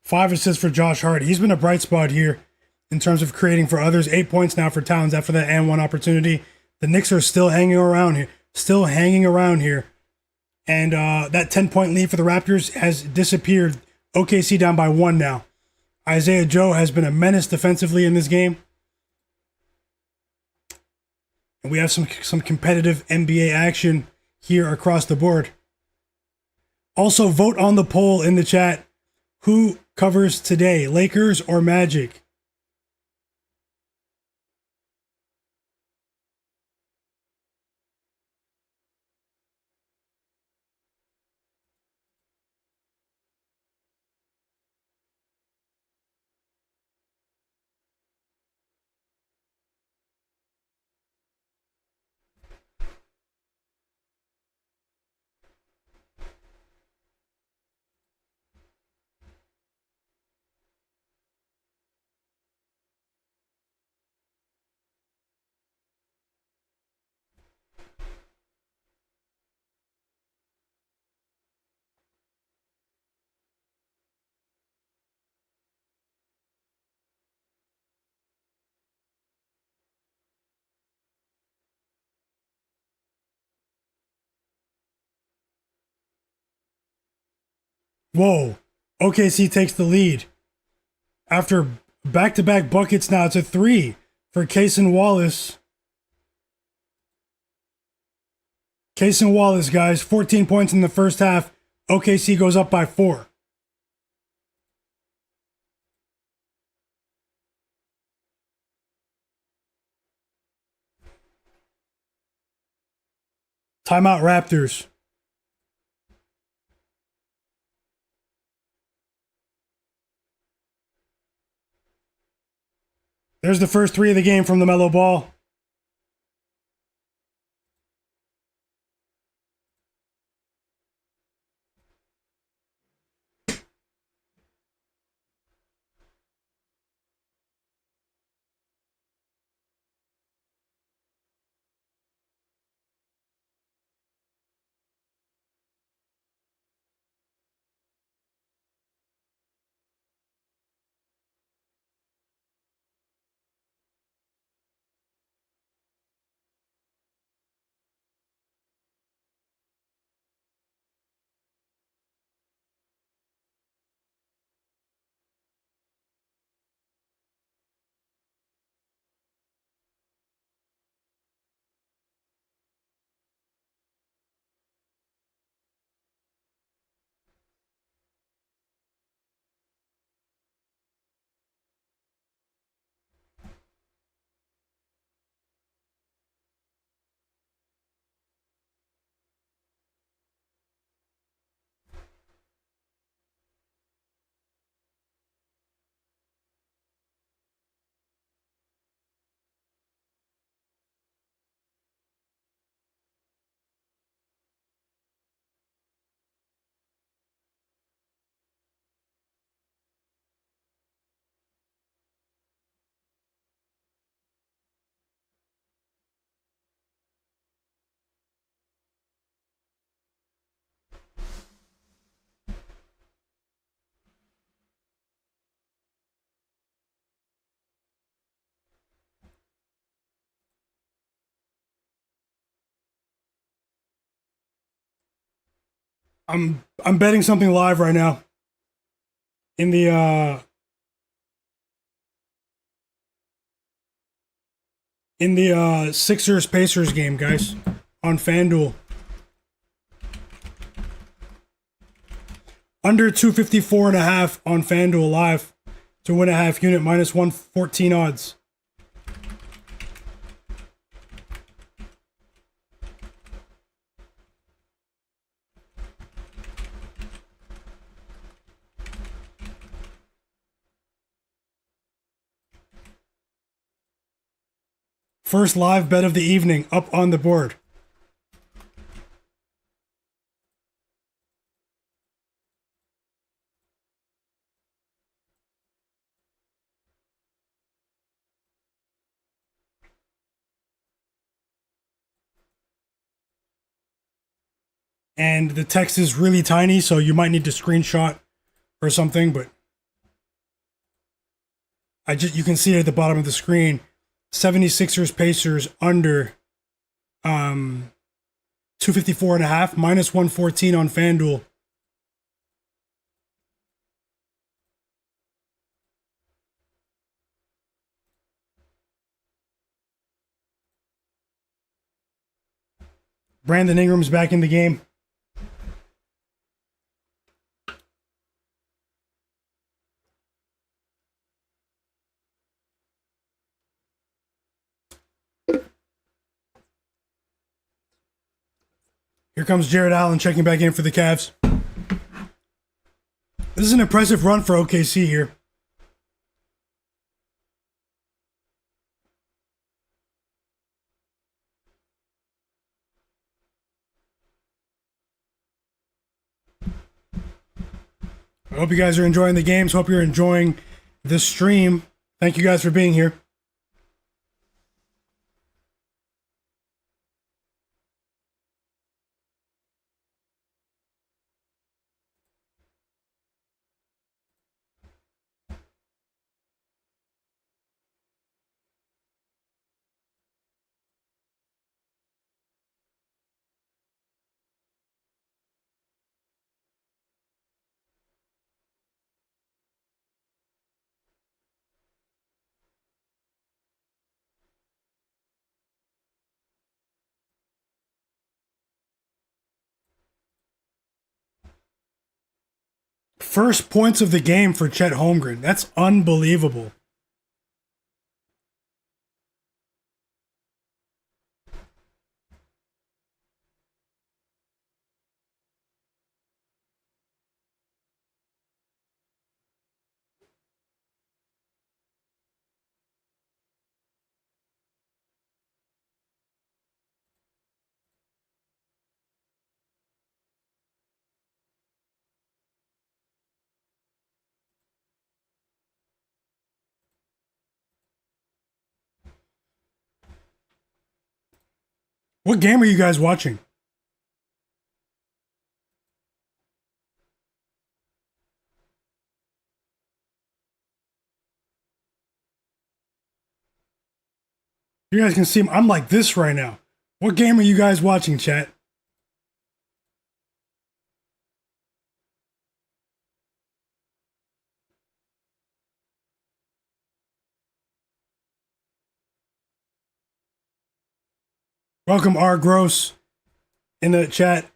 Five assists for Josh Hart. He's been a bright spot here in terms of creating for others. 8 points now for Towns after that and one opportunity. The Knicks are still hanging around here. Still hanging around here. And that 10-point lead for the Raptors has disappeared. OKC down by 1 now. Isaiah Joe has been a menace defensively in this game. And we have some competitive NBA action here across the board. Also, vote on the poll in the chat. Who covers today, Lakers or Magic? Whoa. OKC takes the lead. After back-to-back buckets now, it's a 3 for Cason Wallace. Cason Wallace, guys, 14 points in the first half. OKC goes up by 4. Timeout Raptors. There's the first 3 of the game from Lamelo Ball. I'm betting something live right now in the Sixers Pacers game, guys, on FanDuel. Under 254.5 on FanDuel live to win a half unit, minus 114 odds. First live bet of the evening up on the board. And the text is really tiny, so you might need to screenshot or something, but you can see it at the bottom of the screen. 76ers Pacers under 254.5, minus 114 on FanDuel. Brandon Ingram's back in the game. Here comes Jarrett Allen checking back in for the Cavs. This is an impressive run for OKC here. I hope you guys are enjoying the games. Hope you're enjoying this stream. Thank you guys for being here. First points of the game for Chet Holmgren. That's unbelievable. What game are you guys watching? You guys can see I'm like this right now. What game are you guys watching, chat? Welcome R Gross in the chat.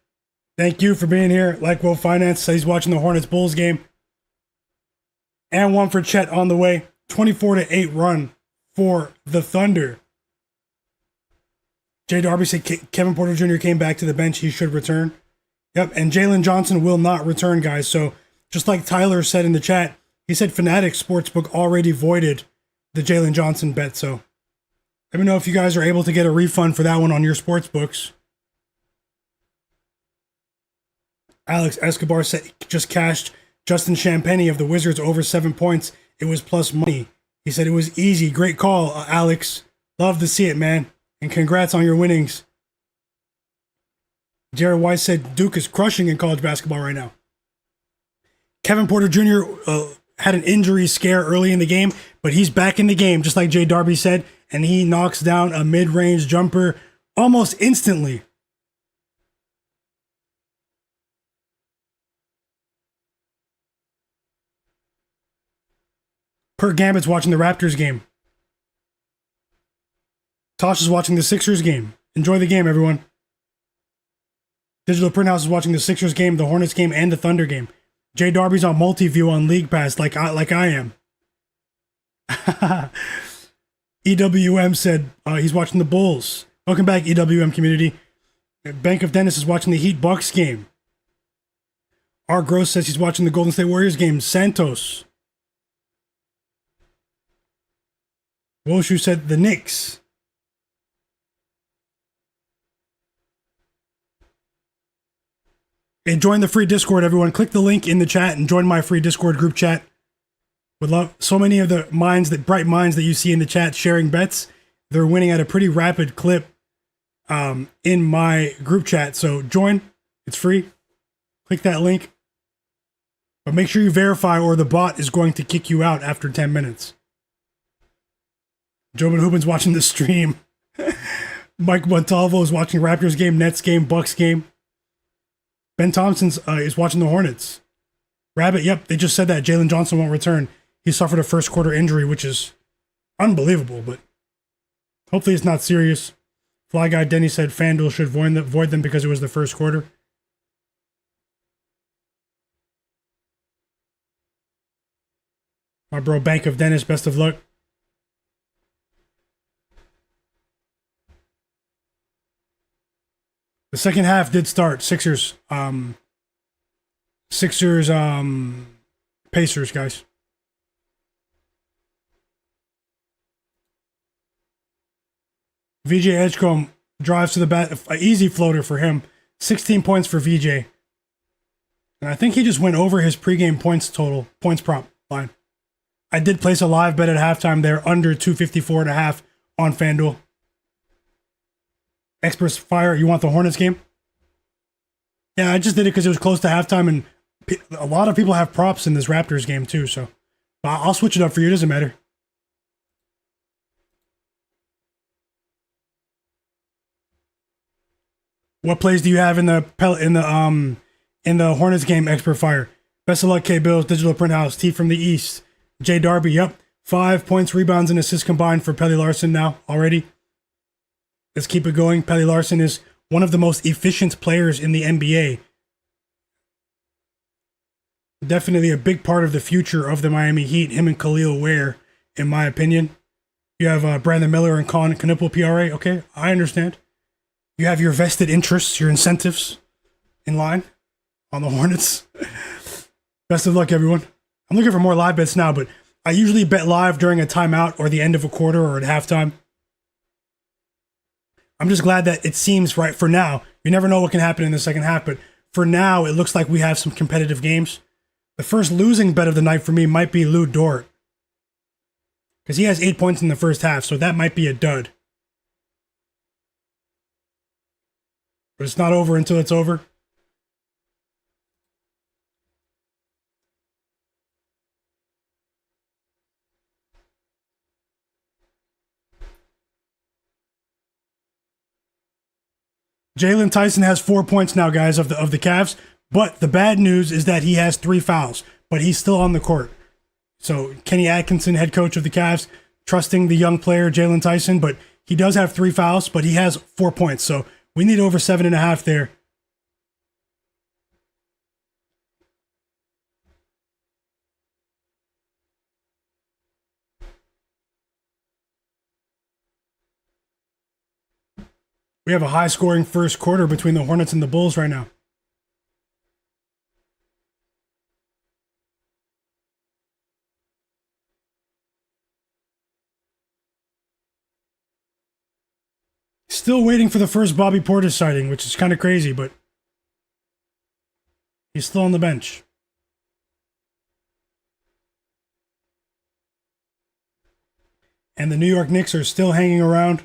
Thank you for being here. Like Will Finance says he's watching the Hornets Bulls game. And one for Chet on the way. 24-8 run for the Thunder. Jay Darby said Kevin Porter Jr. came back to the bench. He should return. Yep, and Jalen Johnson will not return, guys. So just like Tyler said in the chat, he said Fanatics Sportsbook already voided the Jalen Johnson bet. So let me know if you guys are able to get a refund for that one on your sports books. Alex Escobar said just cashed Justin Champagny of the Wizards over 7 points. It was plus money. He said it was easy. Great call, Alex. Love to see it, man. And congrats on your winnings. Jared Weiss said Duke is crushing in college basketball right now. Kevin Porter Jr. Had an injury scare early in the game, but he's back in the game, just like Jay Darby said, and he knocks down a mid-range jumper almost instantly. Per Gambit's watching the Raptors game. Tosh is watching the Sixers game. Enjoy the game, everyone. Digital Printhouse is watching the Sixers game, the Hornets game, and the Thunder game. Jay Darby's on multi-view on League Pass like I am. EWM said he's watching the Bulls. Welcome back, EWM community. Bank of Dennis is watching the Heat Bucks game. R. Gross says he's watching the Golden State Warriors game. Santos. Woshu said the Knicks. And join the free Discord, everyone. Click the link in the chat and join my free Discord group chat. Would love so many of the bright minds that you see in the chat sharing bets. They're winning at a pretty rapid clip in my group chat. So join. It's free. Click that link. But make sure you verify or the bot is going to kick you out after 10 minutes. Jobin Hoopin's watching the stream. Mike Montalvo is watching Raptors game, Nets game, Bucks game. Ben Thompson is watching the Hornets. Rabbit, yep, they just said that Jalen Johnson won't return. He suffered a first quarter injury, which is unbelievable, but hopefully it's not serious. Fly Guy Denny said FanDuel should void them because it was the first quarter. My bro, Bank of Dennis, best of luck. The second half did start. Sixers, Pacers, guys. VJ Edgecombe drives to the bat. An easy floater for him. 16 points for VJ. And I think he just went over his pregame points prop line. I did place a live bet at halftime there under 254.5 on FanDuel. Experts Fire, you want the Hornets game? Yeah, I just did it because it was close to halftime, and a lot of people have props in this Raptors game too, so I'll switch it up for you. It doesn't matter. What plays do you have in the Hornets game, Expert Fire? Best of luck, K Bills, Digital Print House, T from the East. Jay Darby, yep. 5 points, rebounds, and assists combined for Pelly Larson now already. Let's keep it going. Pelly Larson is one of the most efficient players in the NBA. Definitely a big part of the future of the Miami Heat, him and Khalil Ware, in my opinion. You have Brandon Miller and Colin Knipple PRA. Okay, I understand. You have your vested interests, your incentives in line on the Hornets. Best of luck, everyone. I'm looking for more live bets now, but I usually bet live during a timeout or the end of a quarter or at halftime. I'm just glad that it seems right for now. You never know what can happen in the second half, but for now, it looks like we have some competitive games. The first losing bet of the night for me might be Lou Dort, because he has 8 points in the first half, so that might be a dud. But it's not over until it's over. Jalen Tyson has 4 points now, guys, of the Cavs. But the bad news is that he has 3 fouls, but he's still on the court. So Kenny Atkinson, head coach of the Cavs, trusting the young player Jalen Tyson, but he does have 3 fouls, but he has 4 points. So we need over 7.5 there. We have a high-scoring first quarter between the Hornets and the Bulls right now. Still waiting for the first Bobby Portis sighting, which is kind of crazy, but he's still on the bench. And the New York Knicks are still hanging around.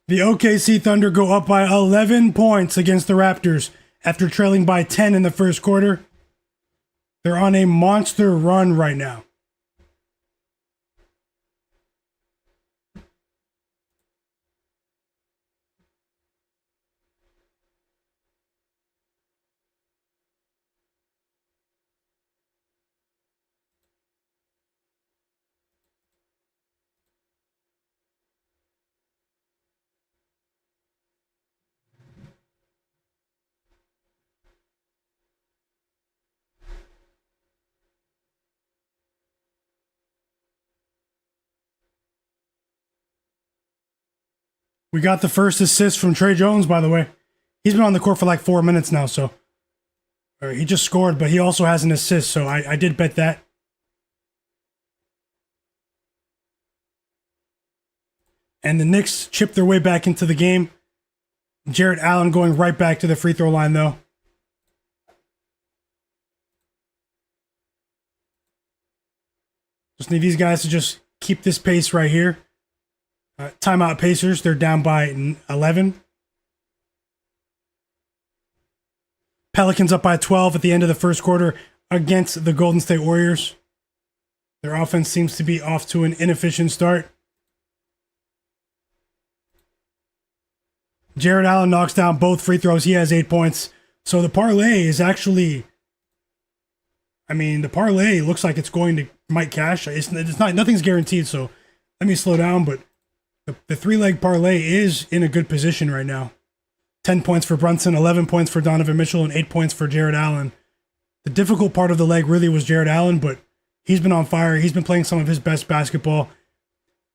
The OKC Thunder go up by 11 points against the Raptors after trailing by 10 in the first quarter. They're on a monster run right now. We got the first assist from Trey Jones, by the way. He's been on the court for like 4 minutes now, so. Or he just scored, but he also has an assist, so I did bet that. And the Knicks chipped their way back into the game. Jarrett Allen going right back to the free throw line, though. Just need these guys to just keep this pace right here. Timeout Pacers, they're down by 11. Pelicans up by 12 at the end of the first quarter against the Golden State Warriors. Their offense seems to be off to an inefficient start. Jarrett Allen knocks down both free throws. He has 8 points. So the parlay is actually, the parlay looks like it's might cash. It's not, nothing's guaranteed, so let me slow down, but the three-leg parlay is in a good position right now. 10 points for Brunson, 11 points for Donovan Mitchell, and 8 points for Jarrett Allen. The difficult part of the leg really was Jarrett Allen, but he's been on fire. He's been playing some of his best basketball.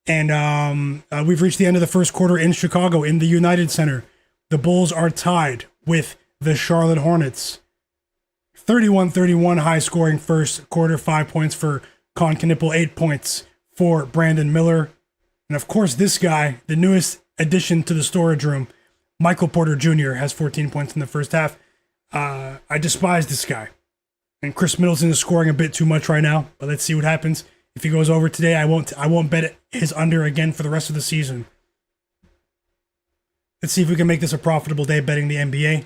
And we've reached the end of the first quarter in Chicago in the United Center. The Bulls are tied with the Charlotte Hornets. 31-31 high-scoring first quarter, 5 points for Con Knipple, 8 points for Brandon Miller. And of course, this guy, the newest addition to the storage room, Michael Porter Jr. has 14 points in the first half. I despise this guy. And Chris Middleton is scoring a bit too much right now, but let's see what happens. If he goes over today, I won't bet his under again for the rest of the season. Let's see if we can make this a profitable day betting the NBA.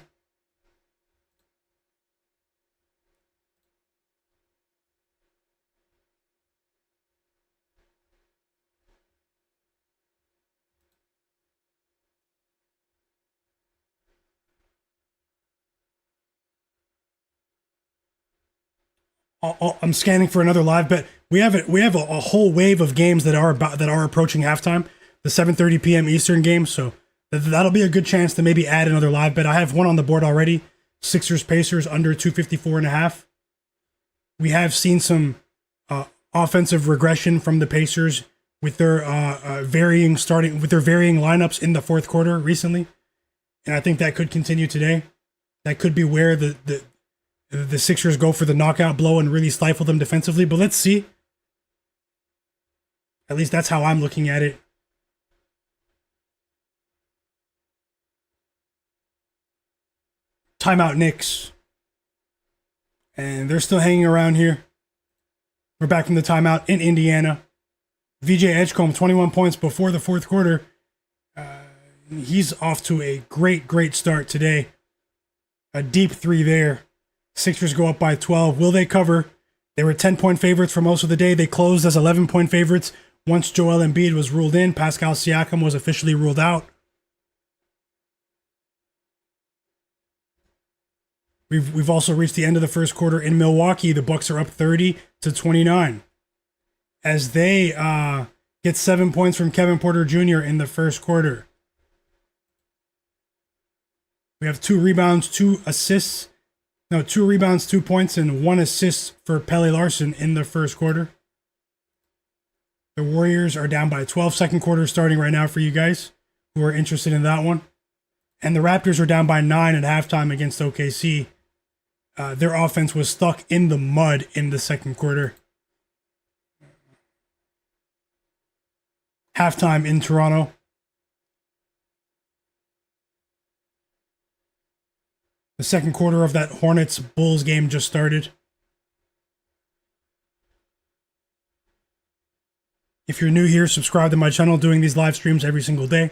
I'm scanning for another live bet. We have a whole wave of games that are approaching halftime. The 7:30 p.m. Eastern game, so that'll be a good chance to maybe add another live bet. I have one on the board already. Sixers Pacers under 254.5. We have seen some offensive regression from the Pacers with their varying lineups in the fourth quarter recently, and I think that could continue today. That could be where the Sixers go for the knockout blow and really stifle them defensively, but let's see. At least that's how I'm looking at it. Timeout Knicks. And they're still hanging around here. We're back from the timeout in Indiana. VJ Edgecombe, 21 points before the fourth quarter. He's off to a great start today. A deep three there. Sixers go up by 12. Will they cover? They were 10-point favorites for most of the day. They closed as 11-point favorites once Joel Embiid was ruled in. Pascal Siakam was officially ruled out. We've also reached the end of the first quarter in Milwaukee. The Bucks are up 30-29 as they get 7 points from Kevin Porter Jr. in the first quarter. We have 2 rebounds, 2 assists. No, 2 rebounds, 2 points, and 1 assist for Pelle Larsson in the first quarter. The Warriors are down by 12. Second quarter starting right now for you guys who are interested in that one. And the Raptors are down by 9 at halftime against OKC. Their offense was stuck in the mud in the second quarter. Halftime in Toronto. The second quarter of that Hornets-Bulls game just started. If you're new here, subscribe to my channel, doing these live streams every single day.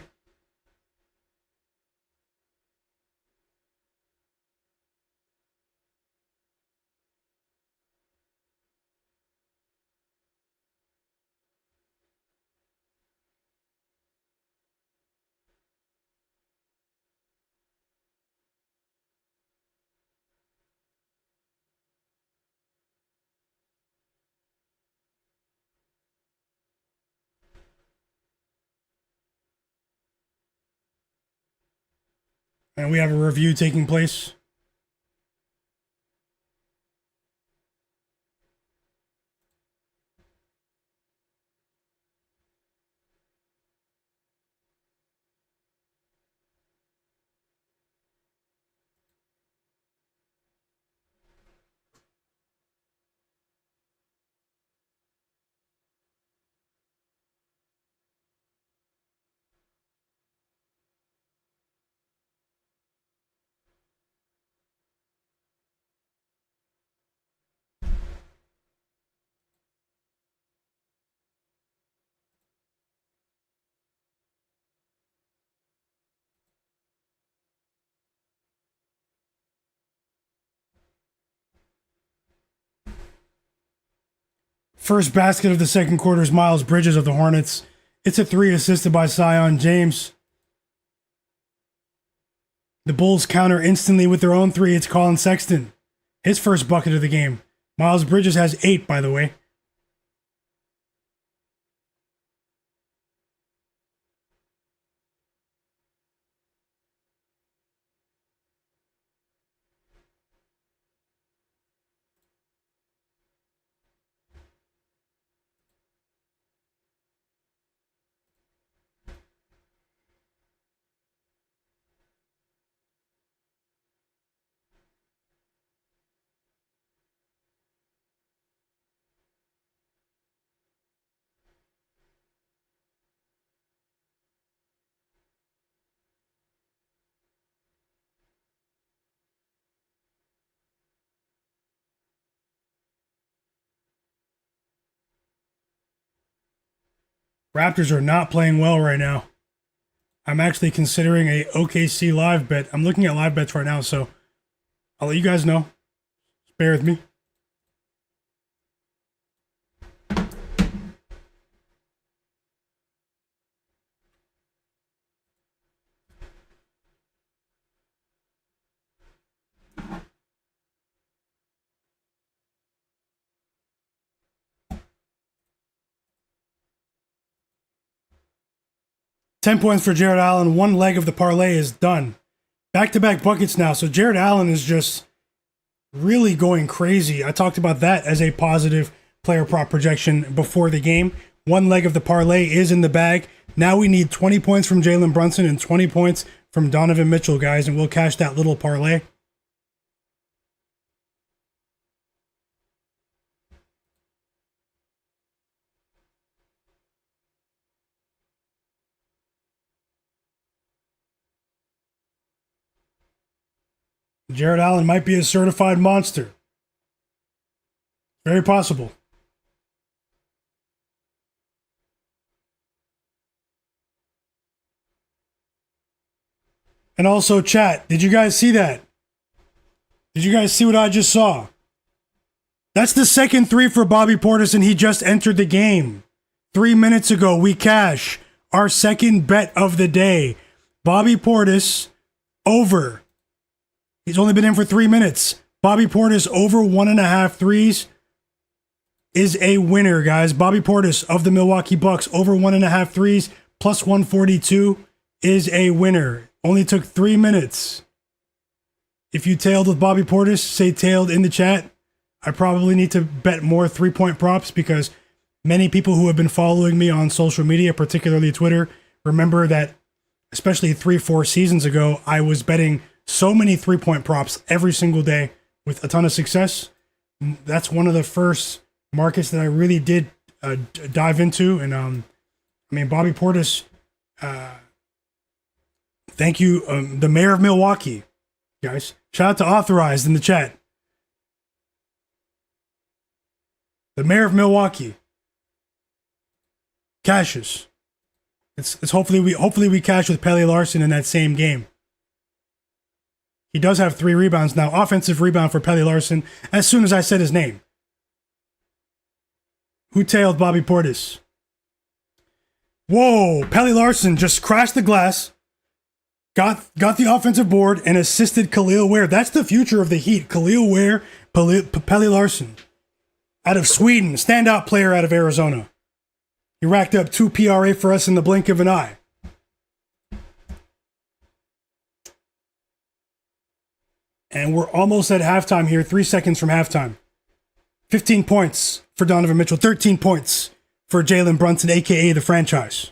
And we have a review taking place. First basket of the second quarter is Miles Bridges of the Hornets. It's a 3 assisted by Zion James. The Bulls counter instantly with their own 3. It's Colin Sexton. His first bucket of the game. Miles Bridges has 8, by the way. Raptors are not playing well right now. I'm actually considering a OKC live bet. I'm looking at live bets right now, so I'll let you guys know. Just bear with me. $10 points for Jarrett Allen. One leg of the parlay is done. Back-to-back buckets now. So Jarrett Allen is just really going crazy. I talked about that as a positive player prop projection before the game. One leg of the parlay is in the bag. Now we need 20 points from Jalen Brunson and 20 points from Donovan Mitchell, guys, and we'll cash that little parlay. Jarrett Allen might be a certified monster. Very possible. And also, chat, did you guys see that? Did you guys see what I just saw? That's the second 3 for Bobby Portis, and he just entered the game. 3 minutes ago, we cash our second bet of the day. Bobby Portis over. He's only been in for 3 minutes. Bobby Portis over 1.5 threes is a winner, guys. Bobby Portis of the Milwaukee Bucks over 1.5 threes plus 142 is a winner. Only took 3 minutes. If you tailed with Bobby Portis, say tailed in the chat. I probably need to bet more 3-point props because many people who have been following me on social media, particularly Twitter, remember that especially 3-4 seasons ago, I was betting so many 3-point props every single day with a ton of success. That's one of the first markets that I really did dive into. And Bobby Portis, thank you, the mayor of Milwaukee, guys. Shout out to Authorized in the chat. The mayor of Milwaukee cashes. It's hopefully we cash with Pelle Larsson in that same game. He does have 3 rebounds now. Offensive rebound for Pelle Larsson as soon as I said his name. Who tailed Bobby Portis? Whoa, Pelle Larsson just crashed the glass, got the offensive board, and assisted Khalil Ware. That's the future of the Heat. Khalil Ware, Pelle Larsson. Out of Sweden, standout player out of Arizona. He racked up 2 PRA for us in the blink of an eye. And we're almost at halftime here, 3 seconds from halftime. 15 points for Donovan Mitchell, 13 points for Jalen Brunson, a.k.a. the franchise.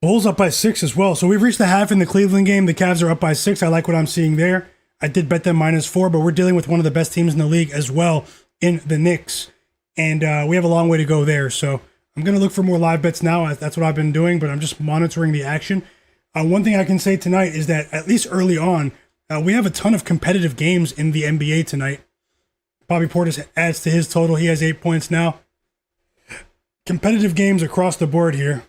Bulls up by 6 as well. So we've reached the half in the Cleveland game. The Cavs are up by 6. I like what I'm seeing there. I did bet them -4, but we're dealing with one of the best teams in the league as well in the Knicks. And we have a long way to go there. So I'm going to look for more live bets now. That's what I've been doing, but I'm just monitoring the action. One thing I can say tonight is that at least early on, we have a ton of competitive games in the NBA tonight. Bobby Portis adds to his total. He has 8 points now. Competitive games across the board here.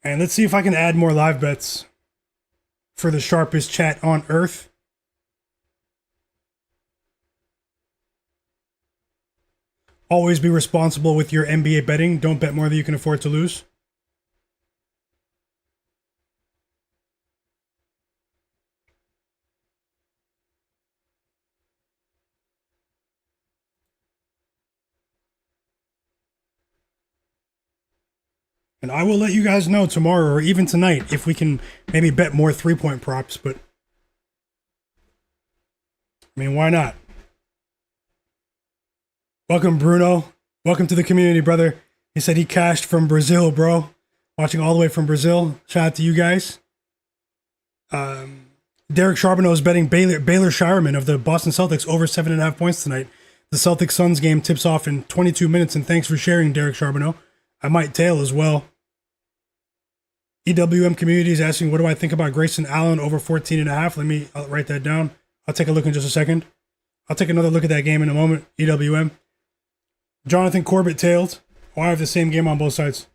And let's see if I can add more live bets for the sharpest chat on earth. Always be responsible with your NBA betting. Don't bet more than you can afford to lose. And I will let you guys know tomorrow or even tonight if we can maybe bet more 3-point props, but I mean, why not? Welcome, Bruno. Welcome to the community, brother. He said he cashed from Brazil, bro. Watching all the way from Brazil. Shout out to you guys. Derek Charbonneau is betting Baylor Shireman of the Boston Celtics over 7.5 points tonight. The Celtics Suns game tips off in 22 minutes, and thanks for sharing, Derek Charbonneau. I might tail as well. EWM community is asking, what do I think about Grayson Allen over 14.5? I'll write that down. I'll take a look in just a second. I'll take another look at that game in a moment. EWM. Jonathan Corbett tailed. Oh, I have the same game on both sides.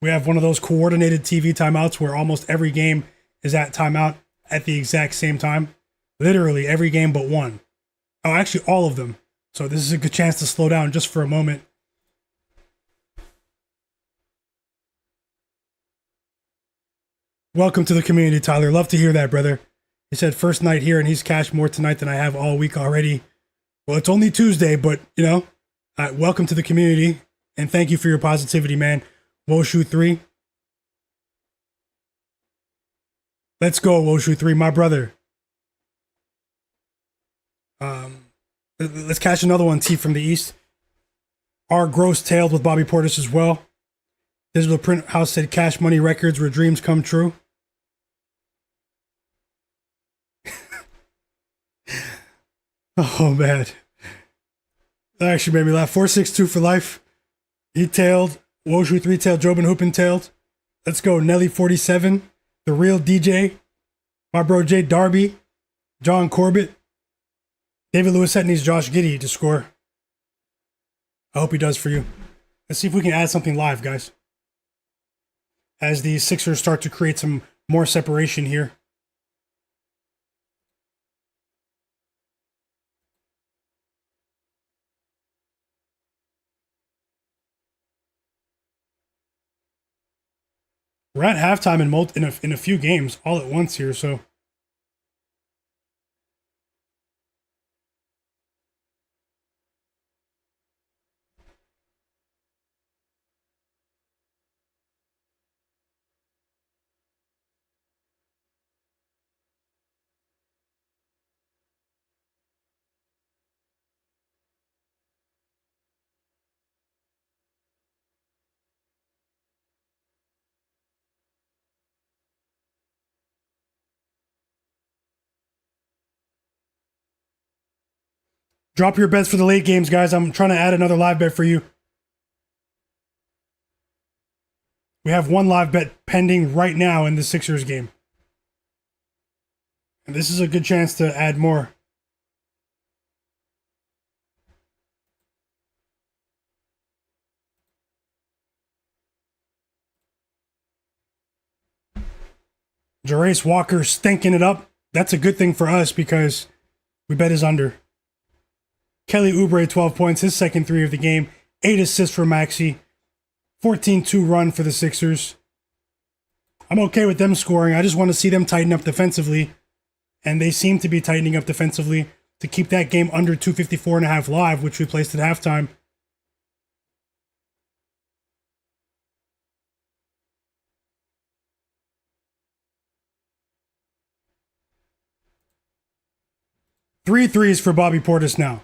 We have one of those coordinated TV timeouts where almost every game is at timeout at the exact same time. Literally every game but one. Oh, actually all of them. So this is a good chance to slow down just for a moment. Welcome to the community, Tyler. Love to hear that, brother. He said first night here and he's cashed more tonight than I have all week already. Well, it's only Tuesday, but, welcome to the community. And thank you for your positivity, man. Woshu 3. Let's go, Woshu 3, my brother. Let's cash another one, T from the East. R Gross tailed with Bobby Portis as well. Digital Print House said cash money records where dreams come true. Oh, man. That actually made me laugh. 462 for life. He tailed. Woshu 3 tailed. Jobin Hoopin tailed. Let's go. Nelly 47. The Real DJ. My bro Jay Darby. John Corbett. David Lewis needs Josh Giddey to score. I hope he does for you. Let's see if we can add something live, guys. As the Sixers start to create some more separation here. We're at halftime in a few games all at once here, so. Drop your bets for the late games, guys. I'm trying to add another live bet for you. We have one live bet pending right now in the Sixers game. And this is a good chance to add more. Bryce Walker stinking it up. That's a good thing for us because we bet his under. Kelly Oubre, 12 points, his second three of the game. 8 assists for Maxey. 14-2 run for the Sixers. I'm okay with them scoring. I just want to see them tighten up defensively. And they seem to be tightening up defensively to keep that game under 254.5 live, which we placed at halftime. Three threes for Bobby Portis now.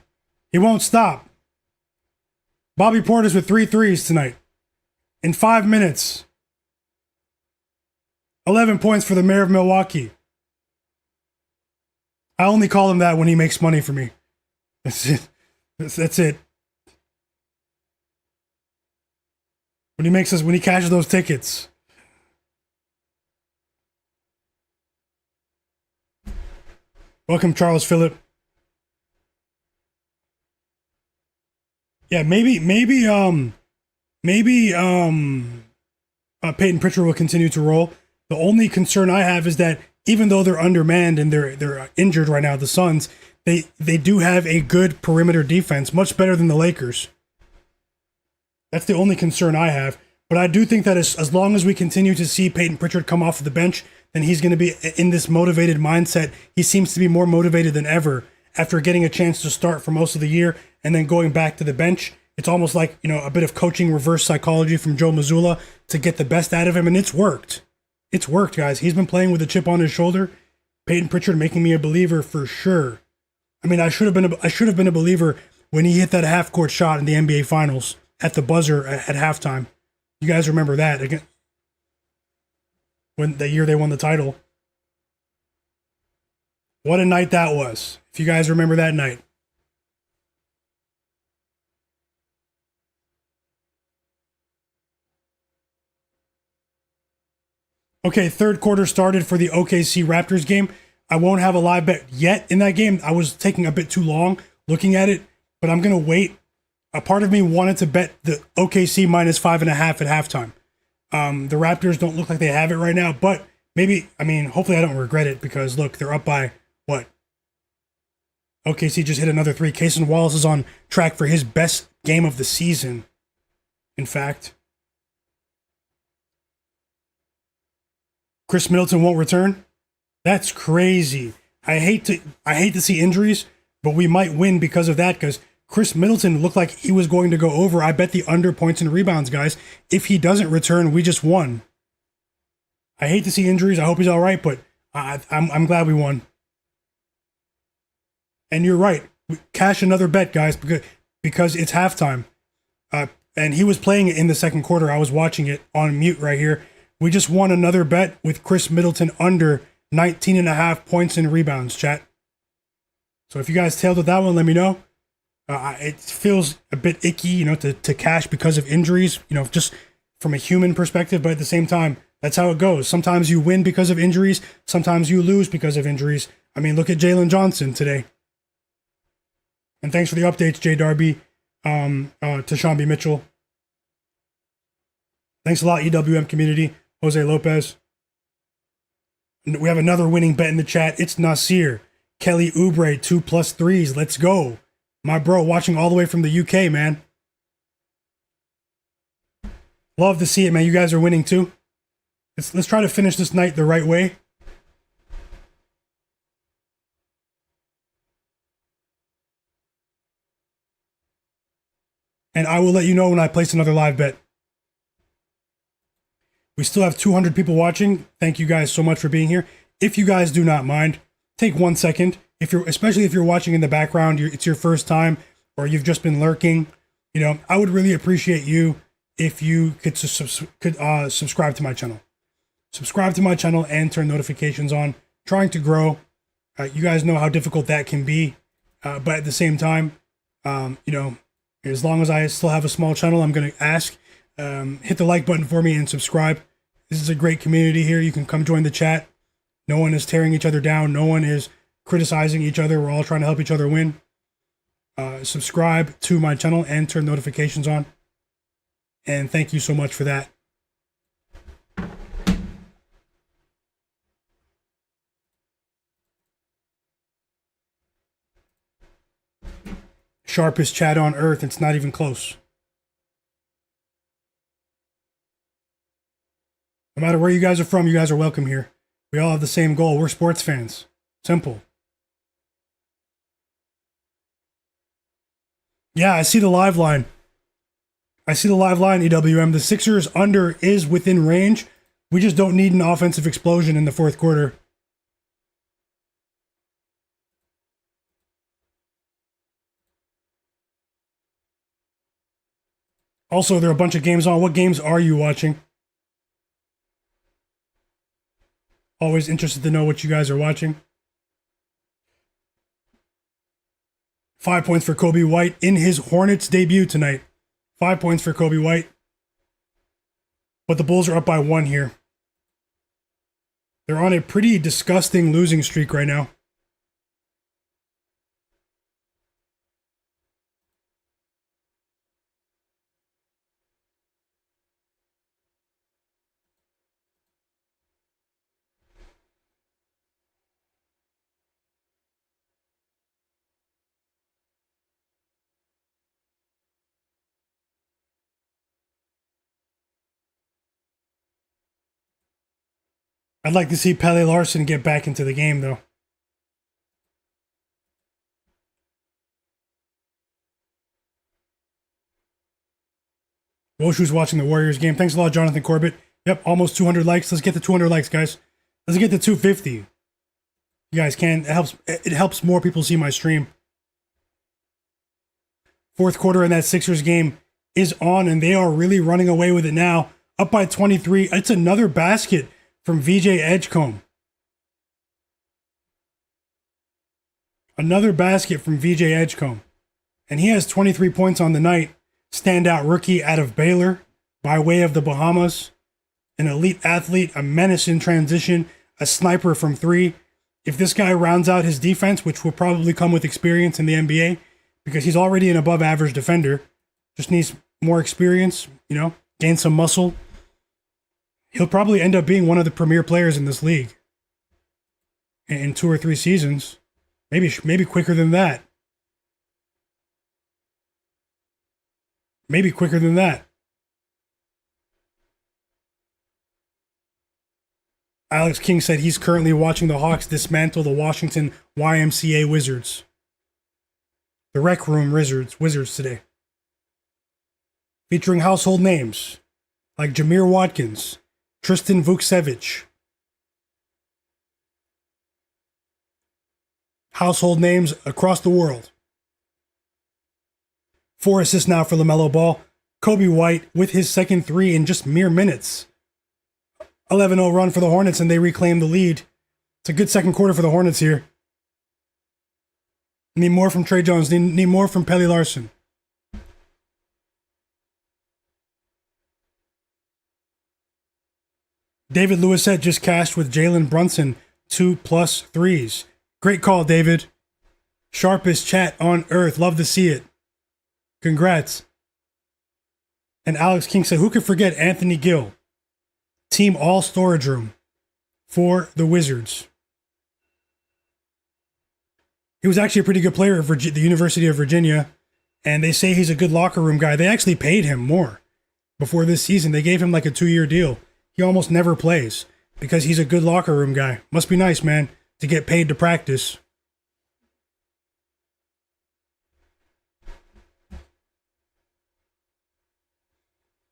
He won't stop. Bobby Portis with 3 threes tonight. In 5 minutes. 11 points for the mayor of Milwaukee. I only call him that when he makes money for me. That's it. That's it. When he cashes those tickets. Welcome, Charles Phillip. Yeah, maybe Peyton Pritchard will continue to roll. The only concern I have is that even though they're undermanned and they're injured right now, the Suns, they do have a good perimeter defense, much better than the Lakers. That's the only concern I have. But I do think that as long as we continue to see Peyton Pritchard come off of the bench, then he's going to be in this motivated mindset. He seems to be more motivated than ever after getting a chance to start for most of the year and then going back to the bench. It's almost like, a bit of coaching reverse psychology from Joe Mazzulla to get the best out of him, and it's worked. It's worked, guys. He's been playing with a chip on his shoulder. Peyton Pritchard making me a believer for sure. I mean, I should have been a believer when he hit that half-court shot in the NBA Finals at the buzzer at halftime. You guys remember that again? When the year they won the title. What a night that was. If you guys remember that night. Okay, third quarter started for the OKC Raptors game. I won't have a live bet yet in that game. I was taking a bit too long looking at it, but I'm going to wait. A part of me wanted to bet the OKC minus 5.5 at halftime. The Raptors don't look like they have it right now, but hopefully I don't regret it because, look, they're up by, what? OKC just hit another 3. Cason Wallace is on track for his best game of the season, in fact. Chris Middleton won't return? That's crazy. I hate to see injuries, but we might win because of that because Chris Middleton looked like he was going to go over. I bet the under points and rebounds, guys. If he doesn't return, we just won. I hate to see injuries. I hope he's all right, but I'm glad we won. And you're right. Cash another bet, guys, because it's halftime. And he was playing it in the second quarter. I was watching it on mute right here. We just won another bet with Chris Middleton under 19.5 points and rebounds, chat. So if you guys tailed with that one, let me know. It feels a bit icky, to cash because of injuries, just from a human perspective. But at the same time, that's how it goes. Sometimes you win because of injuries. Sometimes you lose because of injuries. I mean, look at Jalen Johnson today. And thanks for the updates, Jay Darby, to Sean B. Mitchell. Thanks a lot, EWM community. Jose Lopez. We have another winning bet in the chat. It's Nasir. Kelly Oubre, 2+ threes. Let's go. My bro, watching all the way from the UK, man. Love to see it, man. You guys are winning too. Let's try to finish this night the right way. And I will let you know when I place another live bet. We still have 200 people watching. Thank you guys so much for being here. If you guys do not mind, take 1 second. Especially if you're watching in the background, it's your first time, or you've just been lurking. I would really appreciate you if you could subscribe to my channel. Subscribe to my channel and turn notifications on. Trying to grow. You guys know how difficult that can be, but at the same time, as long as I still have a small channel, I'm going to ask. Hit the like button for me and subscribe. This is a great community here. You can come join the chat. No one is tearing each other down. No one is criticizing each other. We're all trying to help each other win. Subscribe to my channel and turn notifications on. And thank you so much for that. Sharpest chat on earth. It's not even close. No matter where you guys are from, you guys are welcome here. We all have the same goal. We're sports fans. Simple. Yeah, I see the live line. EWM. The Sixers under is within range. We just don't need an offensive explosion in the fourth quarter. Also, there are a bunch of games on. What games are you watching? Always interested to know what you guys are watching. 5 points for Coby White in his Hornets debut tonight. 5 points for Coby White. But the Bulls are up by 1 here. They're on a pretty disgusting losing streak right now. I'd like to see Pelle Larsson get back into the game, though. Woshu's watching the Warriors game. Thanks a lot, Jonathan Corbett. Yep, almost 200 likes. Let's get to 200 likes, guys. Let's get to 250. You guys can. It helps more people see my stream. Fourth quarter in that Sixers game is on, and they are really running away with it now. Up by 23. It's another basket from VJ Edgecombe. Another basket from VJ Edgecombe. And he has 23 points on the night. Standout rookie out of Baylor by way of the Bahamas. An elite athlete, a menace in transition, a sniper from 3. If this guy rounds out his defense, which will probably come with experience in the NBA, because he's already an above average defender, just needs more experience, gain some muscle, he'll probably end up being one of the premier players in this league in 2 or 3 seasons. Maybe quicker than that. Maybe quicker than that. Alex King said he's currently watching the Hawks dismantle the Washington YMCA Wizards. The Rec Room Wizards today. Featuring household names like Jameer Watkins, Tristan Vukcevic. Household names across the world. 4 assists now for Lamelo Ball. Coby White with his second 3 in just mere minutes. 11-0 run for the Hornets, and they reclaim the lead. It's a good second quarter for the Hornets here. Need more from Trey Jones. Need more from Pelle Larsson. David Lewisette just cashed with Jalen Brunson 2+ threes. Great call, David. Sharpest chat on earth. Love to see it. Congrats. And Alex King said, who could forget Anthony Gill? Team all storage room for the Wizards. He was actually a pretty good player at the University of Virginia, and they say he's a good locker room guy. They actually paid him more before this season. They gave him like a 2-year deal. He almost never plays because he's a good locker room guy. Must be nice, man, to get paid to practice.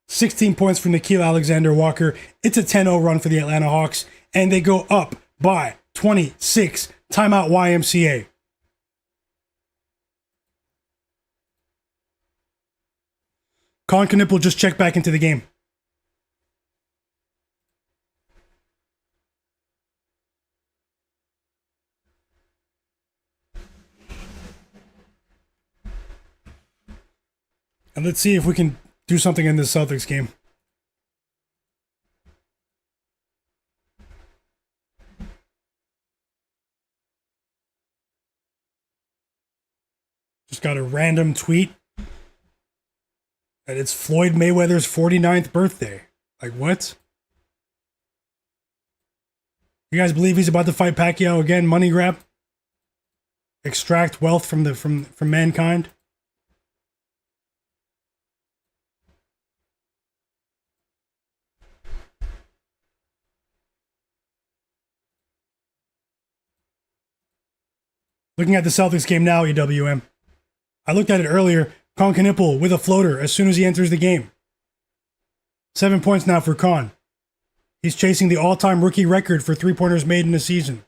$16 points for Nickeil Alexander-Walker. It's a 10-0 run for the Atlanta Hawks, and they go up by 26. Timeout YMCA. Colin Knippel just checked back into the game. And let's see if we can do something in this Celtics game. Just got a random tweet that it's Floyd Mayweather's 49th birthday. Like, what? You guys believe he's about to fight Pacquiao again? Money grab? Extract wealth from mankind? Looking at the Celtics game now, EWM. I looked at it earlier. Con Knipple with a floater as soon as he enters the game. 7 points now for Con. He's chasing the all-time rookie record for three-pointers made in a season.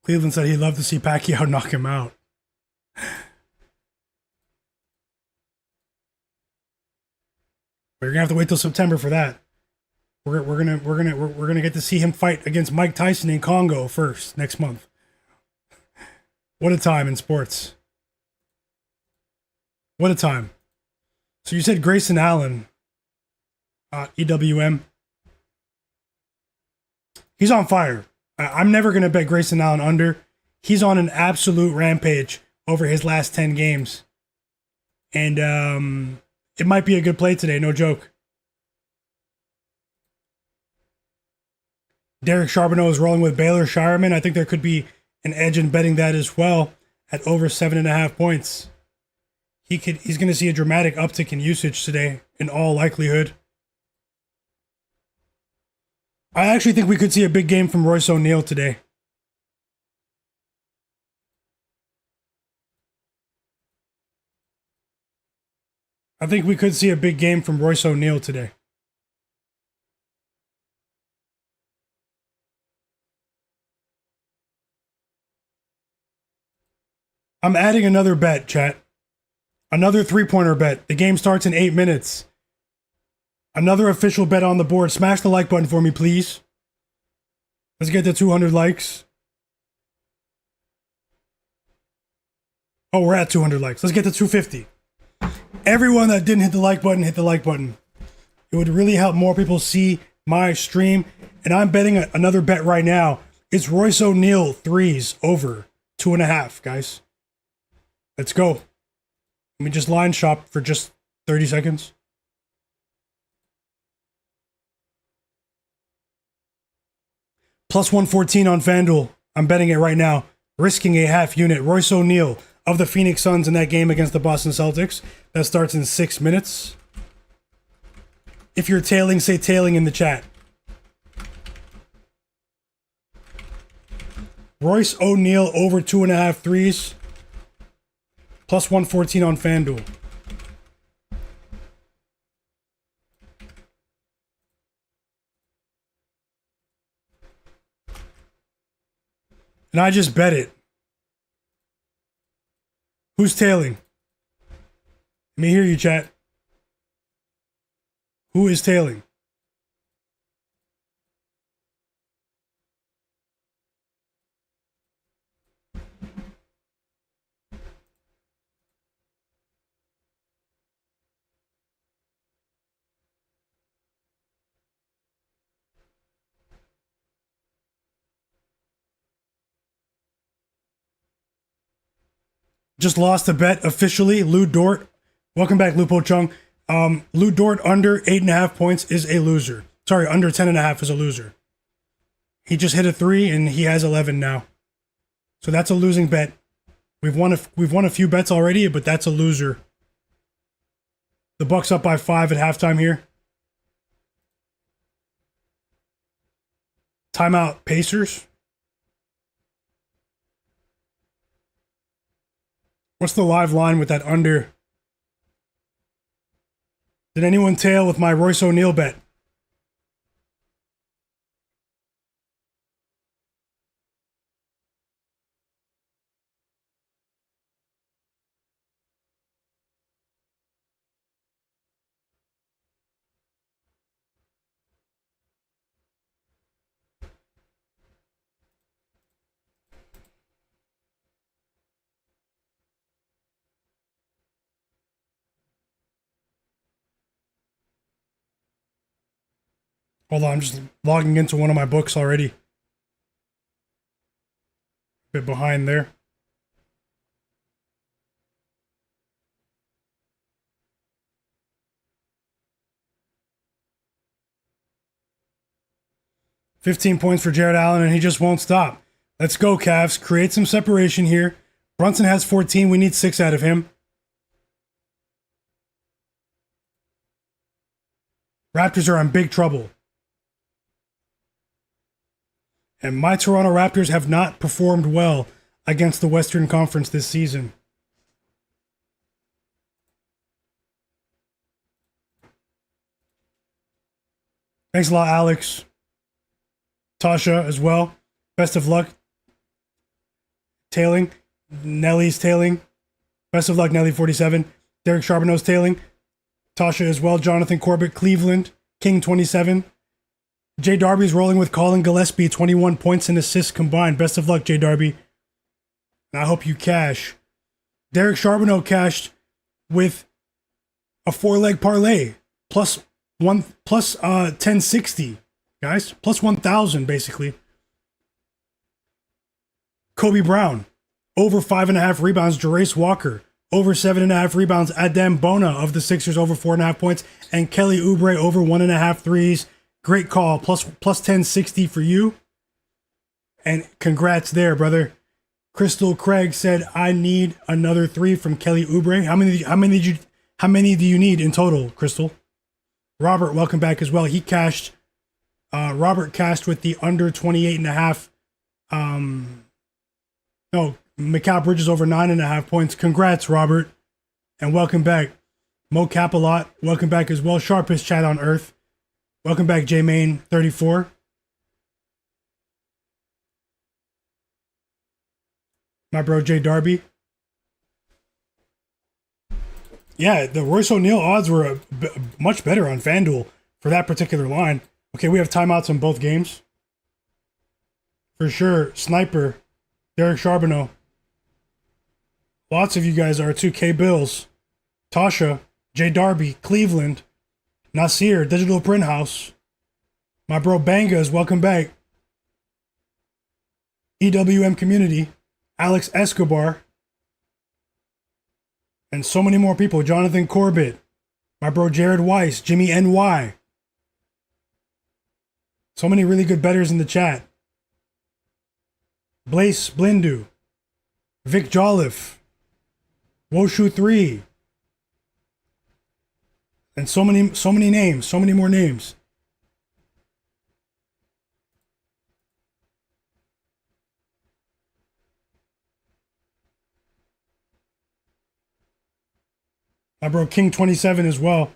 Cleveland said he'd love to see Pacquiao knock him out. But you're gonna have to wait till September for that. We're gonna get to see him fight against Mike Tyson in Congo first next month. What a time in sports. What a time. So you said Grayson Allen, EWM. He's on fire. I'm never going to bet Grayson Allen under. He's on an absolute rampage over his last 10 games. And it might be a good play today, no joke. Derek Charbonneau is rolling with Baylor Shireman. I think there could be an edge in betting that as well at over 7.5 points. He's going to see a dramatic uptick in usage today, in all likelihood. I actually think we could see a big game from Royce O'Neal today. I think we could see a big game from Royce O'Neal today. I'm adding another bet, chat. Another three-pointer bet. The game starts in 8 minutes. Another official bet on the board. Smash the like button for me, please. Let's get to 200 likes. Oh, we're at 200 likes. Let's get to 250. Everyone that didn't hit the like button, hit the like button. It would really help more people see my stream. And I'm betting another bet right now. It's Royce O'Neal threes over 2.5, guys. Let's go. Let me just line shop for just 30 seconds. Plus 114 on FanDuel. I'm betting it right now. Risking a half unit. Royce O'Neal of the Phoenix Suns in that game against the Boston Celtics. That starts in 6 minutes. If you're tailing, say tailing in the chat. Royce O'Neal over 2.5 threes. Plus 114 on FanDuel. And I just bet it. Who's tailing? Let me hear you, chat. Who is tailing? Just lost a bet officially. Lou Dort. Welcome back, Lupo Chung. Lou Dort under 8.5 points is a loser. Sorry, under 10.5 is a loser. He just hit a 3 and he has 11 now. So that's a losing bet. We've won a few bets already, but that's a loser. The Bucks up by 5 at halftime here. Timeout, Pacers. What's the live line with that under? Did anyone tail with my Royce O'Neal bet? Hold on, I'm just logging into one of my books already. A bit behind there. "15 points for Jarrett Allen, and he just won't stop. Let's go, Cavs. Create some separation here. Brunson has 14. We need 6 out of him. Raptors are in big trouble. And my Toronto Raptors have not performed well against the Western Conference this season. Thanks a lot, Alex. Tasha as well. Best of luck. Tailing. Nelly's tailing. Best of luck, Nelly47. Derek Charbonneau's tailing. Tasha as well. Jonathan Corbett, Cleveland. King27. Jay Darby's rolling with Colin Gillespie. 21 points and assists combined. Best of luck, Jay Darby. And I hope you cash. Derek Charbonneau cashed with a 4-leg parlay. Plus 1060. Guys, plus 1,000 basically. Kobe Brown, over 5.5 rebounds. Jarace Walker, over 7.5 rebounds. Adem Bona of the Sixers, over 4.5 points. And Kelly Oubre, over 1.5 threes. Great call, plus 1060 for you. And congrats there, brother. Crystal Craig said, I need another 3 from Kelly Oubre. How many do you need in total, Crystal? Robert, welcome back as well. He cashed. Robert cashed with the under 28.5. No, Mikal Bridges over 9.5 points. Congrats, Robert. And welcome back. Mo Capalot, welcome back as well. Sharpest chat on earth. Welcome back, J-Main34. My bro, Jay Darby. Yeah, the Royce O'Neal odds were much better on FanDuel for that particular line. Okay, we have timeouts in both games. For sure, Sniper, Derek Charbonneau. Lots of you guys are too. K Bills, Tasha, Jay Darby, Cleveland, Nasir, Digital Print House. My bro Bangas, welcome back. EWM Community, Alex Escobar. And so many more people. Jonathan Corbett, my bro Jared Weiss, Jimmy NY. So many really good bettors in the chat. Blaze Blindu, Vic Jolliffe, Woshu3, and so many names, so many more names. My bro King27 as well.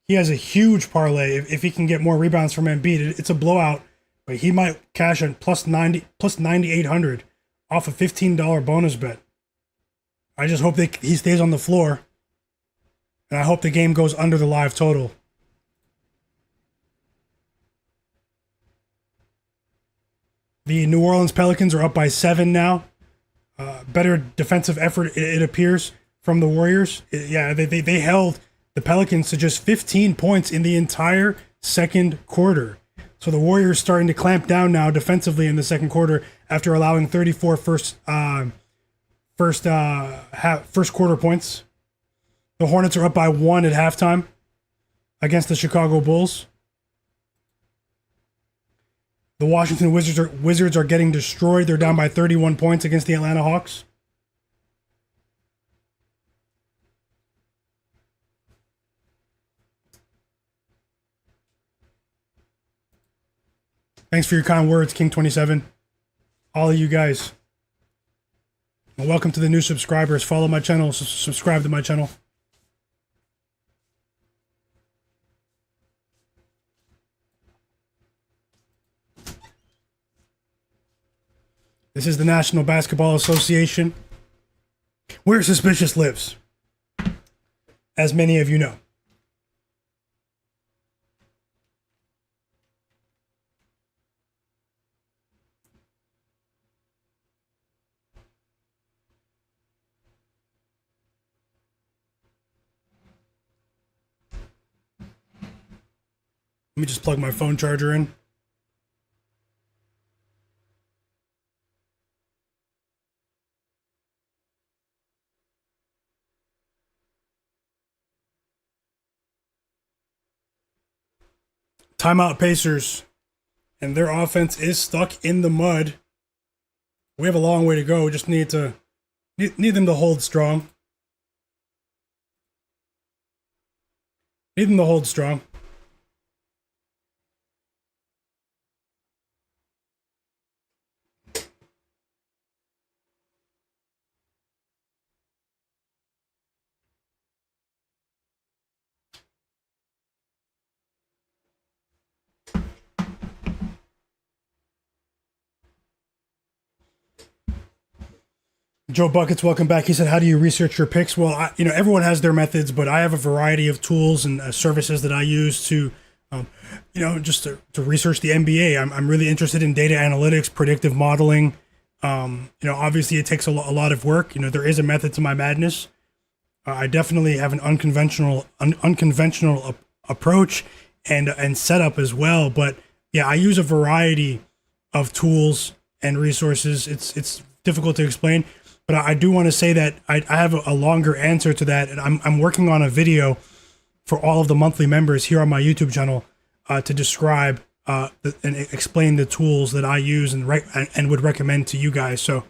He has a huge parlay if he can get more rebounds from Embiid. It's a blowout, but he might cash on plus 9,800 off a $15 bonus bet. I just hope he stays on the floor, and I hope the game goes under the live total. The New Orleans Pelicans are up by 7 now. Better defensive effort, it appears, from the Warriors. They held the Pelicans to just 15 points in the entire second quarter. So the Warriors starting to clamp down now defensively in the second quarter after allowing 34 first quarter points. The Hornets are up by 1 at halftime against the Chicago Bulls. The Washington Wizards are getting destroyed. They're down by 31 points against the Atlanta Hawks. Thanks for your kind words, King27. All of you guys. And welcome to the new subscribers. Follow my channel. Subscribe to my channel. This is the National Basketball Association, where Suspicious lives, as many of you know. Let me just plug my phone charger in. Timeout Pacers. And their offense is stuck in the mud. We have a long way to go. Just need them to hold strong. Need them to hold strong. Joe Buckets, welcome back. He said, "How do you research your picks?" Well, everyone has their methods, but I have a variety of tools and services that I use to, just to research the NBA. I'm really interested in data analytics, predictive modeling. Obviously, it takes a lot of work. There is a method to my madness. I definitely have an unconventional approach and setup as well. But yeah, I use a variety of tools and resources. It's difficult to explain. But I do want to say that I have a longer answer to that. And I'm working on a video for all of the monthly members here on my YouTube channel to describe and explain the tools that I use and would recommend to you guys. So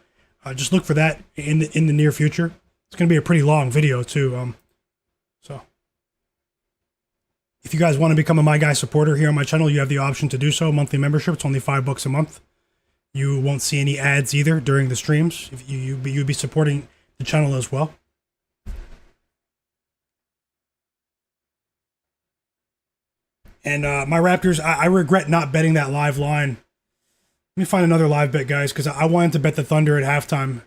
just look for that in the near future. It's going to be a pretty long video too. So if you guys want to become a My Guy supporter here on my channel, you have the option to do so. Monthly membership. It's only $5 a month. You won't see any ads either during the streams. If you'd be supporting the channel as well. And my Raptors, I regret not betting that live line. Let me find another live bet, guys, because I wanted to bet the Thunder at halftime,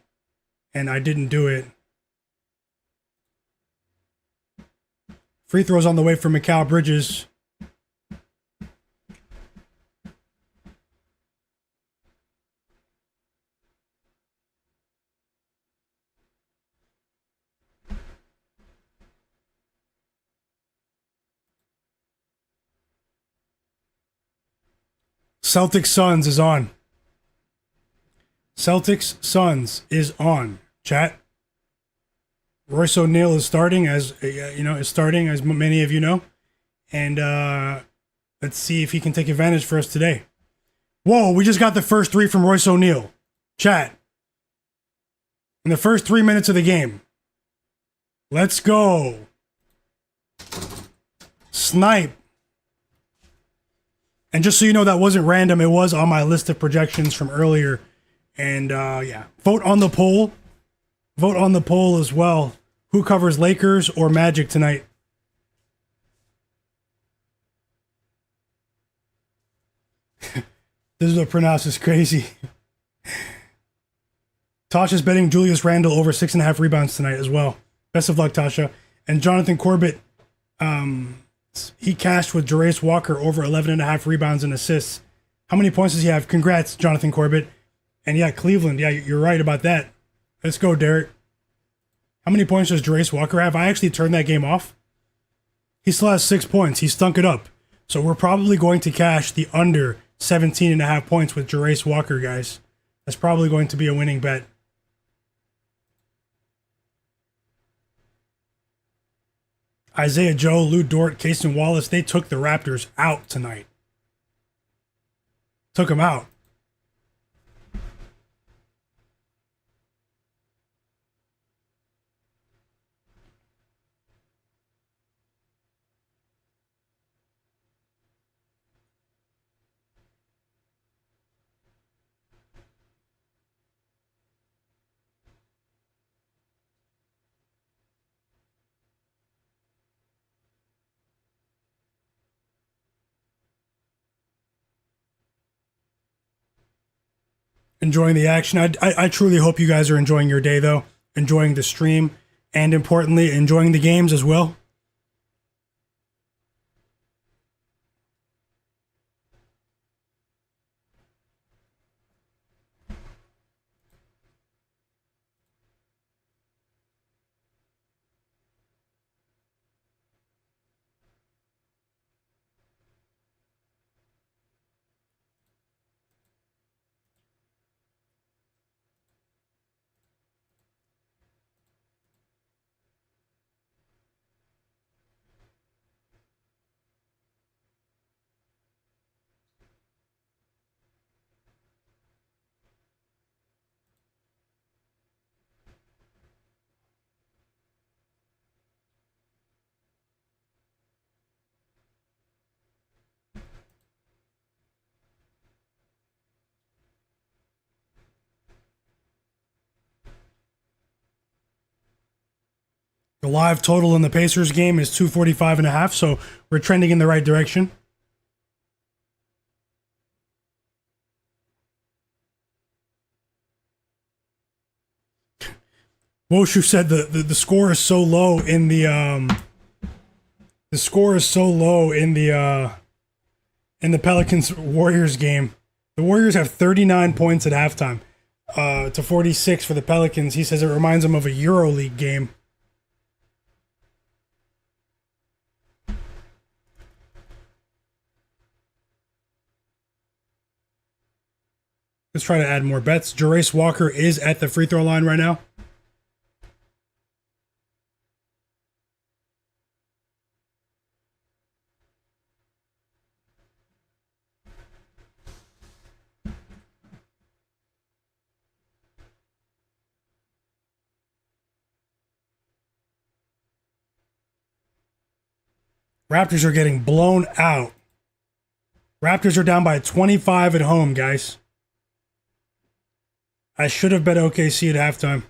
and I didn't do it. Free throws on the way for Mikal Bridges. Celtics Suns is on. Celtics Suns is on. Chat. Royce O'Neal is starting, as many of you know, and let's see if he can take advantage for us today. Whoa, we just got the first three from Royce O'Neal. Chat. In the first 3 minutes of the game. Let's go. Snipe. And just so you know, that wasn't random. It was on my list of projections from earlier. And yeah, vote on the poll. Vote on the poll as well. Who covers Lakers or Magic tonight? This is what pronounce is crazy. Tasha's betting Julius Randle over 6.5 rebounds tonight as well. Best of luck, Tasha. And Jonathan Corbett, he cashed with Jarace Walker over 11.5 rebounds and assists. How many points does he have? Congrats, Jonathan Corbett. And yeah, Cleveland. Yeah, you're right about that. Let's go, Derek. How many points does Jarace Walker have? I actually turned that game off. He still has 6 points. He stunk it up. So we're probably going to cash the under 17.5 points with Jarace Walker, guys. That's probably going to be a winning bet. Isaiah Joe, Lou Dort, Casey Wallace, they took the Raptors out tonight. Took them out. Enjoying the action. I truly hope you guys are enjoying your day, though. Enjoying the stream. And importantly, enjoying the games as well. The live total in the Pacers game is 245.5, so we're trending in the right direction. Woshu said the score is so low in the score is so low in the Pelicans Warriors game. The Warriors have 39 points at halftime to 46 for the Pelicans. He says it reminds him of a EuroLeague game. Let's try to add more bets. Jarace Walker is at the free throw line right now. Raptors are getting blown out. Raptors are down by 25 at home, guys. I should have bet OKC at halftime.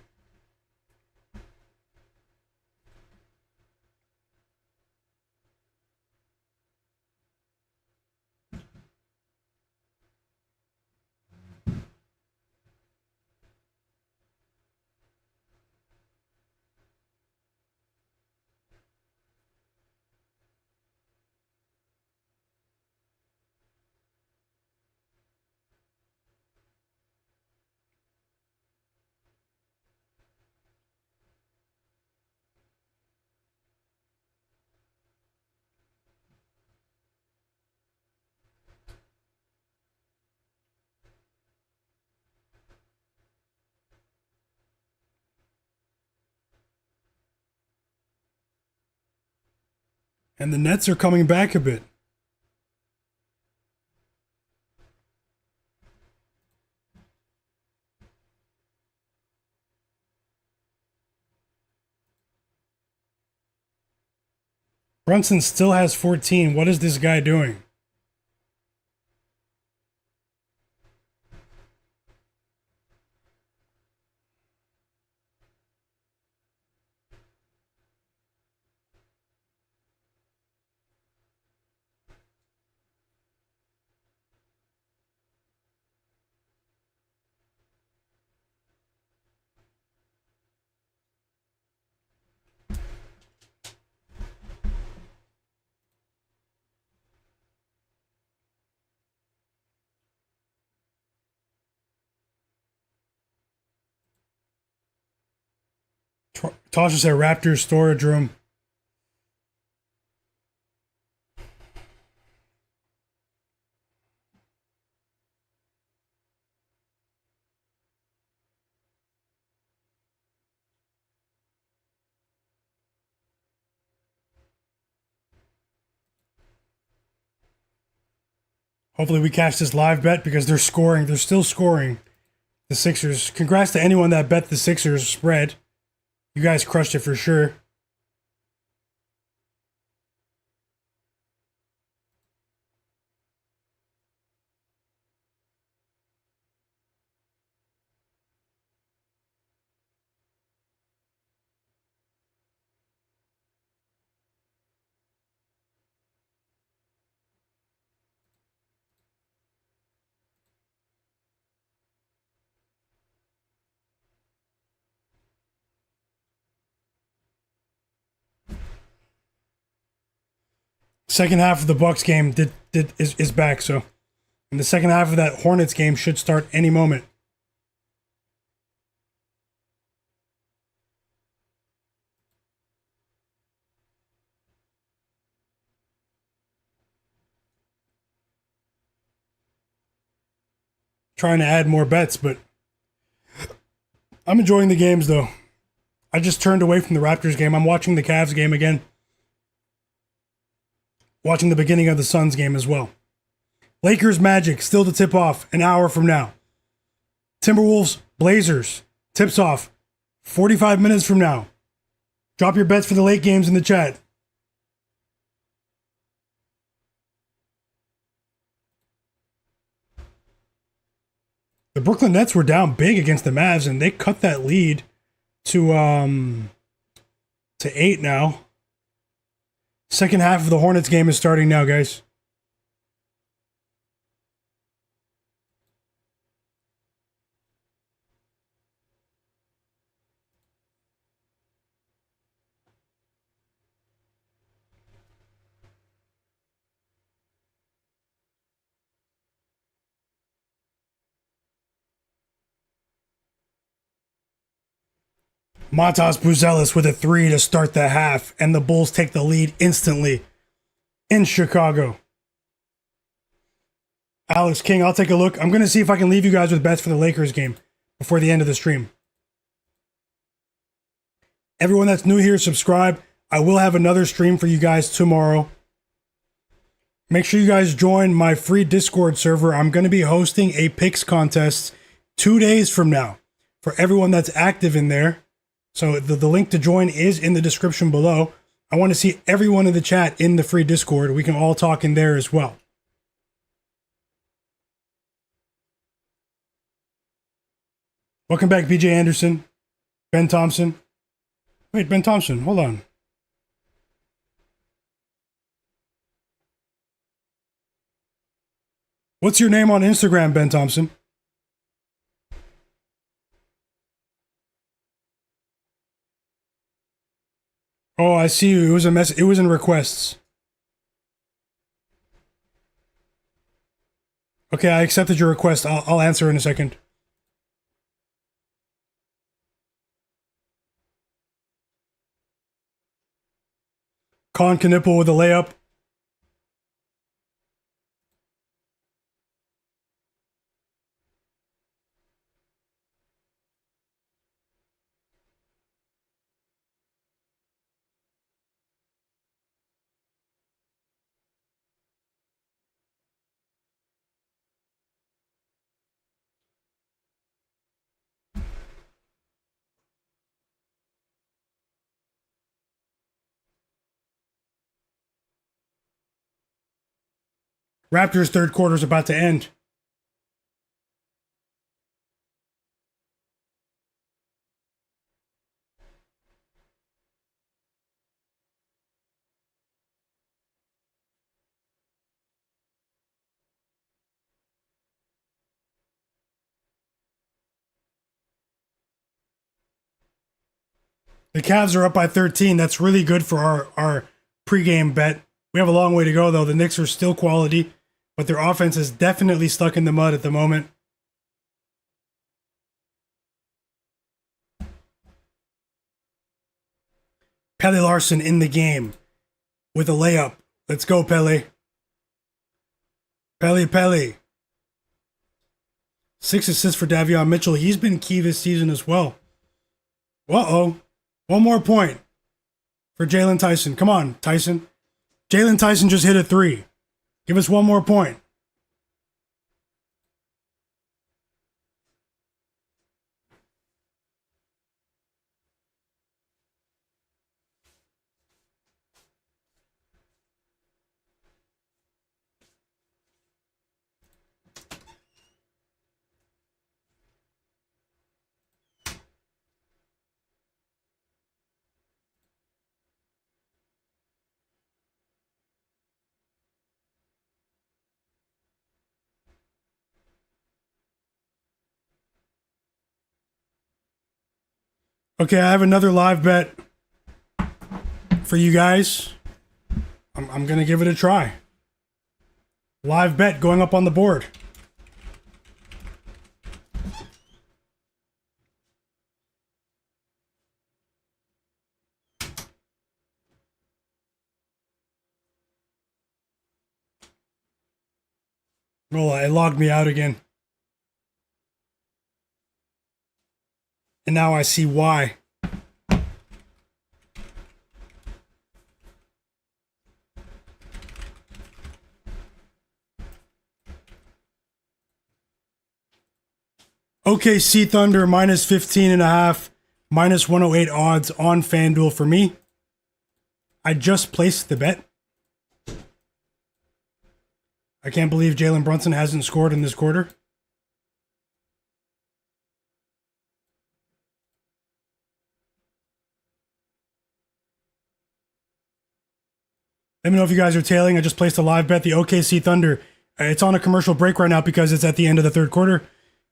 And the Nets are coming back a bit. Brunson still has 14. What is this guy doing? Tasha said Raptors storage room. Hopefully we catch this live bet because they're scoring. They're still scoring. The Sixers. Congrats to anyone that bet the Sixers spread. You guys crushed it for sure. Second half of the Bucks game is back, so and the second half of that Hornets game should start any moment. Trying to add more bets, but I'm enjoying the games though. I just turned away from the Raptors game. I'm watching the Cavs game again. Watching the beginning of the Suns game as well. Lakers Magic still to tip off an hour from now. Timberwolves Blazers tips off 45 minutes from now. Drop your bets for the late games in the chat. The Brooklyn Nets were down big against the Mavs and they cut that lead to to 8 now. Second half of the Hornets game is starting now, guys. Matas Buzelis with a 3 to start the half, and the Bulls take the lead instantly in Chicago. Alex King, I'll take a look. I'm going to see if I can leave you guys with bets for the Lakers game before the end of the stream. Everyone that's new here, subscribe. I will have another stream for you guys tomorrow. Make sure you guys join my free Discord server. I'm going to be hosting a picks contest 2 days from now for everyone that's active in there. So the link to join is in the description below. I want to see everyone in the chat in the free Discord. We can all talk in there as well. Welcome back, BJ Anderson. Ben Thompson. Wait, Ben Thompson, hold on. What's your name on Instagram, Ben Thompson? Oh, I see you. It was a mess. It was in requests. Okay, I accepted your request. I'll answer in a second. Colin Knipple with a layup. Raptors third quarter is about to end. The Cavs are up by 13. That's really good for our pregame bet. We have a long way to go, though. The Knicks are still quality, but their offense is definitely stuck in the mud at the moment. Pelle Larson in the game with a layup. Let's go, Pelle. Pelle. 6 assists for Davion Mitchell. He's been key this season as well. Uh-oh. One more point for Jalen Tyson. Come on, Tyson. Jalen Tyson just hit a 3. Give us one more point. Okay, I have another live bet for you guys. I'm going to give it a try. Live bet going up on the board. Well, it logged me out again. And now I see why. OKC Thunder minus 15.5, minus 108 odds on FanDuel for me. I just placed the bet. I can't believe Jalen Brunson hasn't scored in this quarter. Let me know if you guys are tailing. I just placed a live bet. The OKC Thunder. It's on a commercial break right now because it's at the end of the third quarter.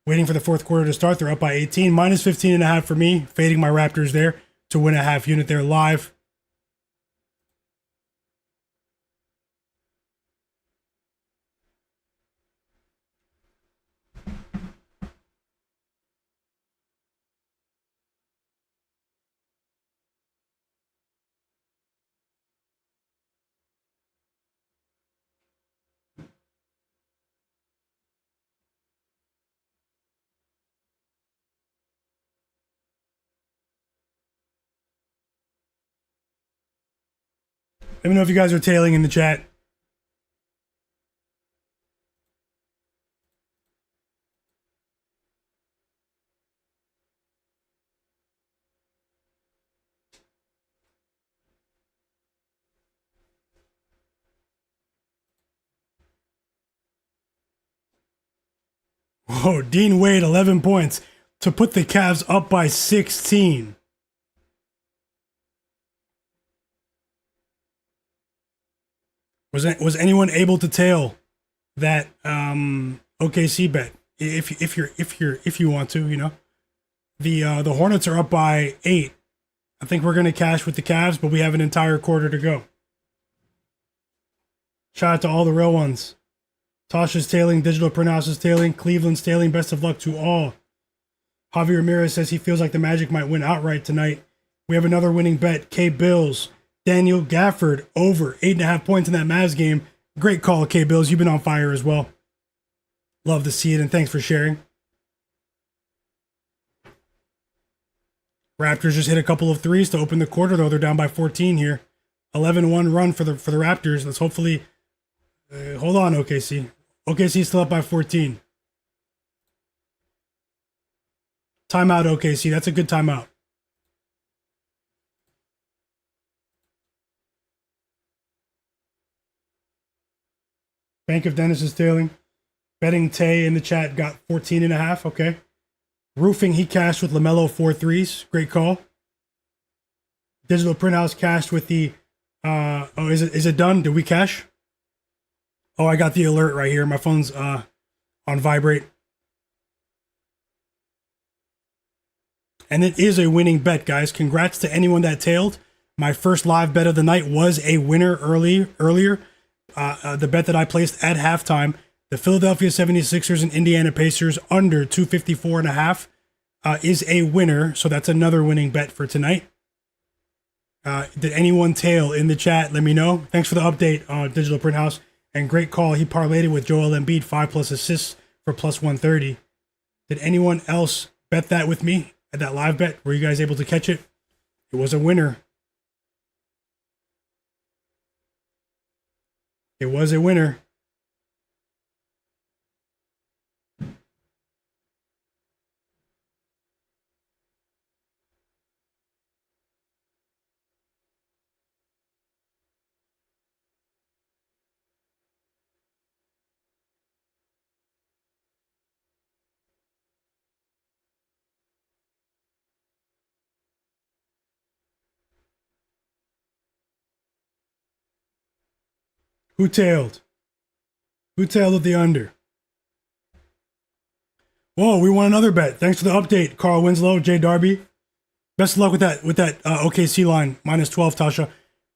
Waiting for the fourth quarter to start. They're up by 18. Minus 15.5 for me. Fading my Raptors there to win a half unit there live. Let me know if you guys are tailing in the chat. Whoa, Dean Wade, 11 points to put the Cavs up by 16. Was anyone able to tail that OKC bet? If you want to, you know. The Hornets are up by 8. I think we're gonna cash with the Cavs, but we have an entire quarter to go. Shout out to all the real ones. Tasha's tailing, Digital Printhouse is tailing, Cleveland's tailing. Best of luck to all. Javier Ramirez says he feels like the Magic might win outright tonight. We have another winning bet. K Bills, Daniel Gafford over 8.5 points in that Mavs game. Great call, K Bills. You've been on fire as well. Love to see it, and thanks for sharing. Raptors just hit a couple of threes to open the quarter, though. They're down by 14 here. 11-1 run for the Raptors. Let's hopefully... hold on, OKC. OKC still up by 14. Timeout, OKC. That's a good timeout. Bank of Dennis is tailing. Betting Tay in the chat got 14.5. Okay. Roofing, he cashed with Lamelo 4 threes. Great call. Digital Printhouse cashed with the... is it done? Did we cash? Oh, I got the alert right here. My phone's on vibrate. And it is a winning bet, guys. Congrats to anyone that tailed. My first live bet of the night was a winner earlier. The bet that I placed at halftime, the Philadelphia 76ers and Indiana Pacers under 254.5 is a winner. So that's another winning bet for tonight. Did anyone tail in the chat? Let me know. Thanks for the update, Digital Printhouse. And great call. He parlayed it with Joel Embiid, 5+ assists for plus 130. Did anyone else bet that with me at that live bet? Were you guys able to catch it? It was a winner. It was a winner. Who tailed? Who tailed at the under? Whoa, we won another bet. Thanks for the update, Carl Winslow, Jay Darby. Best of luck with that OKC line, minus 12, Tasha.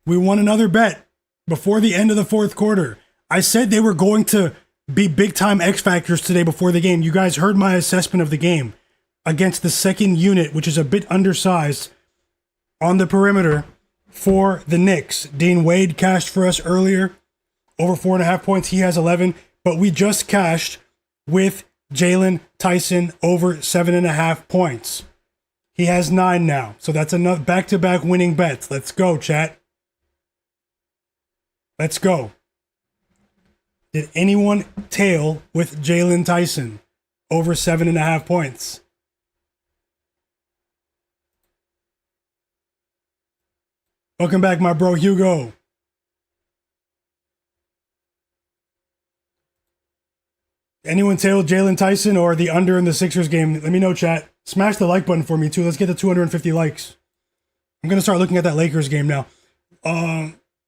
We won another bet before the end of the fourth quarter. I said they were going to be big-time X Factors today before the game. You guys heard my assessment of the game against the second unit, which is a bit undersized on the perimeter for the Knicks. Dean Wade cashed for us earlier. Over 4.5 points. He has 11. But we just cashed with Jalen Tyson over 7.5 points. He has 9 now. So that's another back-to-back winning bets. Let's go, chat. Let's go. Did anyone tail with Jalen Tyson over 7.5 points? Welcome back, my bro, Hugo. Anyone tailed Jalen Tyson or the under in the Sixers game? Let me know, chat. Smash the like button for me, too. Let's get to 250 likes. I'm going to start looking at that Lakers game now.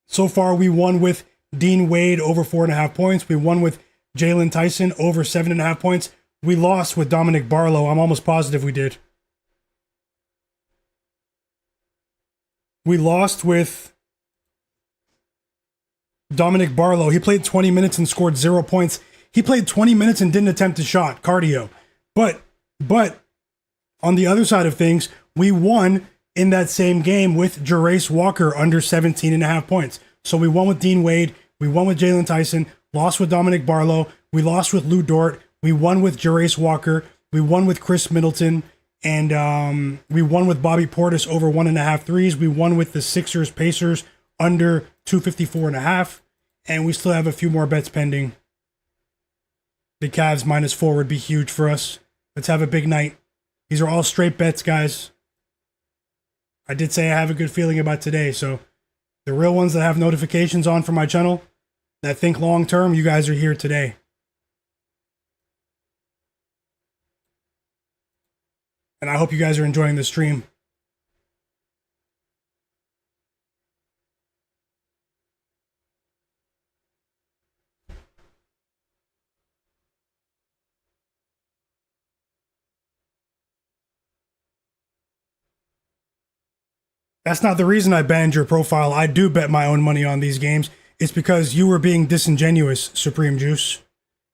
So far, we won with Dean Wade over 4.5 points. We won with Jalen Tyson over 7.5 points. We lost with Dominic Barlow. I'm almost positive we did. We lost with Dominic Barlow. He played 20 minutes and scored 0 points. He played 20 minutes and didn't attempt a shot. Cardio. But on the other side of things, we won in that same game with Jarace Walker under 17.5 points. So we won with Dean Wade. We won with Jalen Tyson. Lost with Dominic Barlow. We lost with Lou Dort. We won with Jarace Walker. We won with Chris Middleton. And we won with Bobby Portis over 1.5 threes. We won with the Sixers Pacers under 254.5. And we still have a few more bets pending. The Cavs -4 would be huge for us. Let's have a big night. These are all straight bets, guys. I did say I have a good feeling about today, so the real ones that have notifications on for my channel, that think long term, you guys are here today. And I hope you guys are enjoying the stream. That's not the reason I banned your profile. I do bet my own money on these games. It's because you were being disingenuous, Supreme Juice,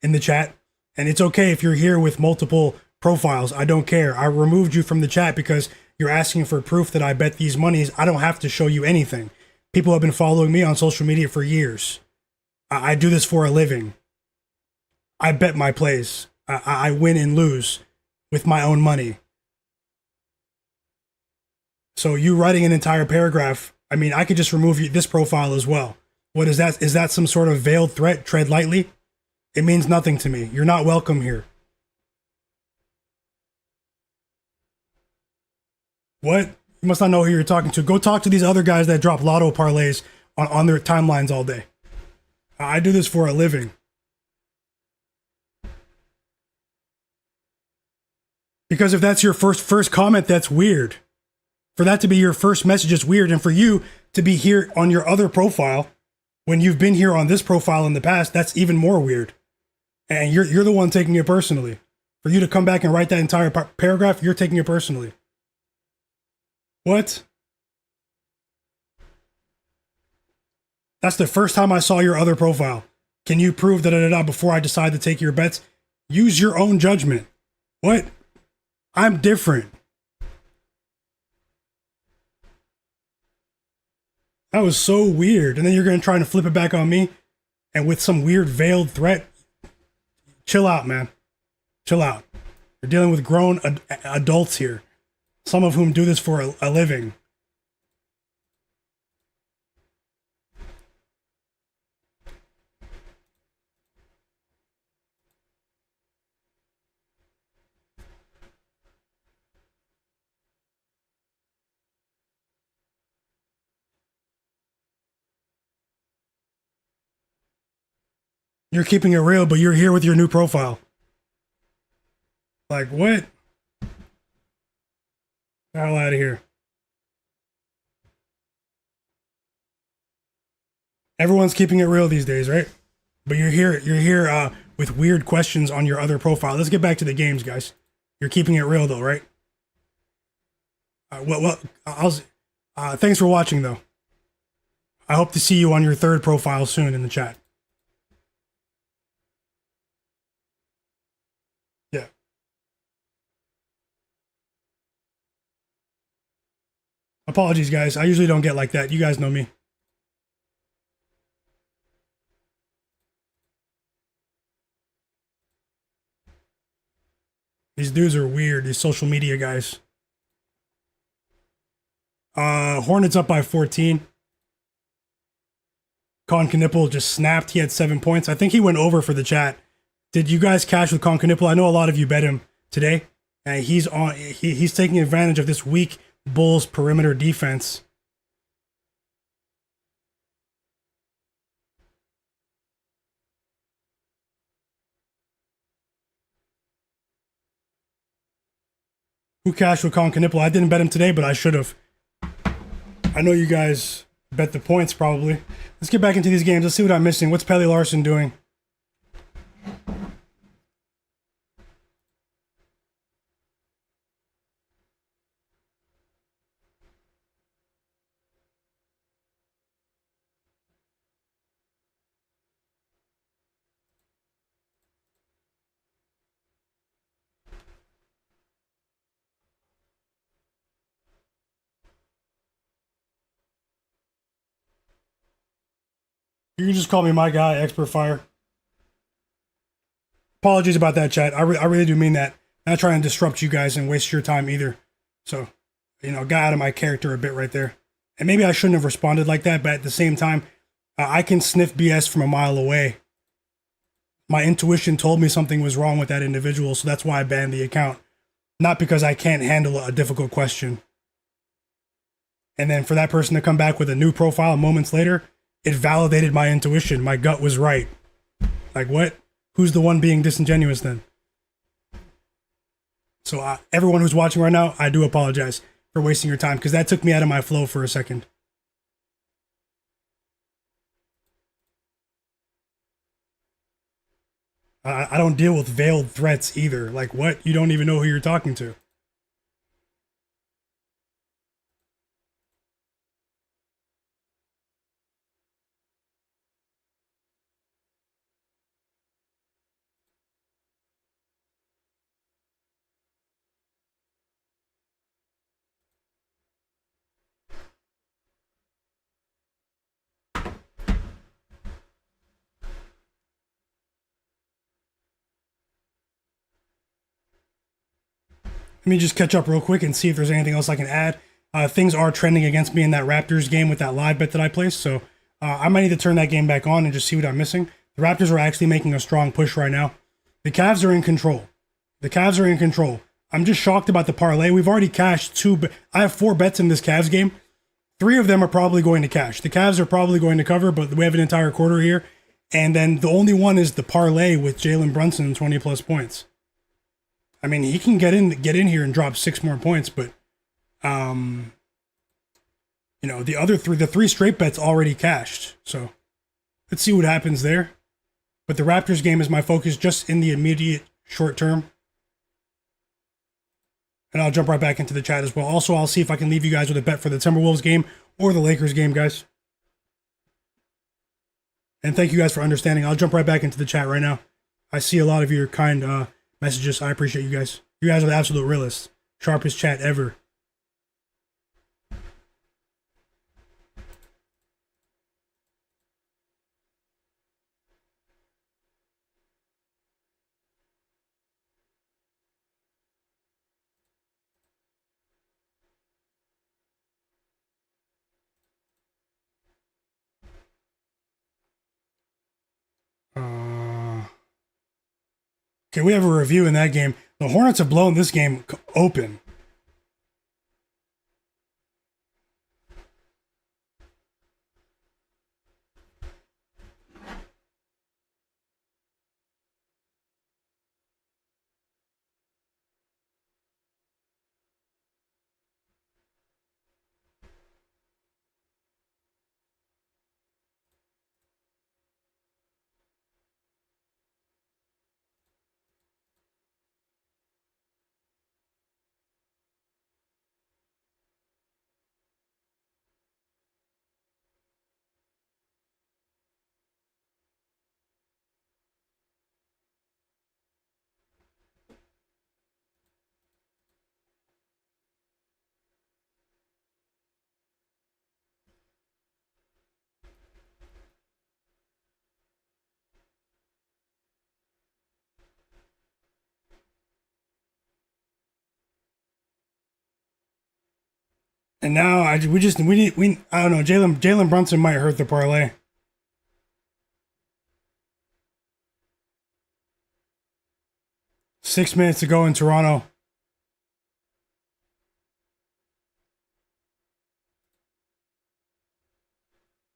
in the chat. And it's okay if you're here with multiple profiles. I don't care. I removed you from the chat because you're asking for proof that I bet these monies. I don't have to show you anything. People have been following me on social media for years. I do this for a living. I bet my plays. I win and lose with my own money. So you writing an entire paragraph, I mean, I could just remove this profile as well. What is that? Is that some sort of veiled threat? Tread lightly? It means nothing to me. You're not welcome here. What? You must not know who you're talking to. Go talk to these other guys that drop lotto parlays on their timelines all day. I do this for a living. Because if that's your first comment, that's weird. For that to be your first message is weird. And for you to be here on your other profile, when you've been here on this profile in the past, that's even more weird. And you're the one taking it personally. For you to come back and write that entire paragraph, you're taking it personally. What? That's the first time I saw your other profile. Can you prove that before I decide to take your bets? Use your own judgment. What? I'm different. That was so weird. And then you're going to try to flip it back on me and with some weird veiled threat. Chill out, man. Chill out. You're dealing with grown adults here. Some of whom do this for a living. You're keeping it real, but you're here with your new profile. Like, what? Get the hell out of here. Everyone's keeping it real these days, right? But you're here with weird questions on your other profile. Let's get back to the games, guys. You're keeping it real though, right? Thanks for watching though. I hope to see you on your third profile soon in the chat. Yeah. Apologies, guys. I usually don't get like that. You guys know me. These dudes are weird, these social media guys. Hornets up by 14. Concaniple just snapped. He had 7 points. I think he went over for the chat. Did you guys cash with Concaniple? I know a lot of you bet him today. And he's taking advantage of this weak Bulls perimeter defense. Who cashed with Concaniple? I didn't bet him today, but I should have. I know you guys Bet the points probably. Let's get back into these games. Let's see what I'm missing. What's Pelly Larson doing? You can just call me my guy, Expert Fire. Apologies about that, chat. I really do mean that. I'm not trying to disrupt you guys and waste your time either. So, got out of my character a bit right there. And maybe I shouldn't have responded like that, but at the same time, I can sniff BS from a mile away. My intuition told me something was wrong with that individual, so that's why I banned the account. Not because I can't handle a difficult question. And then for that person to come back with a new profile moments later, it validated my intuition. My gut was right. Like, what? Who's the one being disingenuous then? So everyone who's watching right now, I do apologize for wasting your time because that took me out of my flow for a second. I don't deal with veiled threats either. Like, what? You don't even know who you're talking to. Let me just catch up real quick and see if there's anything else I can add. Things are trending against me in that Raptors game with that live bet that I placed, so I might need to turn that game back on and just see what I'm missing. The Raptors are actually making a strong push right now. The Cavs are in control. I'm just shocked about the parlay. We've already cashed I have 4 bets in this Cavs game. 3 of them are probably going to cash. The Cavs are probably going to cover, but we have an entire quarter here. And then the only one is the parlay with Jalen Brunson 20 plus points. I mean, he can get in here and drop 6 more points, but the the 3 straight bets already cashed. So let's see what happens there. But the Raptors game is my focus just in the immediate short term. And I'll jump right back into the chat as well. Also, I'll see if I can leave you guys with a bet for the Timberwolves game or the Lakers game, guys. And thank you guys for understanding. I'll jump right back into the chat right now. I see a lot of your kind messages. I appreciate you guys. You guys are the absolute realists. Sharpest chat ever. Okay, we have a review in that game. The Hornets have blown this game open. And now I don't know, Jalen Brunson might hurt the parlay. Six minutes to go in Toronto.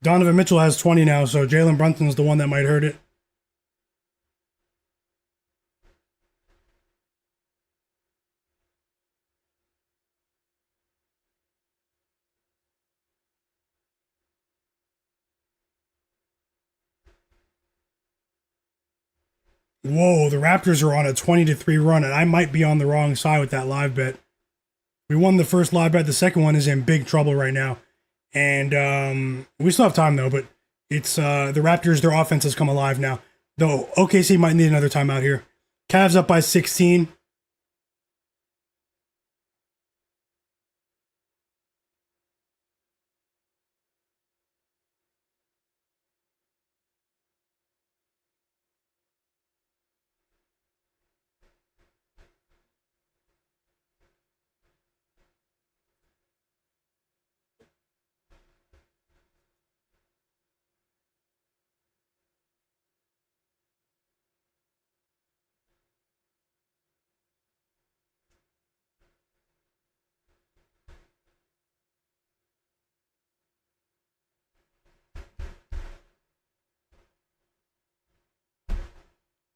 Donovan Mitchell has 20 now, so Jalen Brunson's the one that might hurt it. Whoa, the Raptors are on a 20-3 run, and I might be on the wrong side with that live bet. We won the first live bet. The second one is in big trouble right now. And we still have time, though, but it's the Raptors, their offense has come alive now. Though OKC might need another timeout here. Cavs up by 16.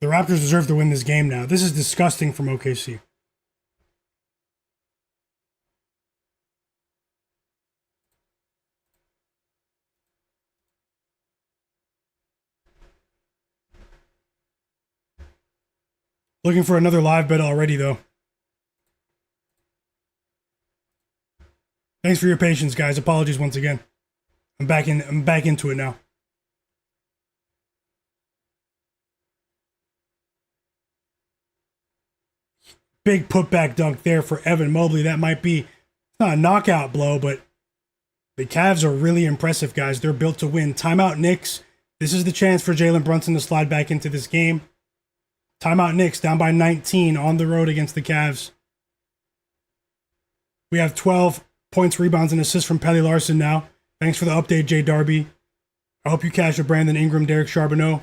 The Raptors deserve to win this game now. This is disgusting from OKC. Looking for another live bet already, though. Thanks for your patience, guys. Apologies once again. I'm back into it now. Big putback dunk there for Evan Mobley. That might be not a knockout blow, but the Cavs are really impressive, guys. They're built to win. Timeout Knicks. This is the chance for Jalen Brunson to slide back into this game. Timeout Knicks down by 19 on the road against the Cavs. We have 12 points, rebounds, and assists from Pelly Larson now. Thanks for the update, Jay Darby. I hope you cash a Brandon Ingram, Derek Charbonneau,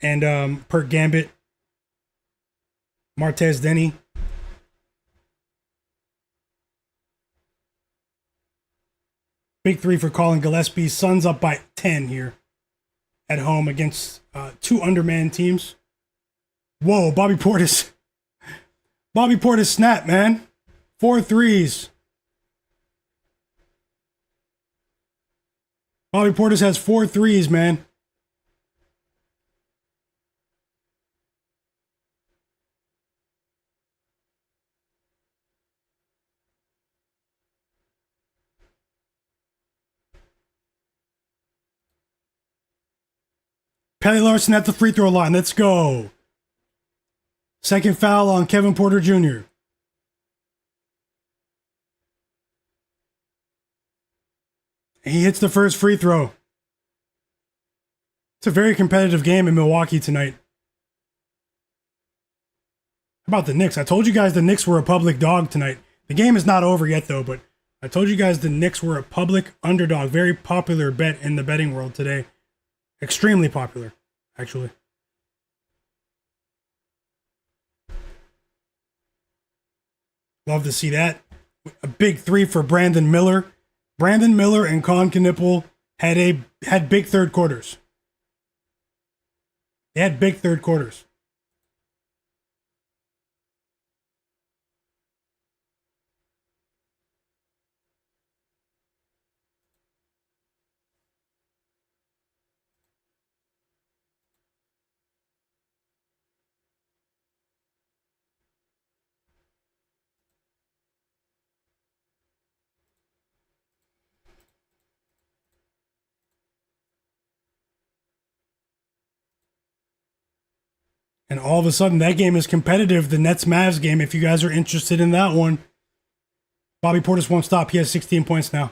and Perk Gambit, Martez Denny. Big three for Colin Gillespie. Suns up by 10 here at home against two undermanned teams. Whoa, Bobby Portis. Bobby Portis snap, man. 4 threes. Bobby Portis has 4 threes, man. Pelly Larson at the free throw line. Let's go. Second foul on Kevin Porter Jr. He hits the first free throw. It's a very competitive game in Milwaukee tonight. How about the Knicks? I told you guys the Knicks were a public dog tonight. The game is not over yet, though, but I told you guys the Knicks were a public underdog. Very popular bet in the betting world today. Extremely popular, actually. Love to see that. A big three for Brandon Miller. Brandon Miller and Colin Knipple had big third quarters. They had big third quarters. And all of a sudden, that game is competitive. The Nets-Mavs game, if you guys are interested in that one. Bobby Portis won't stop. He has 16 points now.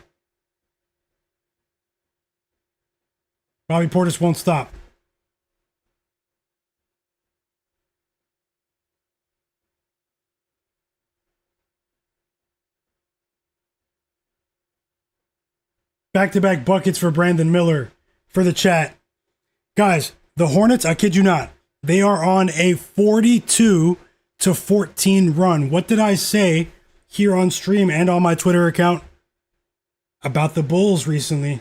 Bobby Portis won't stop. Back-to-back buckets for Brandon Miller for the chat. Guys, the Hornets, I kid you not, they are on a 42-14 run. What did I say here on stream and on my Twitter account about the Bulls recently?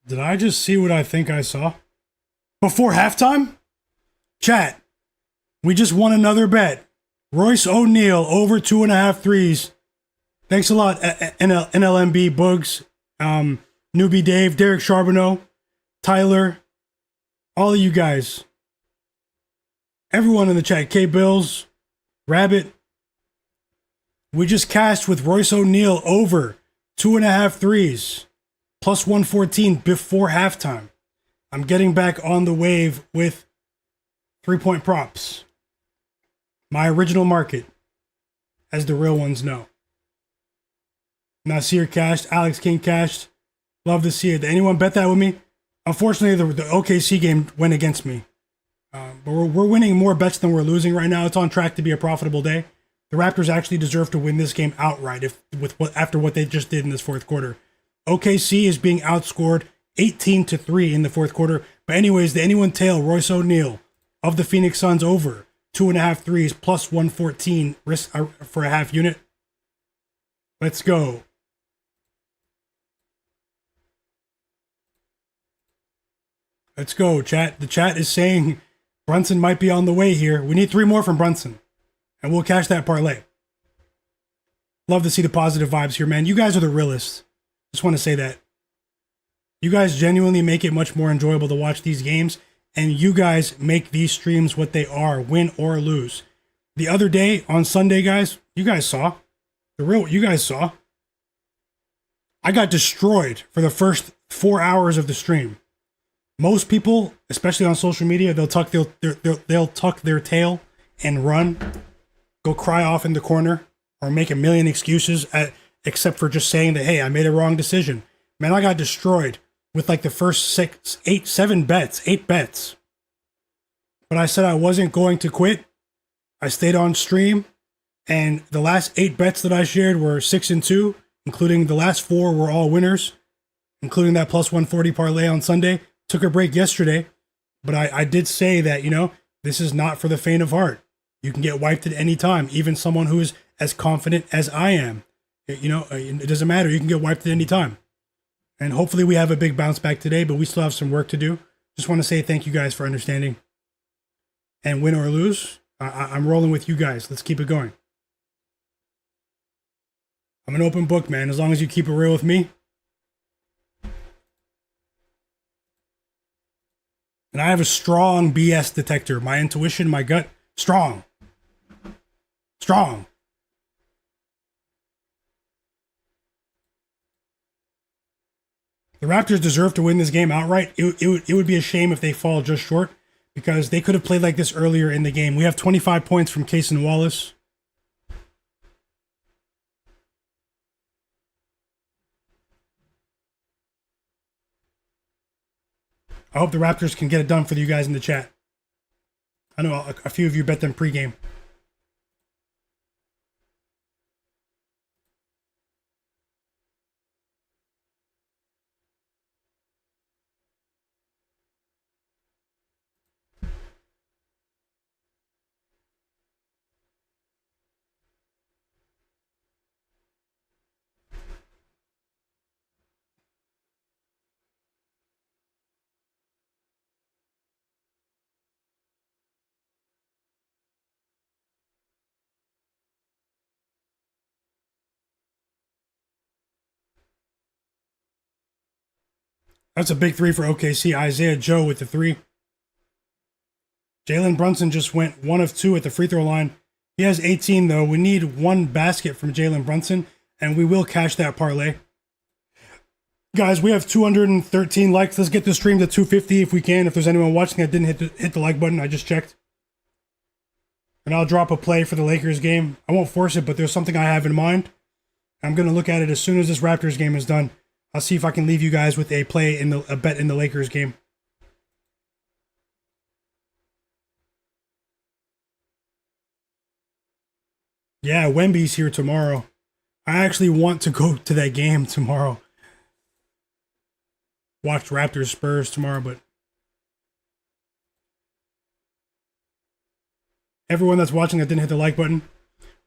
Did I just see what I think I saw? Before halftime? Chat, we just won another bet. Royce O'Neal over 2.5 threes. Thanks a lot, NLMB, Bugs, Newbie Dave, Derek Charbonneau, Tyler, all of you guys. Everyone in the chat, K-Bills, Rabbit. We just cashed with Royce O'Neal over 2.5 threes, plus 114 before halftime. I'm getting back on the wave with 3-point props. My original market, as the real ones know. Nasir cashed, Alex King cashed. Love to see it. Did anyone bet that with me? Unfortunately, the OKC game went against me. But we're winning more bets than we're losing right now. It's on track to be a profitable day. The Raptors actually deserve to win this game outright after what they just did in this fourth quarter. OKC is being outscored 18-3 in the fourth quarter. But anyways, did anyone tail Royce O'Neal of the Phoenix Suns over 2.5 threes plus 114 risk for a half unit? Let's go. Let's go, chat. The chat is saying Brunson might be on the way here. We need 3 more from Brunson, and we'll cash that parlay. Love to see the positive vibes here, man. You guys are the realists. Just want to say that. You guys genuinely make it much more enjoyable to watch these games, and you guys make these streams what they are, win or lose. The other day, on Sunday, guys, you guys saw. You guys saw. I got destroyed for the first 4 hours of the stream. Most people, especially on social media, they'll tuck their tail and run, go cry off in the corner, or make a million excuses except for just saying that, hey, I made a wrong decision. Man, I got destroyed with like the first 8 bets. But I said I wasn't going to quit. I stayed on stream, and the last 8 bets that I shared were 6-2, including the last 4 were all winners, including that plus 140 parlay on Sunday. Took a break yesterday, but I did say that, this is not for the faint of heart. You can get wiped at any time, even someone who is as confident as I am. It doesn't matter. You can get wiped at any time. And hopefully we have a big bounce back today, but we still have some work to do. Just want to say thank you guys for understanding. And win or lose, I'm rolling with you guys. Let's keep it going. I'm an open book, man. As long as you keep it real with me. And I have a strong BS detector. My intuition, my gut, strong. Strong. The Raptors deserve to win this game outright. It would be a shame if they fall just short, because they could have played like this earlier in the game. We have 25 points from Cason Wallace. I hope the Raptors can get it done for you guys in the chat. I know a few of you bet them pregame. That's a big 3 for OKC. Isaiah Joe with the 3. Jalen Brunson just went 1 of 2 at the free throw line. He has 18, though. We need 1 basket from Jalen Brunson, and we will cash that parlay. Guys, we have 213 likes. Let's get the stream to 250 if we can. If there's anyone watching that didn't hit the like button, I just checked. And I'll drop a play for the Lakers game. I won't force it, but there's something I have in mind. I'm going to look at it as soon as this Raptors game is done. I'll see if I can leave you guys with a bet in the Lakers game. Yeah, Wemby's here tomorrow. I actually want to go to that game tomorrow. Watch Raptors Spurs tomorrow, but everyone that's watching that didn't hit the like button.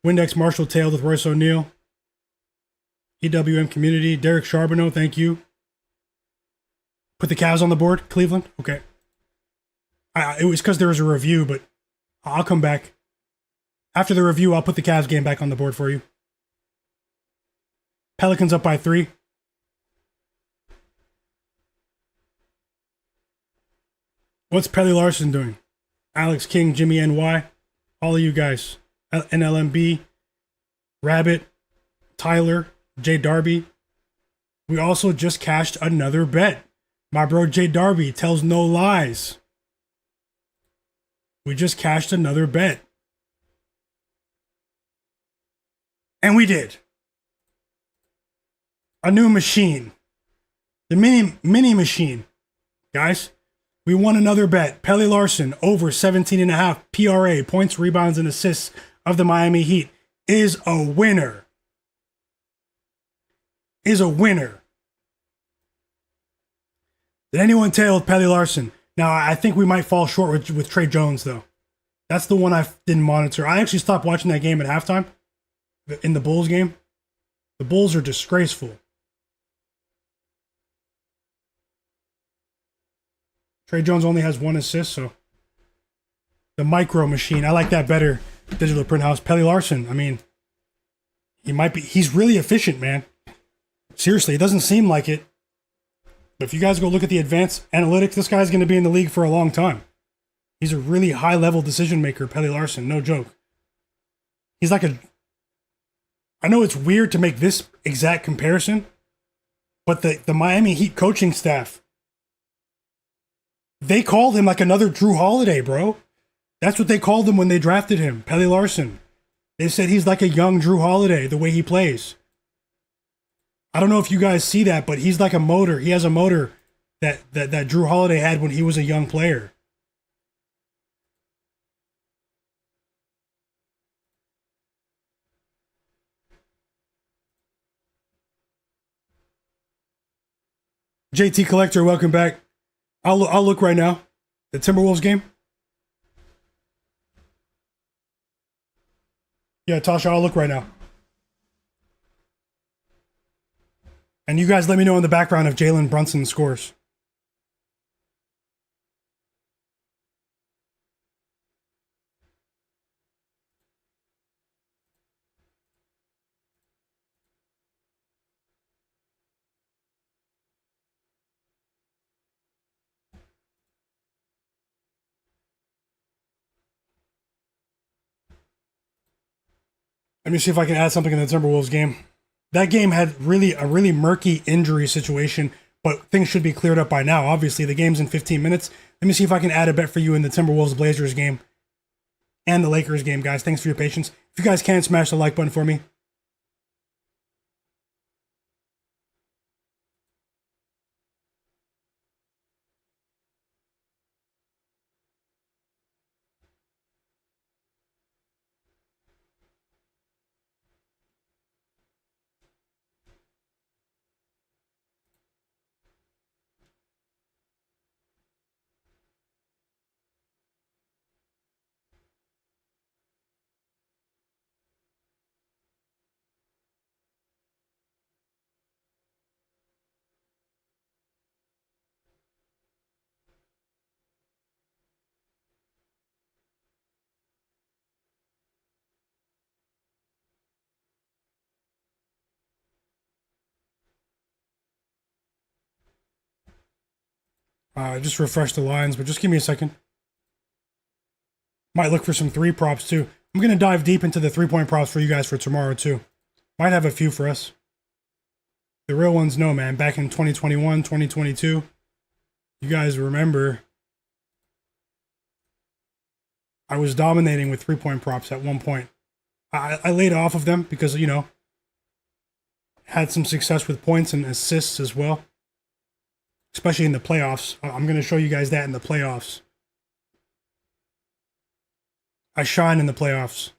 Windex Marshall tailed with Royce O'Neal. EWM community, Derek Charbonneau, thank you. Put the Cavs on the board, Cleveland? Okay. It was because there was a review, but I'll come back. After the review, I'll put the Cavs game back on the board for you. Pelicans up by 3. What's Pelly Larson doing? Alex King, Jimmy NY, all of you guys. NLMB, Rabbit, Tyler, J Darby. We also just cashed another bet. My bro J Darby tells no lies. We just cashed another bet. And we did. A new machine. The mini machine. Guys, we won another bet. Pelly Larson over 17.5 PRA, points, rebounds, and assists of the Miami Heat is a winner. Is a winner. Did anyone tail Pelly Larson? Now, I think we might fall short with Trey Jones, though. That's the one I didn't monitor. I actually stopped watching that game at halftime in the Bulls game. The Bulls are disgraceful. Trey Jones only has 1 assist, so the micro machine. I like that better. Digital print house. Pelly Larson. I mean, he's really efficient, man. Seriously, it doesn't seem like it. But if you guys go look at the advanced analytics, this guy's going to be in the league for a long time. He's a really high-level decision maker, Pelly Larson. No joke. He's like I know it's weird to make this exact comparison, but the Miami Heat coaching staff, they called him like another Drew Holiday, bro. That's what they called him when they drafted him, Pelly Larson. They said he's like a young Drew Holiday, the way he plays. I don't know if you guys see that, but he's like a motor. He has a motor that Drew Holiday had when he was a young player. JT Collector, welcome back. I'll look right now. The Timberwolves game. Yeah, Tasha, I'll look right now. And you guys let me know in the background if Jalen Brunson scores. Let me see if I can add something in the Timberwolves game. That game had a really murky injury situation, but things should be cleared up by now. Obviously, the game's in 15 minutes. Let me see if I can add a bet for you in the Timberwolves Blazers game and the Lakers game, guys. Thanks for your patience. If you guys can, smash the like button for me. Just refresh the lines, but just give me a second. Might look for some 3 props too. I'm going to dive deep into the 3-point props for you guys for tomorrow too. Might have a few for us. The real ones know, man. Back in 2021, 2022, you guys remember I was dominating with 3-point props at one point. I laid off of them because, you know, had some success with points and assists as well. Especially in the playoffs. I'm going to show you guys that in the playoffs. I shine in the playoffs.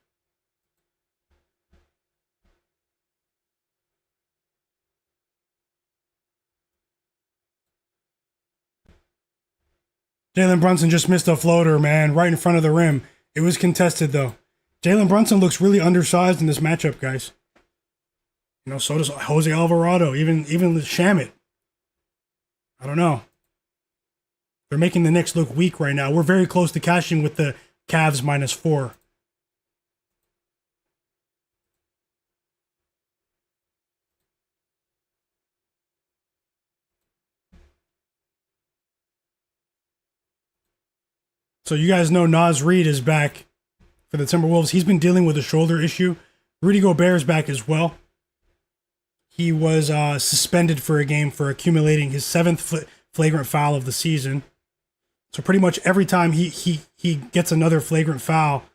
Jalen Brunson just missed a floater, man, right in front of the rim. It was contested, though. Jalen Brunson looks really undersized in this matchup, guys. You know, so does Jose Alvarado, even Shamit. I don't know. They're making the Knicks look weak right now. We're very close to cashing with the Cavs -4. So you guys know Naz Reid is back for the Timberwolves. He's been dealing with a shoulder issue. Rudy Gobert is back as well. He was suspended for a game for accumulating his 7th flagrant foul of the season. So pretty much every time he gets another flagrant foul,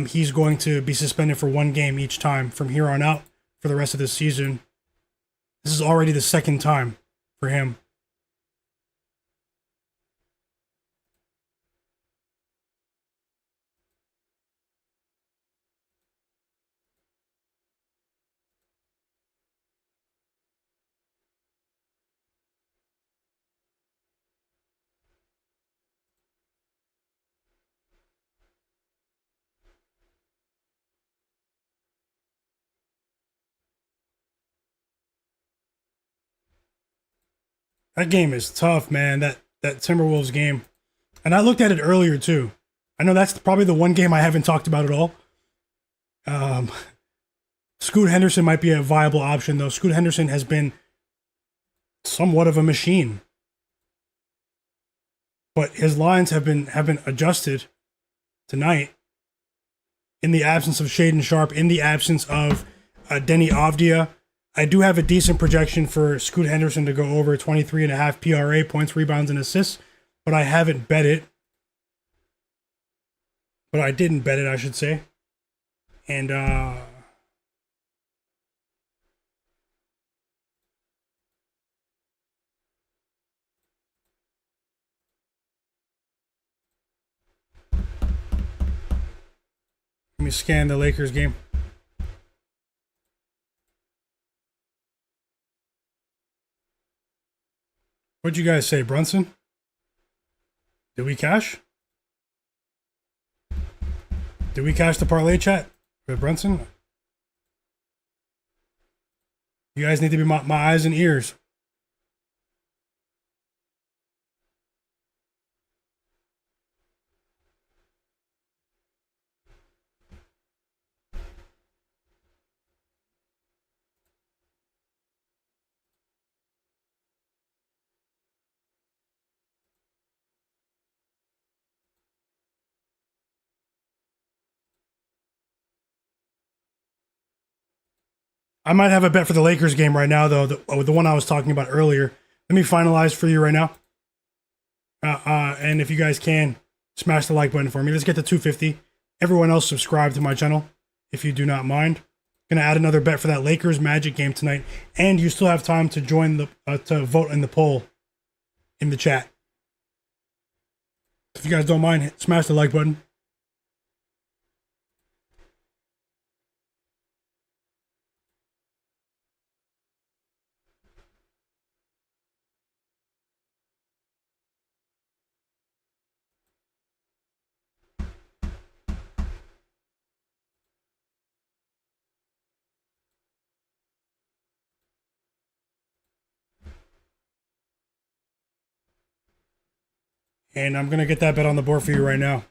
he's going to be suspended for 1 game each time from here on out for the rest of the season. This is already the 2nd time for him. That game is tough, man. That Timberwolves game. And I looked at it earlier too. I know that's probably the one game I haven't talked about at all. Scoot Henderson might be a viable option though. Scoot Henderson has been somewhat of a machine. But his lines have been adjusted tonight in the absence of Shaedon Sharpe, in the absence of Denny Avdia. I do have a decent projection for Scoot Henderson to go over 23.5 PRA, points, rebounds, and assists, but I haven't bet it. But I didn't bet it, I should say. And let me scan the Lakers game. What'd you guys say, Brunson? Did we cash? Did we cash the parlay chat with Brunson? You guys need to be my eyes and ears. I might have a bet for the Lakers game right now, though, the one I was talking about earlier. Let me finalize for you right now. And if you guys can, smash the like button for me. Let's get to 250. Everyone else subscribe to my channel if you do not mind. Gonna add another bet for that Lakers Magic game tonight, and you still have time to join the to vote in the poll in the chat. If you guys don't mind, smash the like button. And I'm going to get that bet on the board for you right now.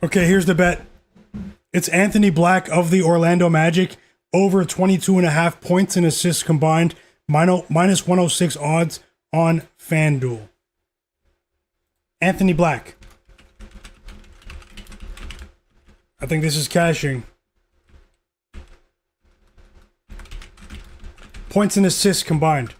Okay, here's the bet. It's Anthony Black of the Orlando Magic, over 22.5 points and assists combined, minus 106 odds on FanDuel. Anthony Black. I think this is cashing. Points and assists combined.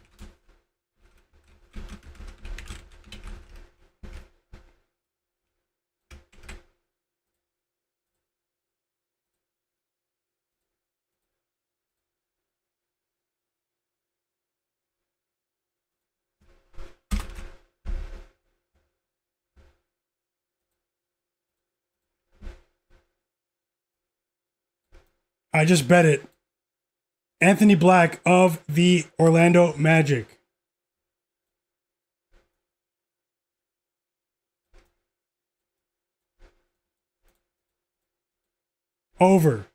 I just bet it. Anthony Black of the Orlando Magic. Over.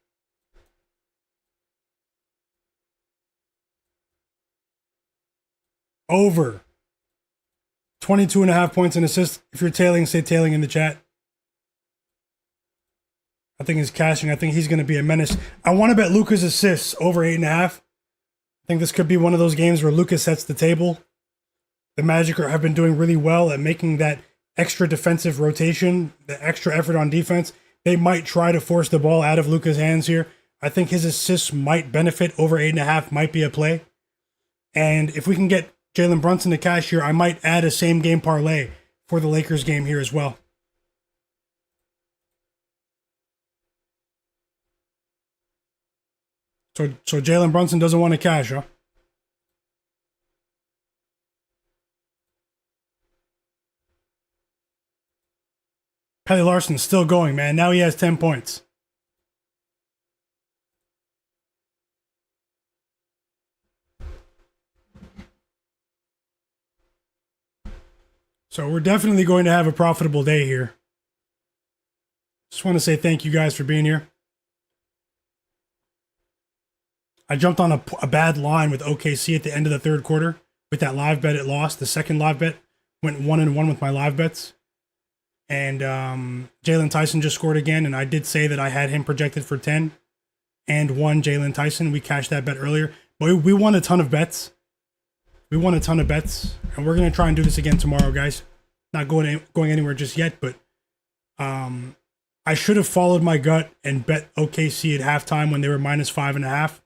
Over. 22.5 points and assists. If you're tailing, say tailing in the chat. I think he's cashing. I think he's going to be a menace. I want to bet Luka's assists over 8.5. I think this could be one of those games where Luka sets the table. The Magic have been doing really well at making that extra defensive rotation, the extra effort on defense. They might try to force the ball out of Luka's hands here. I think his assists might benefit. Over 8.5 might be a play. And if we can get Jalen Brunson to cash here, I might add a same game parlay for the Lakers game here as well. So Jalen Brunson doesn't want to cash, huh? Pelly Larson's still going, man. Now he has 10 points. So we're definitely going to have a profitable day here. Just want to say thank you guys for being here. I jumped on a bad line with OKC at the end of the third quarter with that live bet. It lost. The second live bet went 1-1 with my live bets. And Jalen Tyson just scored again. And I did say that I had him projected for 10 and 1 Jalen Tyson. We cashed that bet earlier. But we won a ton of bets. And we're going to try and do this again tomorrow, guys. Not going anywhere just yet. But I should have followed my gut and bet OKC at halftime when they were minus 5.5.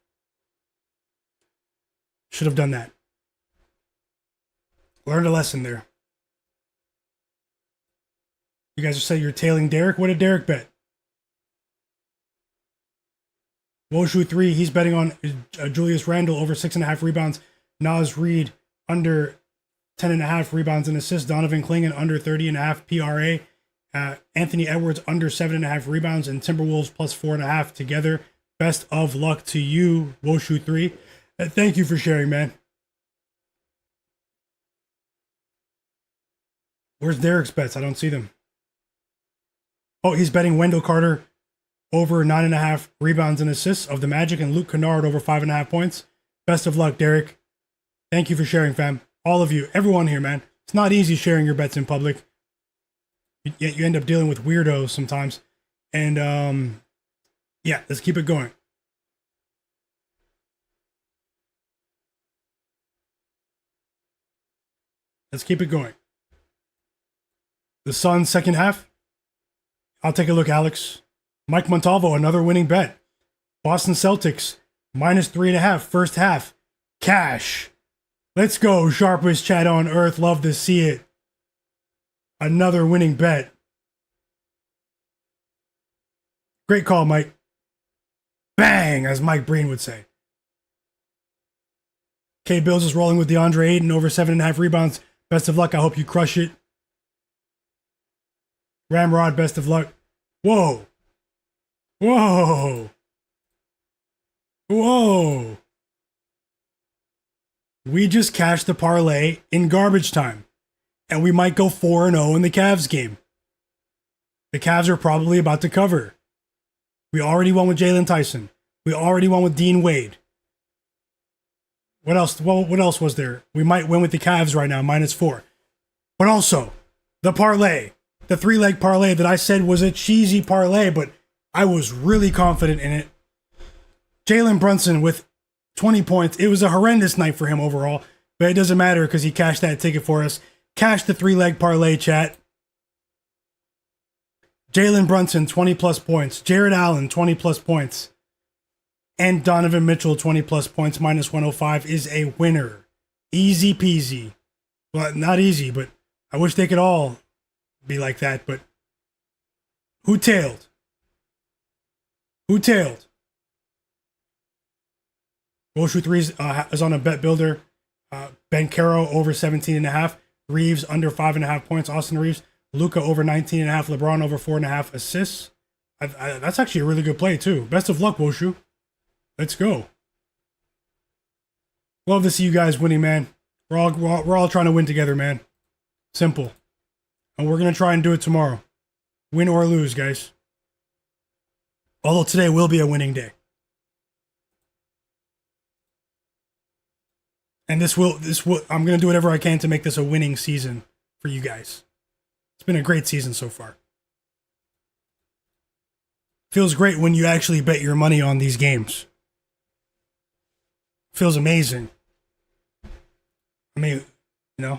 Should have done that. Learned a lesson there. You guys say you're tailing Derek. What did Derek bet? Woshu 3. He's betting on Julius Randle over 6.5 rebounds. Naz Reid under 10.5 rebounds and assists. Donovan Clingan under 30.5 PRA. Anthony Edwards under 7.5 rebounds. And Timberwolves plus 4.5 together. Best of luck to you, Woshu 3. Thank you for sharing, man. Where's Derek's bets? I don't see them. Oh, he's betting Wendell Carter over 9.5 rebounds and assists of the Magic and Luke Kennard over 5.5 points. Best of luck, Derek. Thank you for sharing, fam. All of you, everyone here, man. It's not easy sharing your bets in public. You end up dealing with weirdos sometimes. And yeah, let's keep it going. Let's keep it going. The Suns second half. I'll take a look, Alex. Mike Montalvo, another winning bet. Boston Celtics, minus 3.5, first half. Cash. Let's go, sharpest chat on earth. Love to see it. Another winning bet. Great call, Mike. Bang, as Mike Breen would say. K Bills is rolling with DeAndre Ayton over 7.5 rebounds. Best of luck. I hope you crush it. Ramrod, best of luck. Whoa. Whoa. Whoa. We just cashed the parlay in garbage time. And we might go 4-0 in the Cavs game. The Cavs are probably about to cover. We already won with Jalen Tyson. We already won with Dean Wade. What else? Well, what else was there? We might win with the Cavs right now, minus 4. But also, the parlay, the 3-leg parlay that I said was a cheesy parlay, but I was really confident in it. Jalen Brunson with 20 points. It was a horrendous night for him overall, but it doesn't matter because he cashed that ticket for us. Cashed the 3-leg parlay, chat. Jalen Brunson, 20 plus points. Jarrett Allen, 20 plus points. And Donovan Mitchell, 20 plus points, minus 105 is a winner. Easy peasy. Well, not easy, but I wish they could all be like that. But who tailed? Who tailed? Woshu 3 is on a bet builder. Banchero over 17.5. Reaves under 5.5 points. Austin Reaves. Luka over 19.5. LeBron over 4.5 assists. That's actually a really good play, too. Best of luck, Woshu. Let's go. Love to see you guys winning, man. We're all trying to win together, man. Simple. And we're going to try and do it tomorrow. Win or lose, guys. Although today will be a winning day. And I'm going to do whatever I can to make this a winning season for you guys. It's been a great season so far. Feels great when you actually bet your money on these games. Feels amazing. I mean, you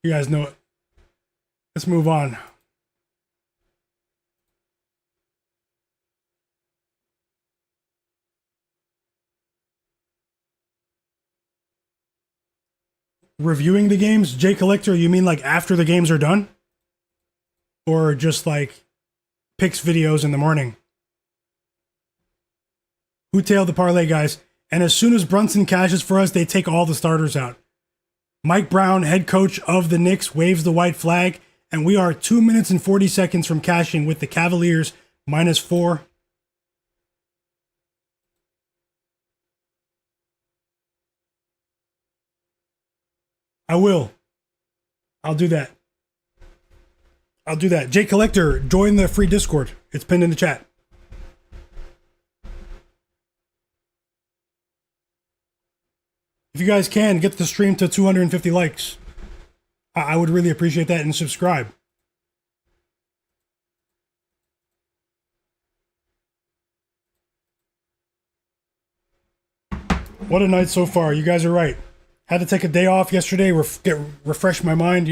guys know it. Let's move on. Reviewing the games, Jay Collector, you mean like after the games are done? Or just like picks videos in the morning? Who tailed the parlay, guys? And as soon as Brunson cashes for us, they take all the starters out. Mike Brown, head coach of the Knicks, waves the white flag, and we are 2 minutes and 40 seconds from cashing with the Cavaliers -4. I will. I'll do that. Jay Collector, join the free Discord. It's pinned in the chat. If you guys can, get the stream to 250 likes. I would really appreciate that, and subscribe. What a night so far. You guys are right. Had to take a day off yesterday, refresh my mind,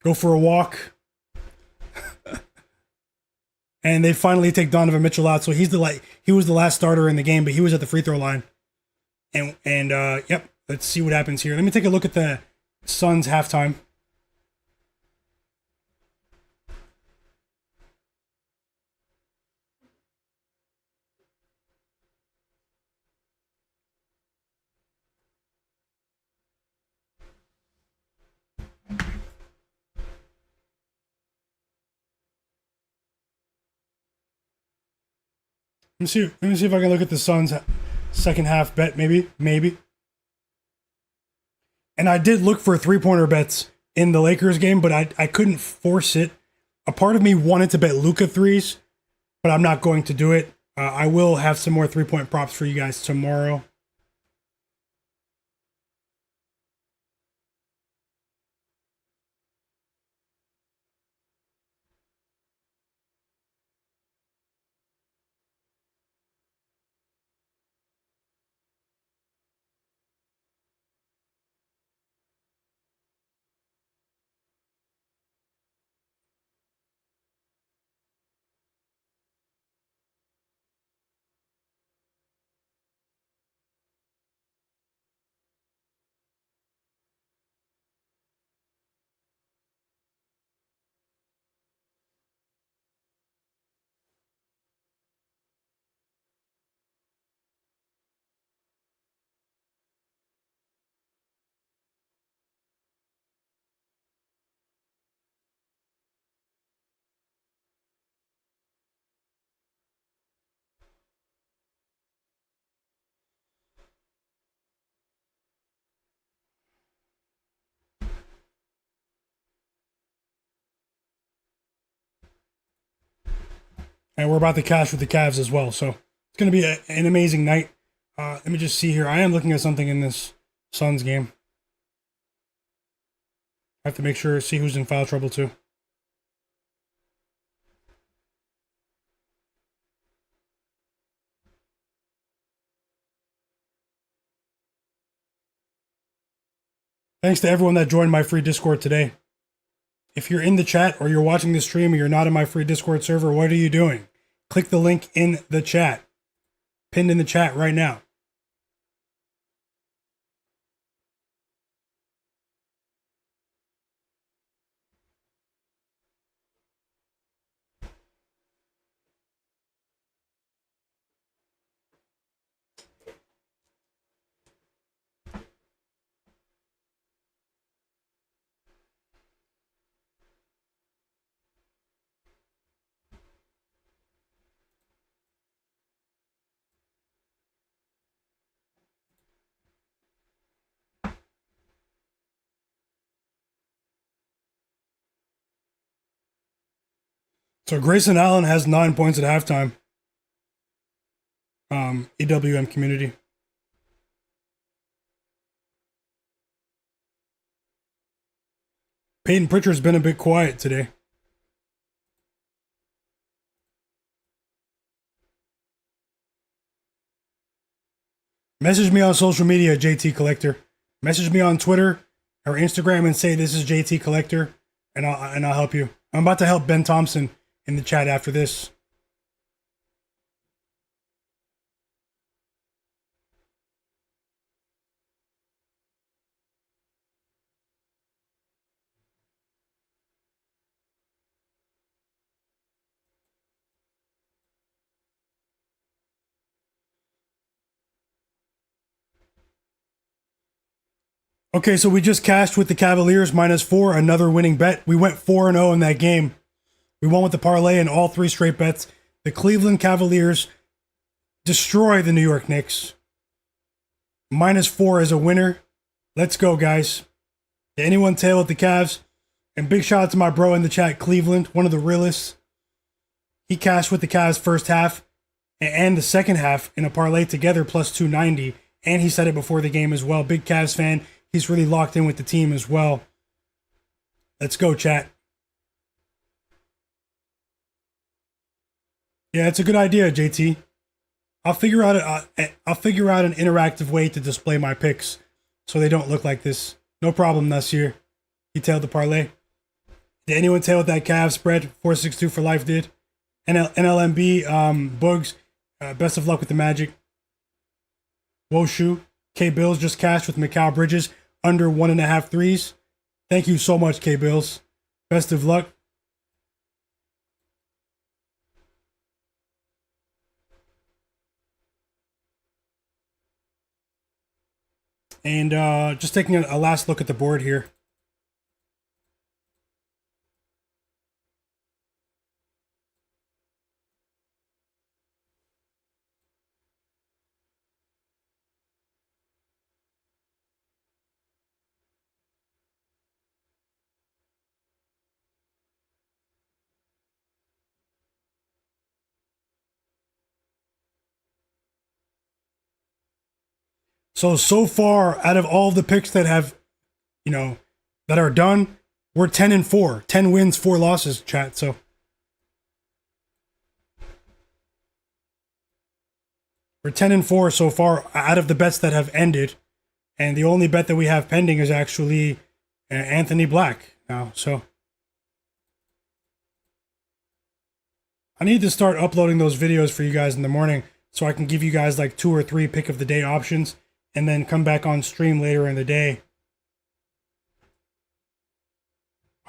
Go for a walk. And they finally take Donovan Mitchell out, so he was the last starter in the game, but he was at the free throw line. And yep, let's see what happens here. Let me take a look at the Suns halftime. Let me see if I can look at the Suns second half bet, maybe. And I did look for 3-pointer bets in the Lakers game, but I couldn't force it. A part of me wanted to bet Luka threes, but I'm not going to do it. I will have some more 3-point props for you guys tomorrow. And we're about to cash with the Cavs as well, so it's going to be an amazing night. Let me just see here. I am looking at something in this Suns game. I have to make sure, see who's in foul trouble too. Thanks to everyone that joined my free Discord today. If you're in the chat or you're watching the stream and you're not in my free Discord server, what are you doing? Click the link in the chat. Pinned in the chat right now. So Grayson Allen has 9 points at halftime. EWM community. Peyton Pritchard's been a bit quiet today. Message me on social media, JT Collector. Message me on Twitter or Instagram and say this is JT Collector, and I'll help you. I'm about to help Ben Thompson in the chat after this. Okay, so we just cashed with the Cavaliers -4, another winning bet. We went 4-0 in that game. We won with the parlay in all 3 straight bets. The Cleveland Cavaliers destroy the New York Knicks. -4 is a winner. Let's go, guys. Did anyone tail at the Cavs? And big shout out to my bro in the chat, Cleveland, one of the realists. He cashed with the Cavs first half and the second half in a parlay together +290. And he said it before the game as well. Big Cavs fan. He's really locked in with the team as well. Let's go, chat. Yeah, it's a good idea, JT. I'll figure out an interactive way to display my picks so they don't look like this. No problem, Nasir. He tailed the parlay. Did anyone tail with that Cavs spread? 462 for life did. NLMB, Bugs, best of luck with the Magic. Woshu, K Bills just cashed with Mikal Bridges under 1.5 threes. Thank you so much, K Bills. Best of luck. And just taking a last look at the board here. So far, out of all the picks that have, that are done, we're 10-4. 10 wins, 4 losses, chat. So we're 10-4 so far out of the bets that have ended. And the only bet that we have pending is actually Anthony Black now. So I need to start uploading those videos for you guys in the morning so I can give you guys like 2 or 3 pick of the day options and then come back on stream later in the day.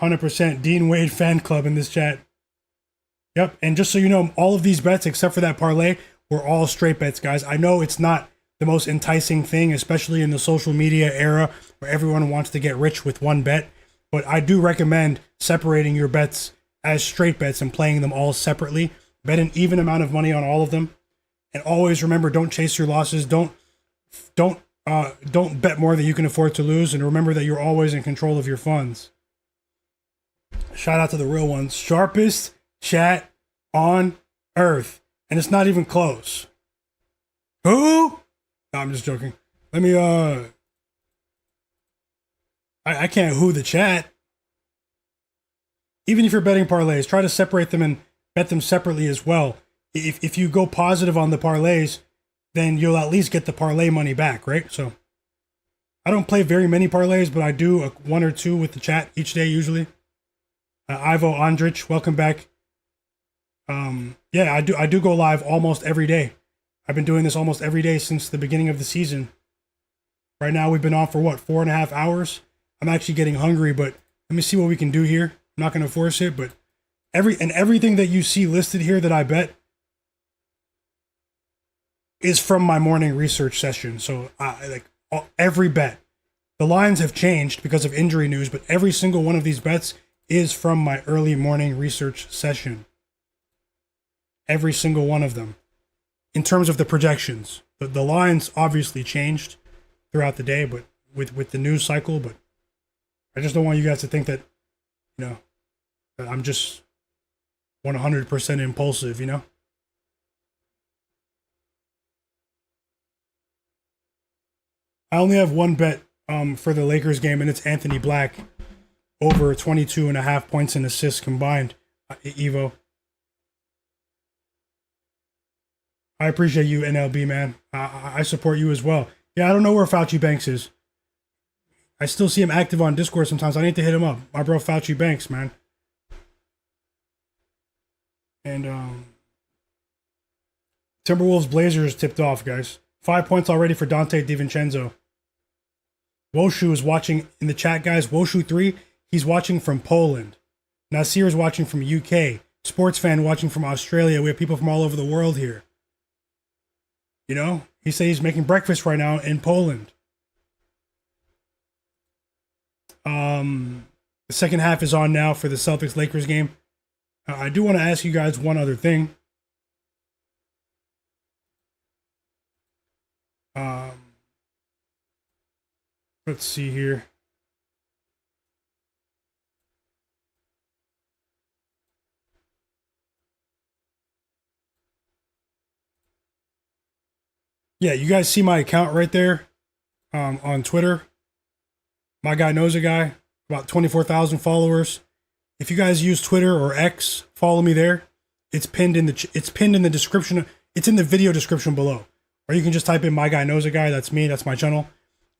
100% Dean Wade fan club in this chat. Yep, and just so you know, all of these bets except for that parlay were all straight bets, guys. I know it's not the most enticing thing, especially in the social media era where everyone wants to get rich with one bet, but I do recommend separating your bets as straight bets and playing them all separately. Bet an even amount of money on all of them. And always remember, don't chase your losses. Don't bet more than you can afford to lose, and remember that you're always in control of your funds. Shout out to the real ones. Sharpest chat on earth, and it's not even close. Who? No, I'm just joking. Let me I can't who the chat. Even if you're betting parlays, try to separate them and bet them separately as well. If you go positive on the parlays, then you'll at least get the parlay money back, right? So I don't play very many parlays, but I do 1 or 2 with the chat each day usually. Ivo Andrich, welcome back. Yeah, I do go live almost every day. I've been doing this almost every day since the beginning of the season. Right now we've been on for 4.5 hours. I'm actually getting hungry, but let me see what we can do here. I'm not going to force it, but everything that you see listed here that I bet is from my morning research session. So every bet. The lines have changed because of injury news, but every single one of these bets is from my early morning research session. Every single one of them. In terms of the projections. The lines obviously changed throughout the day, but with the news cycle, but I just don't want you guys to think that, that I'm just 100% impulsive, you know? I only have one bet for the Lakers game, and it's Anthony Black over 22.5 points and assists combined. Evo. I appreciate you, NLB, man. I support you as well. Yeah, I don't know where Fauci Banks is. I still see him active on Discord sometimes. I need to hit him up. My bro Fauci Banks, man. And Timberwolves Blazers tipped off, guys. 5 points already for Dante DiVincenzo. Woshu is watching in the chat, guys. Woshu3, he's watching from Poland. Nasir is watching from UK. Sports fan watching from Australia. We have people from all over the world here. You know, he says he's making breakfast right now in Poland. The second half is on now for the Celtics-Lakers game. I do want to ask you guys one other thing. Let's see here. Yeah, you guys see my account right there on Twitter. Myguyknowsaguy, about 24,000 followers. If you guys use Twitter or X, follow me there. It's pinned in the description. It's in the video description below. Or you can just type in Myguyknowsaguy. That's me. That's my channel.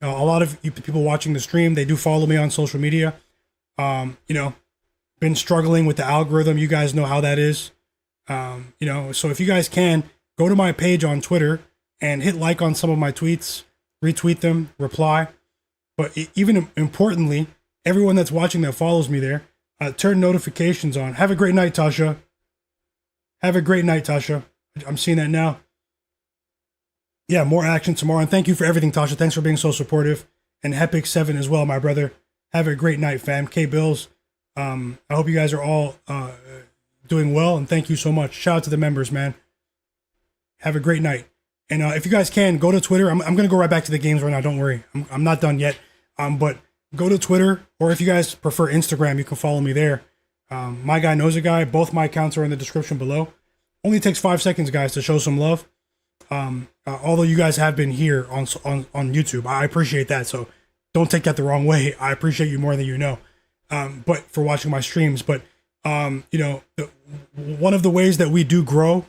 A lot of you people watching the stream, they do follow me on social media. You know, been struggling with the algorithm. You guys know how that is. You know, so if you guys can, go to my page on Twitter and hit like on some of my tweets, retweet them, reply. But even importantly, everyone that's watching that follows me there, turn notifications on. Have a great night, Tasha. Have a great night, Tasha. I'm seeing that now. Yeah, more action tomorrow. And thank you for everything, Tasha. Thanks for being so supportive. And Hepic7 as well, my brother. Have a great night, fam. K-Bills. I hope you guys are all doing well. And thank you so much. Shout out to the members, man. Have a great night. And if you guys can, go to Twitter. I'm going to go right back to the games right now. Don't worry. I'm not done yet. But go to Twitter. Or if you guys prefer Instagram, you can follow me there. Myguyknowsaguy. Both my accounts are in the description below. Only takes 5 seconds, guys, to show some love. Although you guys have been here on YouTube, I appreciate that. So don't take that the wrong way. I appreciate you more than you know. But for watching my streams, but you know, one of the ways that we do grow,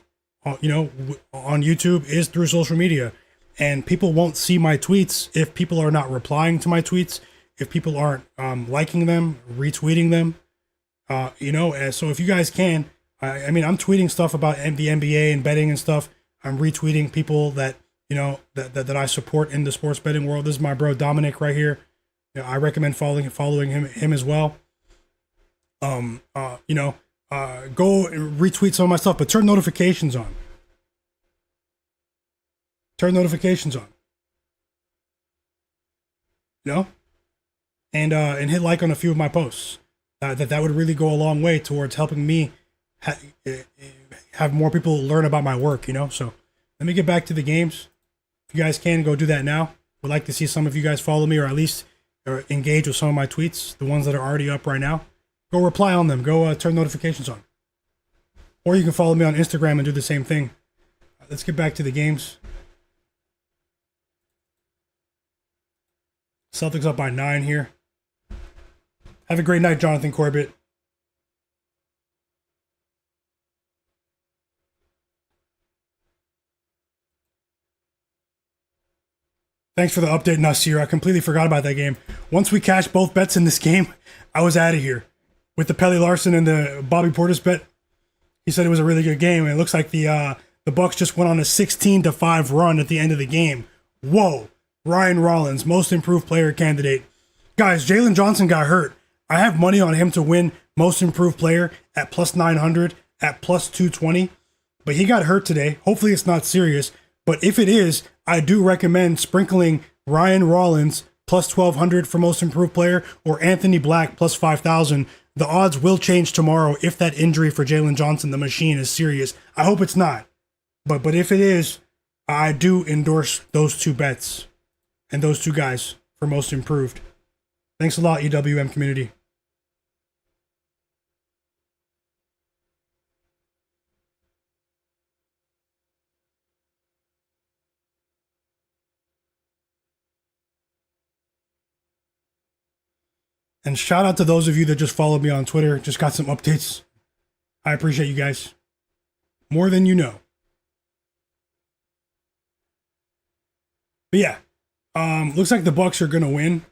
you know, on YouTube is through social media, and people won't see my tweets if people are not replying to my tweets, if people aren't liking them, retweeting them, you know. And so if you guys can, I mean, I'm tweeting stuff about the NBA and betting and stuff. I'm retweeting people that, you know, that I support in the sports betting world. This is my bro Dominic right here. You know, I recommend following him as well. You know, go retweet some of my stuff, but turn notifications on. Turn notifications on. You know, and hit like on a few of my posts. That would really go a long way towards helping me have more people learn about my work, you know. So let me get back to the games. If you guys can, go do that now. Would like to see some of you guys follow me, or at least engage with some of my tweets, the ones that are already up right now. Go reply on them. Go turn notifications on. Or you can follow me on Instagram and do the same thing. Let's get back to the games. Celtics up by 9 here. Have a great night, Jonathan Corbett. Thanks for the update, Nasir. I completely forgot about that game. Once we cashed both bets in this game, I was out of here. With the Pelly Larson and the Bobby Portis bet, he said it was a really good game. And it looks like the Bucks just went on a 16-5 run at the end of the game. Whoa. Ryan Rollins, most improved player candidate. Guys, Jalen Johnson got hurt. I have money on him to win most improved player at plus 900, at plus 220. But he got hurt today. Hopefully it's not serious. But if it is, I do recommend sprinkling Ryan Rollins plus 1,200 for most improved player, or Anthony Black plus 5,000. The odds will change tomorrow if that injury for Jalen Johnson, the machine, is serious. I hope it's not. But if it is, I do endorse those two bets and those two guys for most improved. Thanks a lot, EWM community. And shout out to those of you that just followed me on Twitter. Just got some updates. I appreciate you guys. More than you know. But yeah, looks like the Bucks are going to win.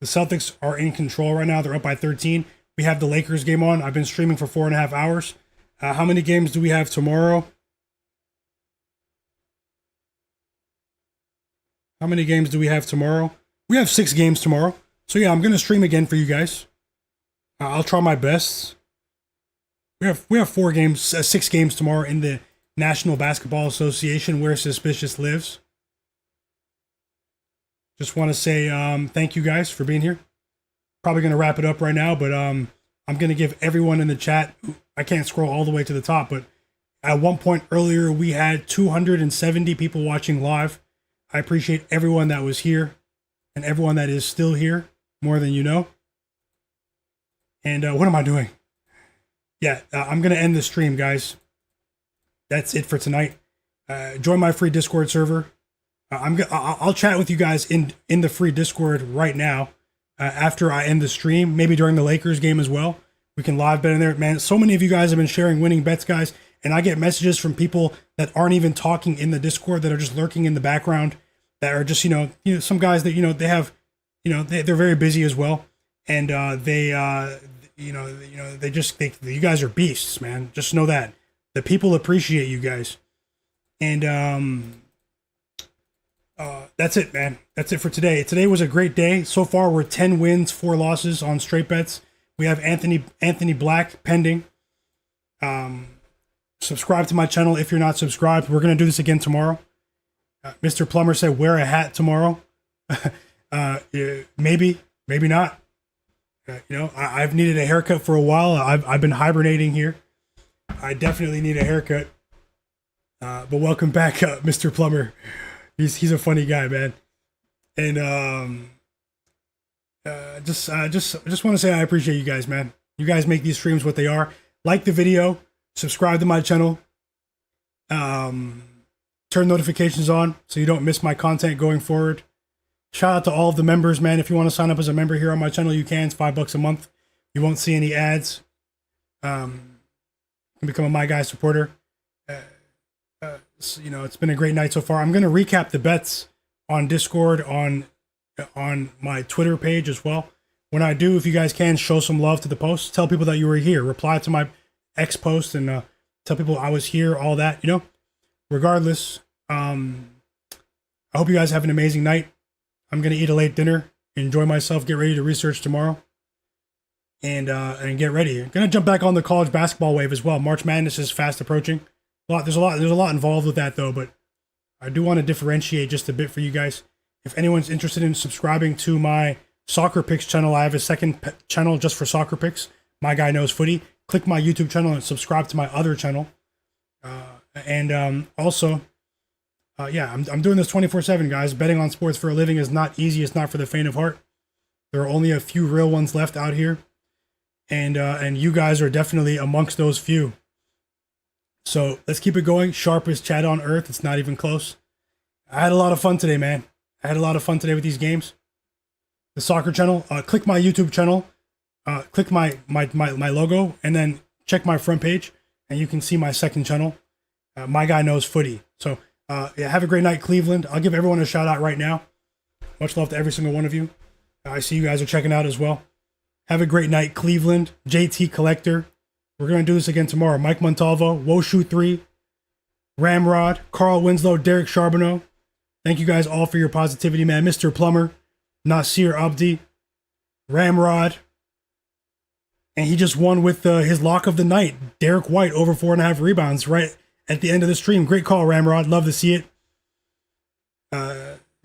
The Celtics are in control right now. They're up by 13. We have the Lakers game on. I've been streaming for 4.5 hours. How many games do we have tomorrow? How many games do we have tomorrow? We have 6 games tomorrow. So yeah, I'm going to stream again for you guys. I'll try my best. We have 4 games, 6 games tomorrow in the National Basketball Association where Suspicious lives. Just want to say thank you guys for being here. Probably going to wrap it up right now, but I'm going to give everyone in the chat, I can't scroll all the way to the top, but at one point earlier, we had 270 people watching live. I appreciate everyone that was here and everyone that is still here, more than you know. And what am I doing? Yeah, I'm going to end the stream, guys. That's it for tonight. Join my free Discord server. I'll chat with you guys in the free Discord right now after I end the stream, maybe during the Lakers game as well. We can live bet in there. Man, so many of you guys have been sharing winning bets, guys, and I get messages from people that aren't even talking in the Discord, that are just lurking in the background, that are just, some guys that, they have, they're very busy as well. And you guys are beasts, man. Just know that. The people appreciate you guys. And that's it, man. That's it for today. Today was a great day. So far, we're 10 wins, 4 losses on straight bets. We have Anthony Black pending. Subscribe to my channel if you're not subscribed. We're going to do this again tomorrow. Mr. Plumber said wear a hat tomorrow. Maybe not. I've needed a haircut for a while. I've been hibernating here. I definitely need a haircut. But welcome back, Mr. Plumber. He's a funny guy, man. And just want to say I appreciate you guys, man. You guys make these streams what they are. Like the video, subscribe to my channel, turn notifications on so you don't miss my content going forward. Shout out to all of the members, man. If you want to sign up as a member here on my channel, you can. It's $5 a month. You won't see any ads. You can become a My Guy supporter. It's been a great night so far. I'm going to recap the bets on Discord, on my Twitter page as well. When I do, if you guys can, show some love to the post. Tell people that you were here. Reply to my X post and tell people I was here, all that, Regardless, I hope you guys have an amazing night. I'm going to eat a late dinner, enjoy myself, get ready to research tomorrow, and get ready. I'm going to jump back on the college basketball wave as well. March Madness is fast approaching. There's a lot involved with that, though, but I do want to differentiate just a bit for you guys. If anyone's interested in subscribing to my Soccer Picks channel, I have a second channel just for Soccer Picks. My Guy Knows Footy. Click my YouTube channel and subscribe to my other channel. Also, I'm doing this 24/7, guys. Betting on sports for a living is not easy. It's not for the faint of heart. There are only a few real ones left out here, and you guys are definitely amongst those few. So let's keep it going. Sharpest chat on earth. It's not even close. I had a lot of fun today, man. I had a lot of fun today with these games. The soccer channel. Click my YouTube channel. Click my logo, and then check my front page, and you can see my second channel. My Guy Knows Footy. So have a great night, Cleveland. I'll give everyone a shout out right now. Much love to every single one of you. I see you guys are checking out as well. Have a great night, Cleveland. JT Collector. We're going to do this again tomorrow. Mike Montalvo, Woshu3, Ramrod, Carl Winslow, Derek Charbonneau. Thank you guys all for your positivity, man. Mr. Plumber, Nasir Abdi, Ramrod. And he just won with his lock of the night. Derek White over 4.5 rebounds right at the end of the stream. Great call, Ramrod. Love to see it.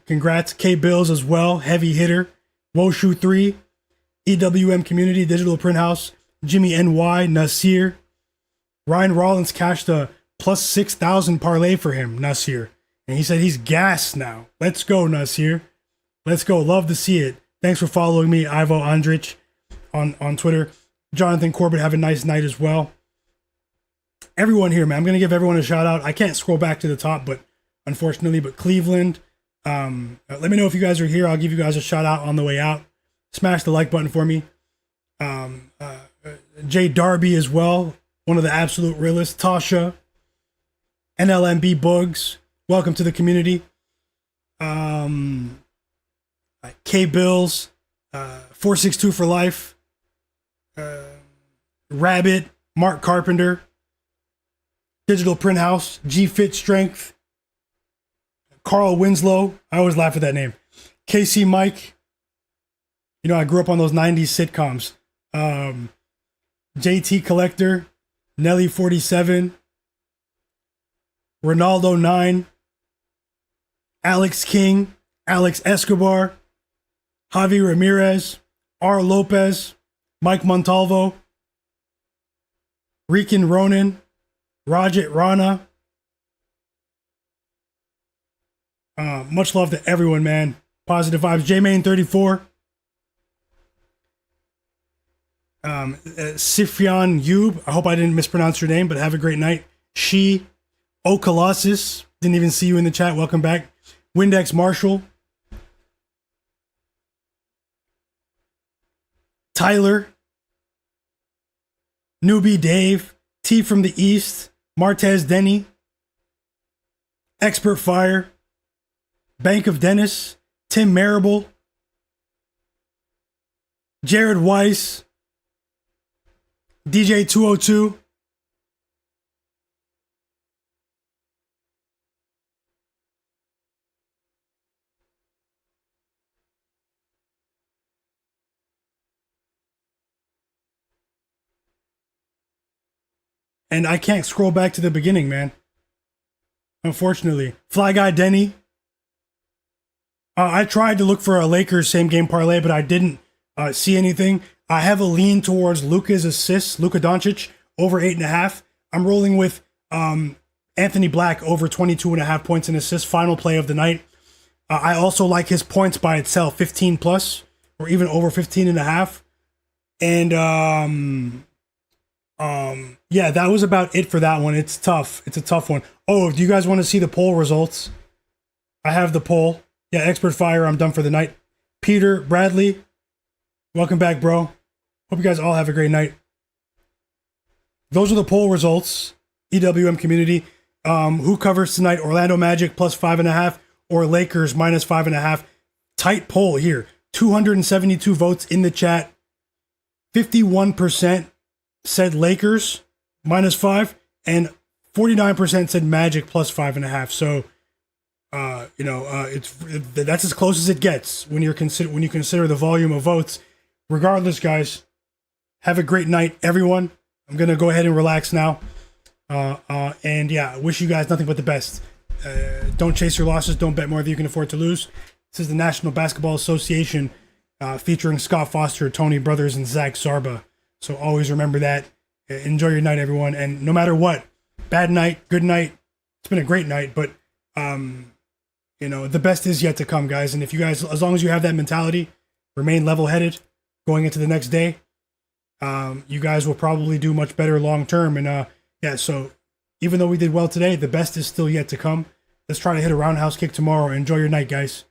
Congrats. K-Bills as well. Heavy hitter. Woshu3, EWM Community, Digital Print House, Jimmy NY, Nasir. Ryan Rollins cashed a plus 6,000 parlay for him, Nasir. And he said he's gassed now. Let's go, Nasir. Let's go. Love to see it. Thanks for following me, Ivo Andrich, on Twitter. Jonathan Corbett, have a nice night as well. Everyone here, man. I'm going to give everyone a shout out. I can't scroll back to the top, but unfortunately, Cleveland. Let me know if you guys are here. I'll give you guys a shout out on the way out. Smash the like button for me. Jay Darby as well, one of the absolute realists. Tasha, NLMB Bugs, welcome to the community. K Bills, 462 for life. Rabbit, Mark Carpenter, Digital Print House, G Fit Strength, Carl Winslow. I always laugh at that name. KC Mike. You know, I grew up on those 90s sitcoms. JT Collector, Nelly 47, Ronaldo 9, Alex King, Alex Escobar, Javi Ramirez, R. Lopez, Mike Montalvo, Rican Ronan, Rajat Rana. Much love to everyone, man. Positive vibes. J-Main 34. Sifyan Yub. I hope I didn't mispronounce your name, but have a great night. She, O Colossus. Didn't even see you in the chat. Welcome back. Windex Marshall. Tyler. Newbie Dave. T from the East. Martez Denny. Expert Fire. Bank of Dennis. Tim Marable. Jared Weiss. DJ 202. And I can't scroll back to the beginning, man. Unfortunately. Fly Guy Denny. I tried to look for a Lakers same game parlay, but I didn't see anything. I have a lean towards Luka's assists, Luka Doncic, over 8.5. I'm rolling with Anthony Black over 22.5 points and assists, final play of the night. I also like his points by itself, 15 plus, or even over 15.5. And yeah, that was about it for that one. It's tough. It's a tough one. Oh, do you guys want to see the poll results? I have the poll. Yeah, Expert Fire, I'm done for the night. Peter Bradley, welcome back, bro. Hope you guys all have a great night. Those are the poll results. EWM community. Who covers tonight? Orlando Magic plus 5.5 or Lakers minus 5.5. Tight poll here. 272 votes in the chat. 51% said Lakers minus 5 and 49% said Magic plus 5.5. So, that's as close as it gets when you consider the volume of votes. Regardless, guys, have a great night, everyone. I'm gonna go ahead and relax now. And yeah, wish you guys nothing but the best. Don't chase your losses. Don't bet more than you can afford to lose. This is the National Basketball Association featuring Scott Foster, Tony Brothers, and Zach Zarba. So always remember that. Enjoy your night, everyone. And no matter what, bad night, good night. It's been a great night, but the best is yet to come, guys. And if you guys, as long as you have that mentality, remain level-headed going into the next day, you guys will probably do much better long term. And so even though we did well today, the best is still yet to come. Let's try to hit a roundhouse kick tomorrow. Enjoy your night, guys.